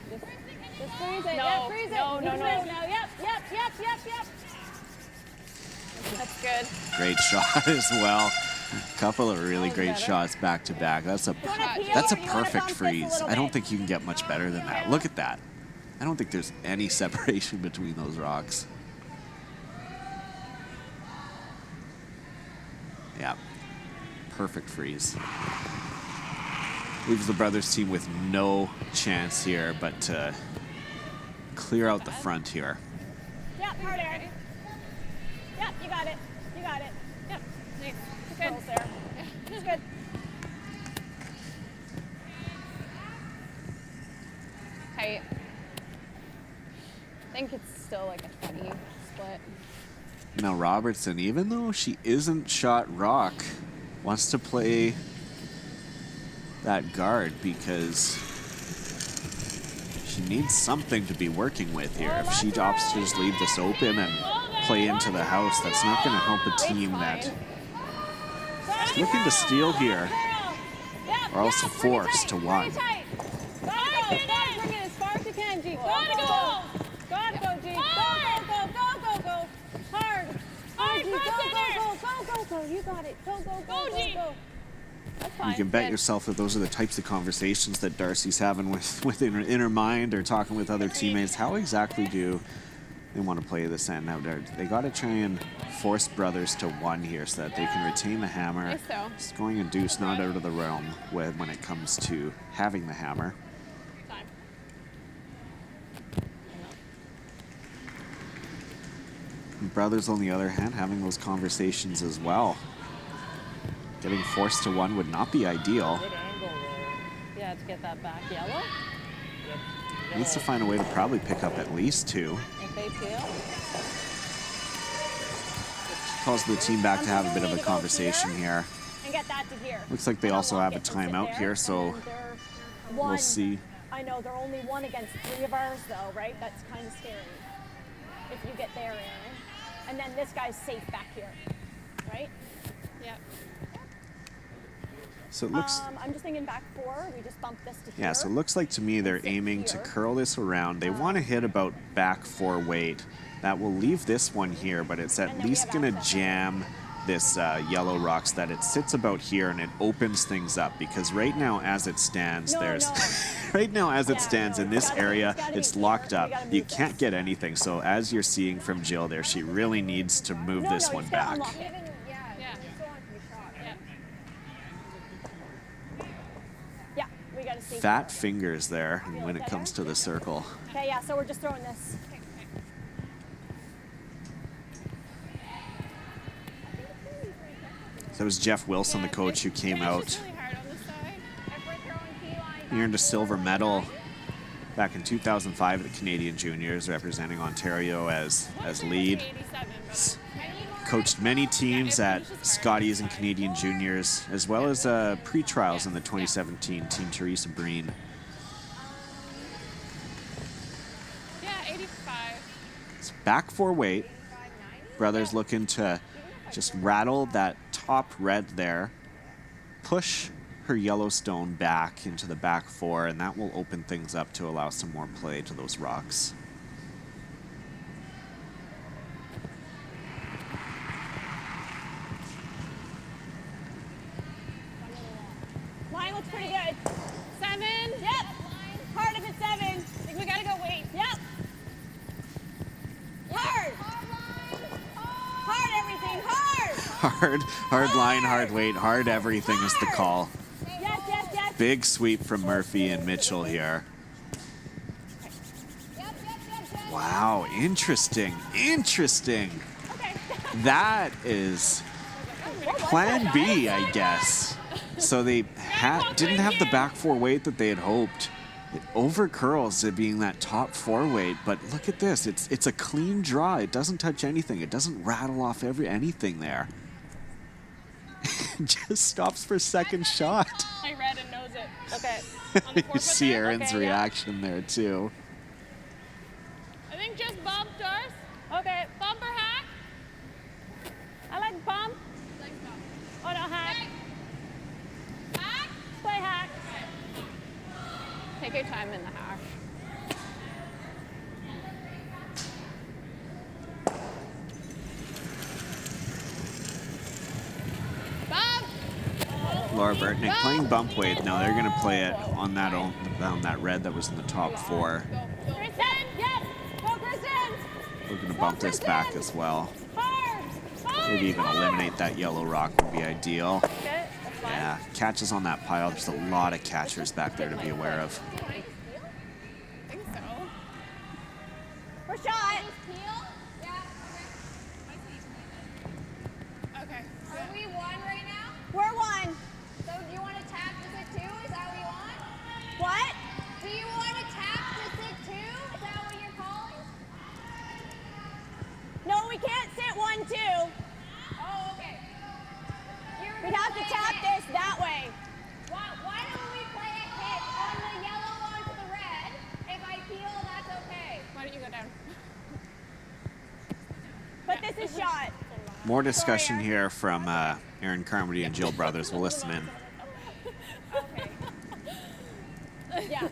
Just freeze it. No, Yeah, freeze it. no. Now. Yep. That's good. Great shot as well. A couple of really great shots back to back. That's a perfect freeze. I don't think you can get much better than that. Look at that. I don't think there's any separation between those rocks. Yeah, perfect freeze. Leaves the brothers team with no chance here, but to clear out the front here. Yep, hard air. Yep, you got it. Yep. Nice. Good. There. It's good. Tight. I think it's still like a 20 split. Now Robertson, even though she isn't shot rock, wants to play that guard because she needs something to be working with here. If she opts to just leave this open and play into the house, that's not going to help a team that is looking to steal here, or else forced to one. Bring it as far as you can, G. Gotta go, G. Go. Hard. G. Go. You got it. Go. That's fine. You can bet yourself that those are the types of conversations that Darcy's having within her mind or talking with other teammates. How exactly do they want to play this end? Now they got to try and force brothers to one here so that they can retain the hammer. Scoring a deuce not out of the realm when it comes to having the hammer. And brothers, on the other hand, having those conversations as well. Getting forced to one would not be ideal. Good angle there. Yeah, to get that back yellow. Needs to find a way to probably pick up at least 2. If they peel. Calls the team back to have a bit of a conversation here. And get that to here. Looks like they also have a timeout here, so we'll see. I know they're only 1 against 3 of ours, though, right? That's kind of scary. If you get there, Aaron. And then this guy's safe back here, right? Yep. So it looks, I'm just thinking back 4. We just bump this to here. yeah, so it looks like to me they're aiming to curl this around. They want to hit about back 4 weight. That will leave this one here, but it's at least going to jam this yellow rock so that it sits about here and it opens things up, because right now as it stands, right now as it stands in this area, it's locked up. You can't get anything. So as you're seeing from Jill there, she really needs to move this one back. Yeah, we got to see. Fat fingers there when it comes to the circle. Okay, yeah, so we're just throwing this. So it was Jeff Wilson, the coach, who came out. Really hard on the side. He earned a silver medal back in 2005 at the Canadian Juniors, representing Ontario as lead. Coached many teams at Scotties and Canadian Juniors, as well as pre-trials in the 2017 Team Teresa Breen. Yeah, 85. It's back 4 weight. Brothers looking to just rattle that top red there, push her Yellowstone back into the back 4, and that will open things up to allow some more play to those rocks. Line looks pretty good. 7. Yep. Hard if it's 7. I think we gotta go weight. Yep. Hard. Hard everything. Hard. Hard line, hard weight, hard everything is the call. Yes, yes, yes. Big sweep from Murphy and Mitchell here. Wow, interesting. Okay. That is plan B, I guess. So they didn't have the back 4 weight that they had hoped. It over curls it being that top 4 weight, but look at this. It's a clean draw. It doesn't touch anything. It doesn't rattle off anything there. Just stops for second shot. I read and knows it. Okay. On the You forefoot see there? Erin's Okay, yeah. reaction there too. I think just bump, Darce. Okay. Bump or hack? I like bump. Oh, no, hack. Hack? Play hack. Take your time in the hack. Bump! Laura Burtnick playing bump weight. Now they're going to play it on that red that was in the top 4. Kristen, yes. Go, Kristen. We're going to bump this back as well. Hard. Hard. Maybe even eliminate that yellow rock would be ideal. Okay, that's fine. Yeah, catches on that pile. There's a lot of catchers back there to be aware of. I think so. For shot. Okay. Are we 1 right now? We're 1. So do you want to tap to sit 2? Is that what you want? What? Do you want to tap to sit 2? Is that what you're calling? No, we can't sit 1, 2. Oh, okay. We'd have to tap this that way. Why don't we play a hit on the yellow onto the red? If I peel, that's okay. Why don't you go down? But this is shot. More discussion here from Erin Carmody and Jill Brothers. We'll listen in. Okay. Yeah.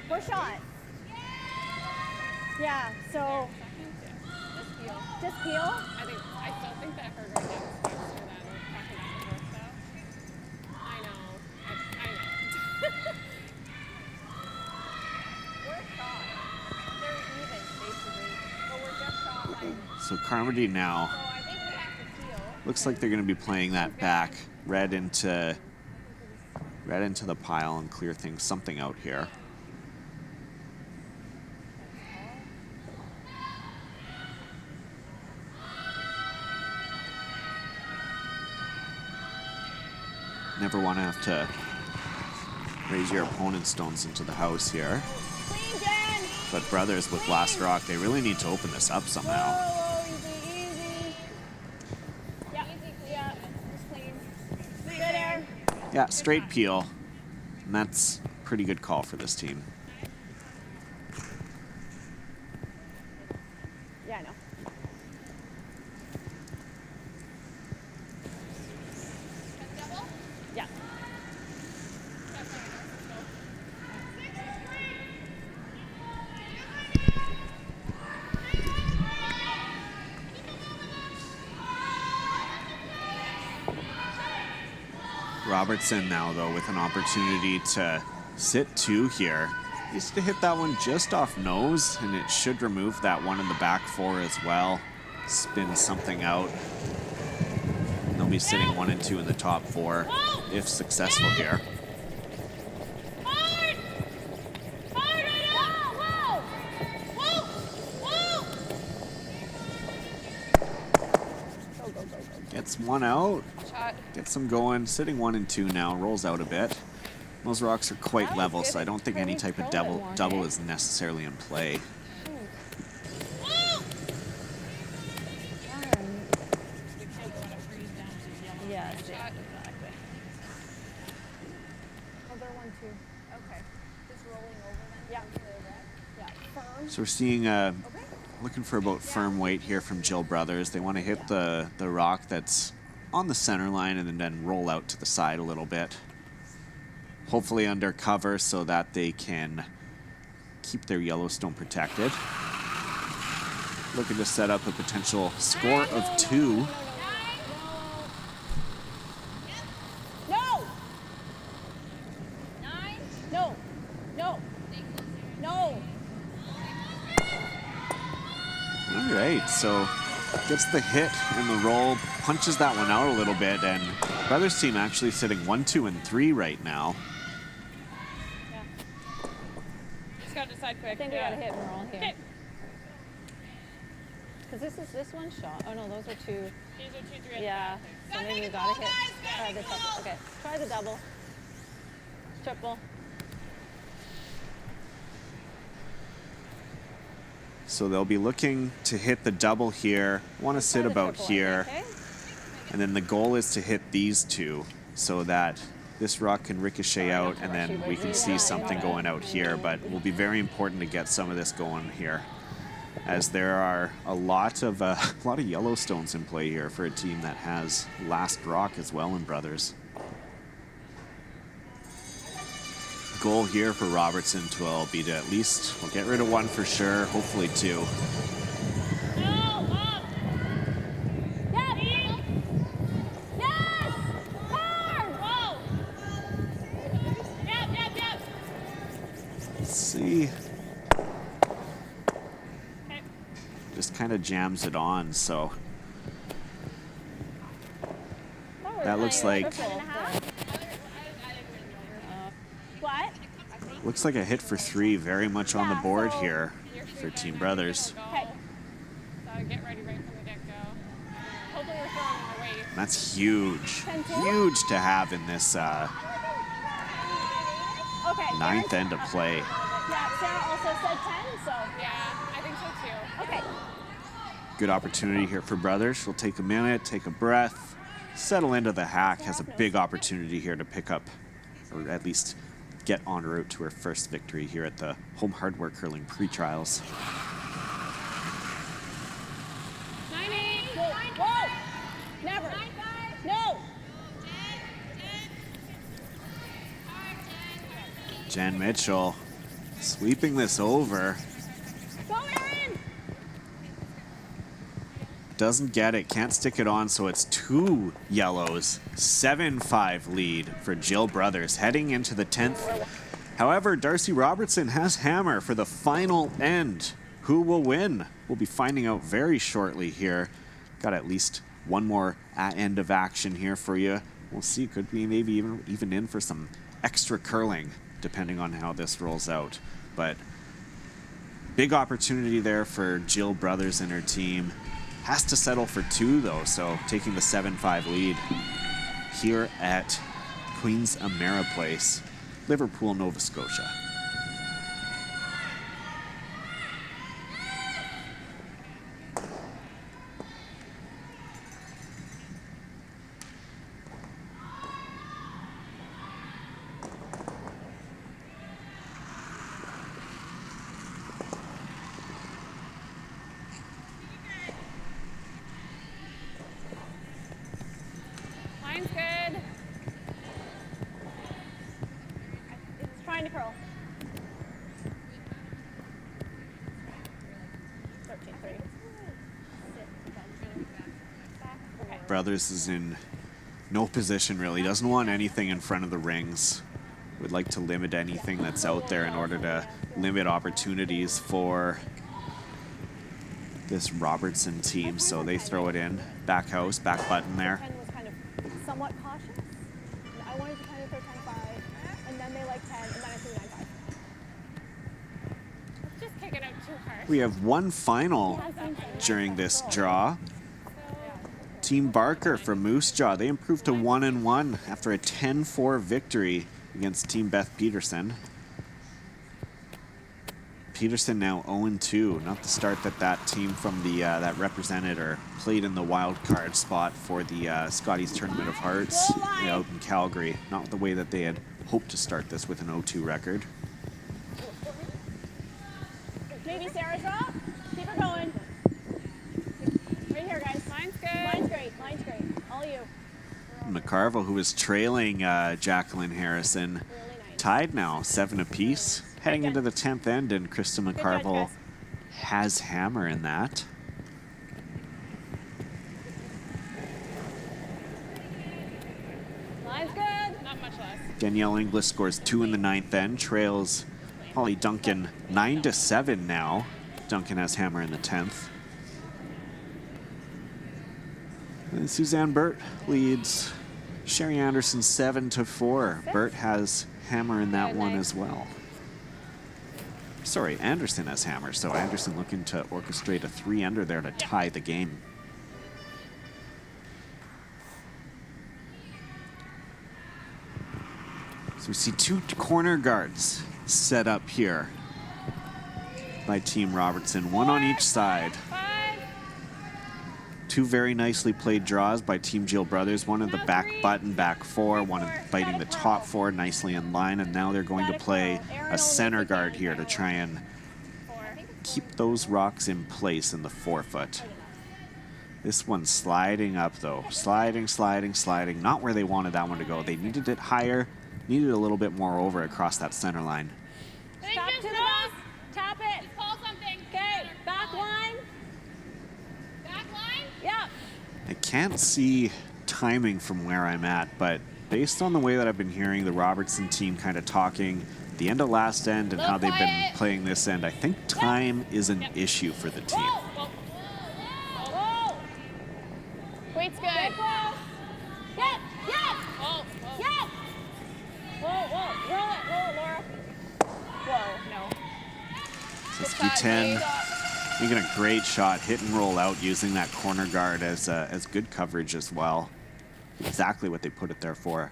For shot. Yeah, so just peel. I still think that her going down is faster than talking about the work, though. I know. I know. We're shot. They're even, basically. But we're just shot by. So Carmody now So I think we have to peel. looks like they're going to be playing that back red into the pile and clear something out here. Never want to have to raise your opponent's stones into the house here. Clean, Jen. But Brothers with Last Rock, they really need to open this up somehow. Whoa, easy, easy. Yeah, yeah. Just clean. Good air. Yeah, straight peel. And that's a pretty good call for this team. Yeah, I know. Yeah. Robertson now, though, with an opportunity to sit 2 here. Needs to hit that one just off nose, and it should remove that one in the back 4 as well. Spin something out. And they'll be sitting 1 and 2 in the top 4 if successful here. Hard! Hard right now! Whoa! Whoa! Whoa! Gets one out. Shot. Gets them going. Sitting 1 and 2 now. Rolls out a bit. Those rocks are quite level, so I don't think any type of double is necessarily in play. Yes, exactly. Oh, they're 1-2. Okay. Just rolling over then? Yeah. Yeah. Firm. So we're seeing, looking for about firm weight here from Jill Brothers. They want to hit the rock that's on the center line and then roll out to the side a little bit. Hopefully under cover so that they can keep their Yellowstone protected. Looking to set up a potential score of 2. No! 9? No. No. No. All right, so gets the hit and the roll, punches that one out a little bit, and Brothers team actually sitting 1, 2, and 3 right now. Yeah. Just gotta decide quick. I think we gotta hit and roll here. Okay. Because this one shot. Oh no, those are 2. These are 2, 3 at Yeah. the back. So maybe we gotta hit. Try the double. Okay. Try the double. Triple. So they'll be looking to hit the double here. Want to sit Try the about triple, here. okay? And then the goal is to hit these 2 so that this rock can ricochet out and then we can see something going out here. But it will be very important to get some of this going here, as there are a lot of Yellowstones in play here for a team that has last rock as well in Brothers. Goal here for Robertson will be to at least, we'll get rid of 1 for sure, hopefully 2. No, up. Yes! Yes! Hard! Whoa. Yep. Let's see. Okay. Just kind of jams it on, so that looks like What? looks like a hit for 3, very much on the board here for Team Brothers. Okay. So get ready right from the get-go. Hopefully we're throwing away. That's huge, 10-2? huge to have in this Okay. 9th end of play. Yeah, Sarah also said 10, so. Yeah, I think so too. Okay. Good opportunity here for Brothers. We'll take a minute, take a breath, settle into the hack. Has a big opportunity here to pick up, or at least get en route to her first victory here at the Home Hardware Curling Pre-Trials. 9-8. Whoa! Never. No! Jen Mitchell sweeping this over. Go, Erin! Doesn't get it, can't stick it on, so it's 2 yellows. 7-5 lead for Jill Brothers heading into the 10th. However, Darcy Robertson has hammer for the final end. Who will win? We'll be finding out very shortly here. Got at least 1 more end of action here for you. We'll see, could be maybe even in for some extra curling, depending on how this rolls out. But big opportunity there for Jill Brothers and her team. Has to settle for 2 though, so taking the 7-5 lead here at Queen's Amera Place, Liverpool, Nova Scotia. Line's good. It's trying to curl. 13-3. Brothers is in no position really, doesn't want anything in front of the rings. Would like to limit anything that's out there in order to limit opportunities for this Robertson team, so they throw it in. Back house, back button there. 10 was kind of somewhat cautious. I wanted to kind of throw 10-5, and then they like 10, and then I threw 9-5. Let's just kick it out too hard. We have 1 final during this draw. Team Barker from Moose Jaw, they improved to 1-1 after a 10-4 victory against Team Beth Peterson. Peterson now 0-2. Not the start that that team from the that represented or played in the wild card spot for the Scotties Tournament of Hearts out in Calgary. Not the way that they had hoped to start this with an 0-2 record. Maybe Sarah's up. Keep her going. Right here, guys. Mine's good. Mine's great. Mine's great. All you. McCarville, who is trailing Jacqueline Harrison, Really nice. tied now, 7 apiece. Heading into the 10th end, and Krista McCarville Chris. has hammer in that. Mine's good. Not much less. Danielle Inglis scores 2 in the 9th end, trails Holly Duncan 9-7 now. Duncan has hammer in the 10th. And Suzanne Burt leads Sherry Anderson 7-4. Burt has hammer in that one as well. Sorry, Anderson has hammer, so Anderson looking to orchestrate a 3-ender there to tie the game. So we see 2 corner guards set up here by Team Robertson, 1 on each side. 2 very nicely played draws by Team Jill Brothers, one at the back button, back 4, one biting the top 4 nicely in line, and now they're going to play a center guard here to try and keep those rocks in place in the 4-foot. This one's sliding up though, sliding, not where they wanted that one to go. They needed it higher, needed a little bit more over across that center line. Stop to the bus. Tap it. Just call something. Okay. Back line. Back line? Yeah. I can't see timing from where I'm at, but based on the way that I've been hearing the Robertson team kind of talking the end of last end and how they've been playing this end, I think time is an issue for the team. Whoa. Weight's good. Yep. Yep. Oh, Yep. Whoa. Roll it, Laura. Whoa. No. SQ10 making a great shot, hit and roll out using that corner guard as good coverage as well. Exactly what they put it there for.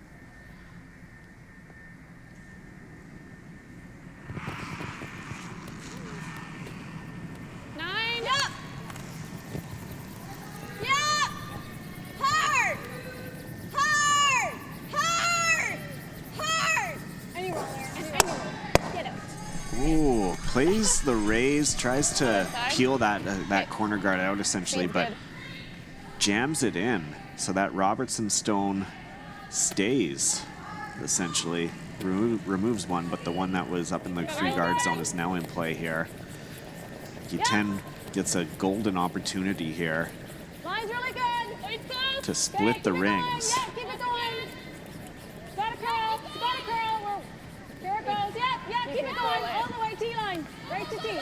Ooh, plays the raise, tries to peel that corner guard out essentially, but jams it in. So that Robertson stone stays essentially. Removes one, but the one that was up in the free guard zone is now in play here. SQ10 gets a golden opportunity here Line's really good. to split the rings. Yep, keep it going. Got a curl. Here it goes. Yep, keep it going. All the way, T-line. Right to T. Yep.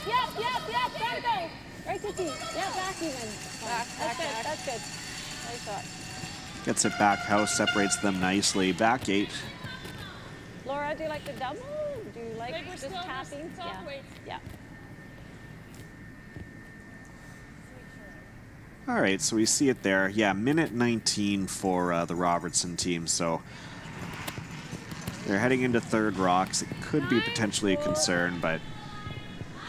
Gotta go. Right to T. Yep, back even. That's good. Nice shot. Gets it back house, separates them nicely. Back 8. Laura, do you like the double? Do you like we're just still tapping? soft weights. Yeah. All right, so we see it there. Yeah, minute 19 for the Robertson team. So they're heading into third rocks. It could be potentially a concern, but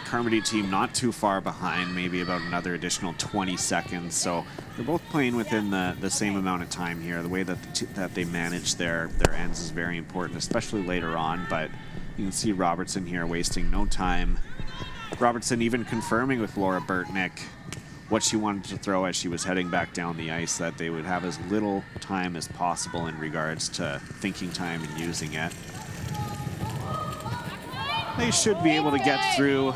Carmody team not too far behind, maybe about another additional 20 seconds. So they're both playing within the same amount of time here. The way that that they manage their ends is very important, especially later on. But you can see Robertson here wasting no time. Robertson even confirming with Laura Burtnick what she wanted to throw as she was heading back down the ice, that they would have as little time as possible in regards to thinking time and using it. They should be able to get through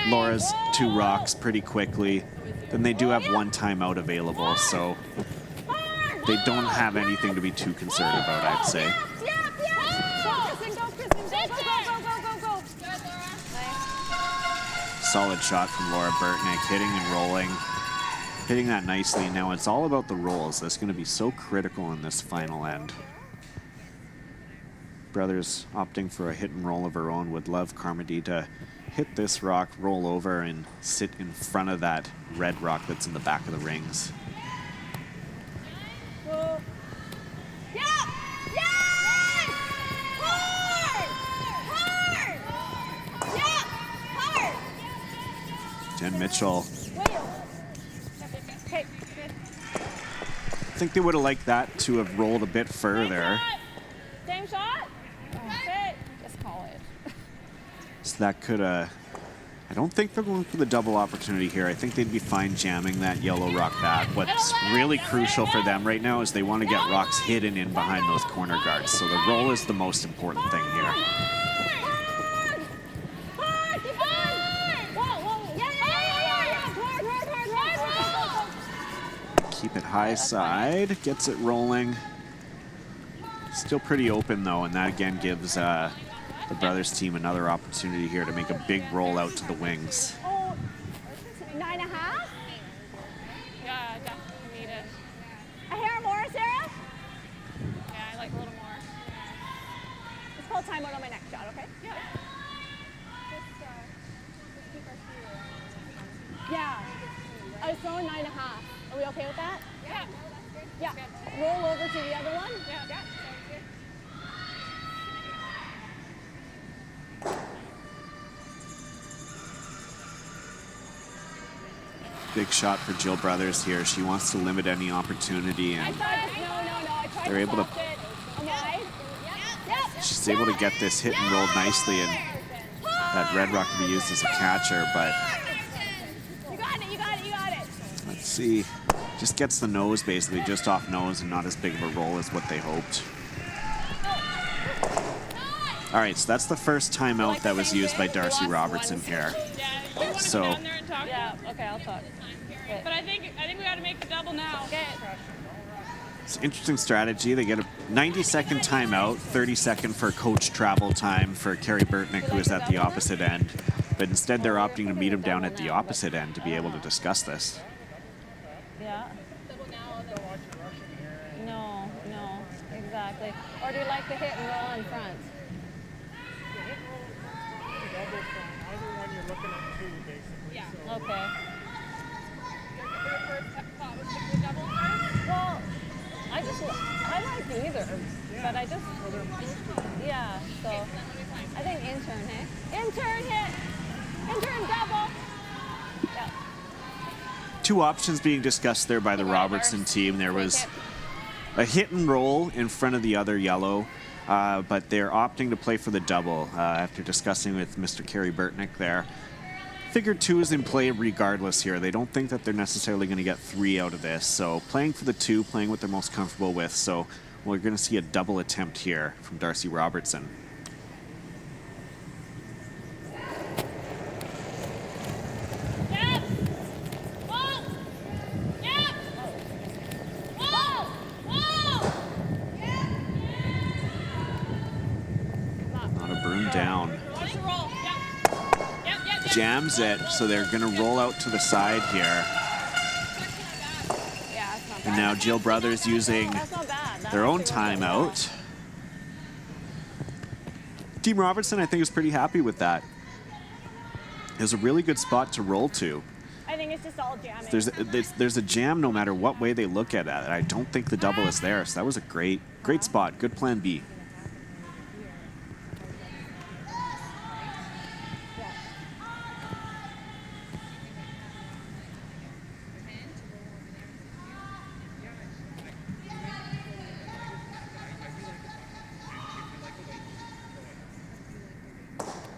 Laura's 2 rocks pretty quickly. Then they do have 1 timeout available, so they don't have anything to be too concerned about, I'd say. Solid shot from Laura Burtnick, hitting and rolling. Hitting that nicely. Now it's all about the rolls. That's going to be so critical in this final end. Brothers opting for a hit and roll of her own. Would love Carmody to hit this rock, roll over, and sit in front of that red rock that's in the back of the rings. Jen Mitchell. Okay. I think they would have liked that to have rolled a bit further. Same shot? Okay. Just call it. So that could have... I don't think they're going for the double opportunity here. I think they'd be fine jamming that yellow rock back. What's really crucial for them right now is they want to get rocks hidden in behind those corner guards. So the roll is the most important thing here. Keep it high side, gets it rolling. Still pretty open though, and that again gives the brothers team another opportunity here to make a big roll out to the wings. Oh, 9.5? Yeah, definitely need it. A hair more, Sarah? Yeah, I like a little more. Let's call timeout on my next shot, okay? Yeah. Yeah. I was throwing 9.5. Are we okay with that? Yeah. Yeah. Roll over to the other one. Yeah. Yeah. Big shot for Jill Brothers here. She wants to limit any opportunity, and No. I tried they're able to... soft it. Am I? Yep. She's able to get this hit and roll nicely, and that red rock can be used as a catcher, but You got it. let's see. Just gets the nose, basically, just off nose, and not as big of a roll as what they hoped. All right, so that's the first timeout that was used by Darcy Robertson here. Yeah. You want to So- go down there and talk? Yeah. Okay, I'll talk. But I think we got to make the double now. Okay. It's an interesting strategy. They get a 90-second timeout, 30-second for coach travel time for Carrie Burtnick, who is at the opposite end. But instead, they're opting to meet him down at the opposite end to be able to discuss this. Yeah. No, exactly. Or do you like the hit and roll in front? Double from either one you're looking at two, basically. Yeah. So Okay. Your first thought was to do double first? Well, I like either, but I just, yeah, so I think intern hit. Intern hit! Intern double! Yeah. Two options being discussed there by the Robertson team. There was a hit and roll in front of the other yellow, but they're opting to play for the double after discussing with Mr. Carrie Burtnick there. Figure two is in play regardless here. They don't think that they're necessarily going to get three out of this. So playing for the two, playing what they're most comfortable with. So we're going to see a double attempt here from Darcy Robertson. Yep. Whoa. Yep. Whoa. Whoa. Not a broom down. Watch the roll. Yep. Yep. Jams it, so they're going to roll out to the side here. Yeah, it's not And bad. now Jill Brothers using That's not bad. That their own actually worked out timeout. Team Robertson, I think, is pretty happy with that. It was a really good spot to roll to. well. I think it's just all jamming. There's a jam no matter what way they look at it. I don't think the double is there, so that was a great spot. Good plan B.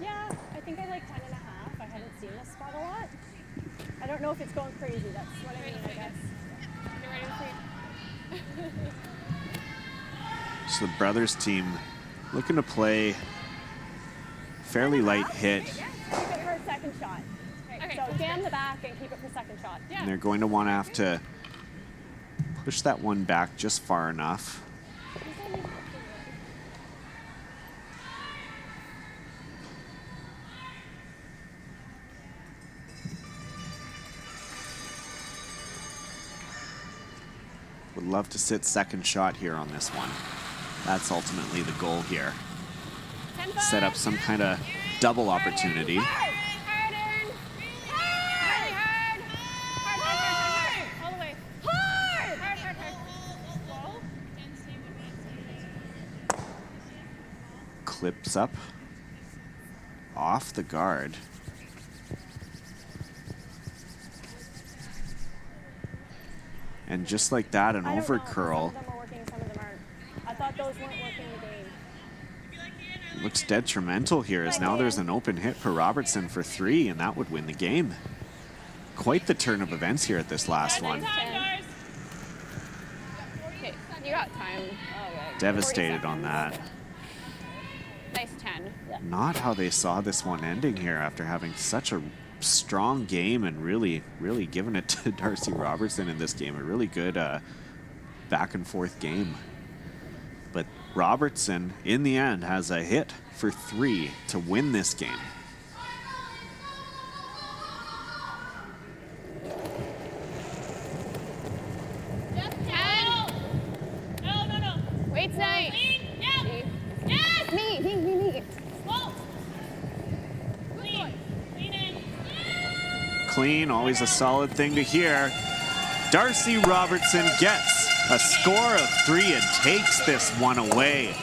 Yeah, I think I like 10.5. I haven't seen this spot a lot. I don't know if it's going crazy. That's what I mean, I guess. Get ready to sleep. So the brothers team looking to play fairly light hit, Keep it for a second shot. Okay. So jam the back and keep it for second shot. and they're going to want to have to push that one back just far enough. Would love to sit second shot here on this one. That's ultimately the goal here. Set up some kind of double opportunity. Hard, Aaron. Really hard. Hard. All the way. Hard. Whoa. Clips up off the guard. And just like that, an I don't over know. curl. Some of them are working, some of them aren't. I thought those weren't working the game. Looks detrimental here as now there's an open hit for Robertson for 3, and that would win the game. Quite the turn of events here at this last one. Okay, you got time. Devastated on that. Nice 10. Not how they saw this one ending here after having such a strong game and really giving it to Darcy Robertson in this game. A really good back and forth game. But Robertson, in the end, has a hit for 3 to win this game. Wait's nice. Me. Clean, always a solid thing to hear. Darcy Robertson gets a score of 3 and takes this one away.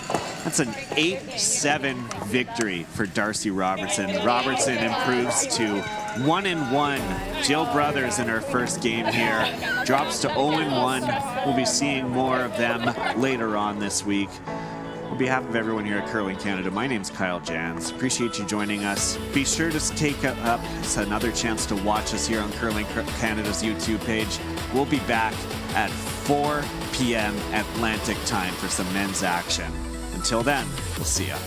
That's an 8-7 victory for Darcy Robertson. Robertson improves to 1-1. Jill Brothers in her first game here drops to 0-1. We'll be seeing more of them later on this week. On behalf of everyone here at Curling Canada, my name's Kyle Jans. Appreciate you joining us. Be sure to take up another chance to watch us here on Curling Canada's YouTube page. We'll be back at 4 p.m. Atlantic time for some men's action. Until then, we'll see ya.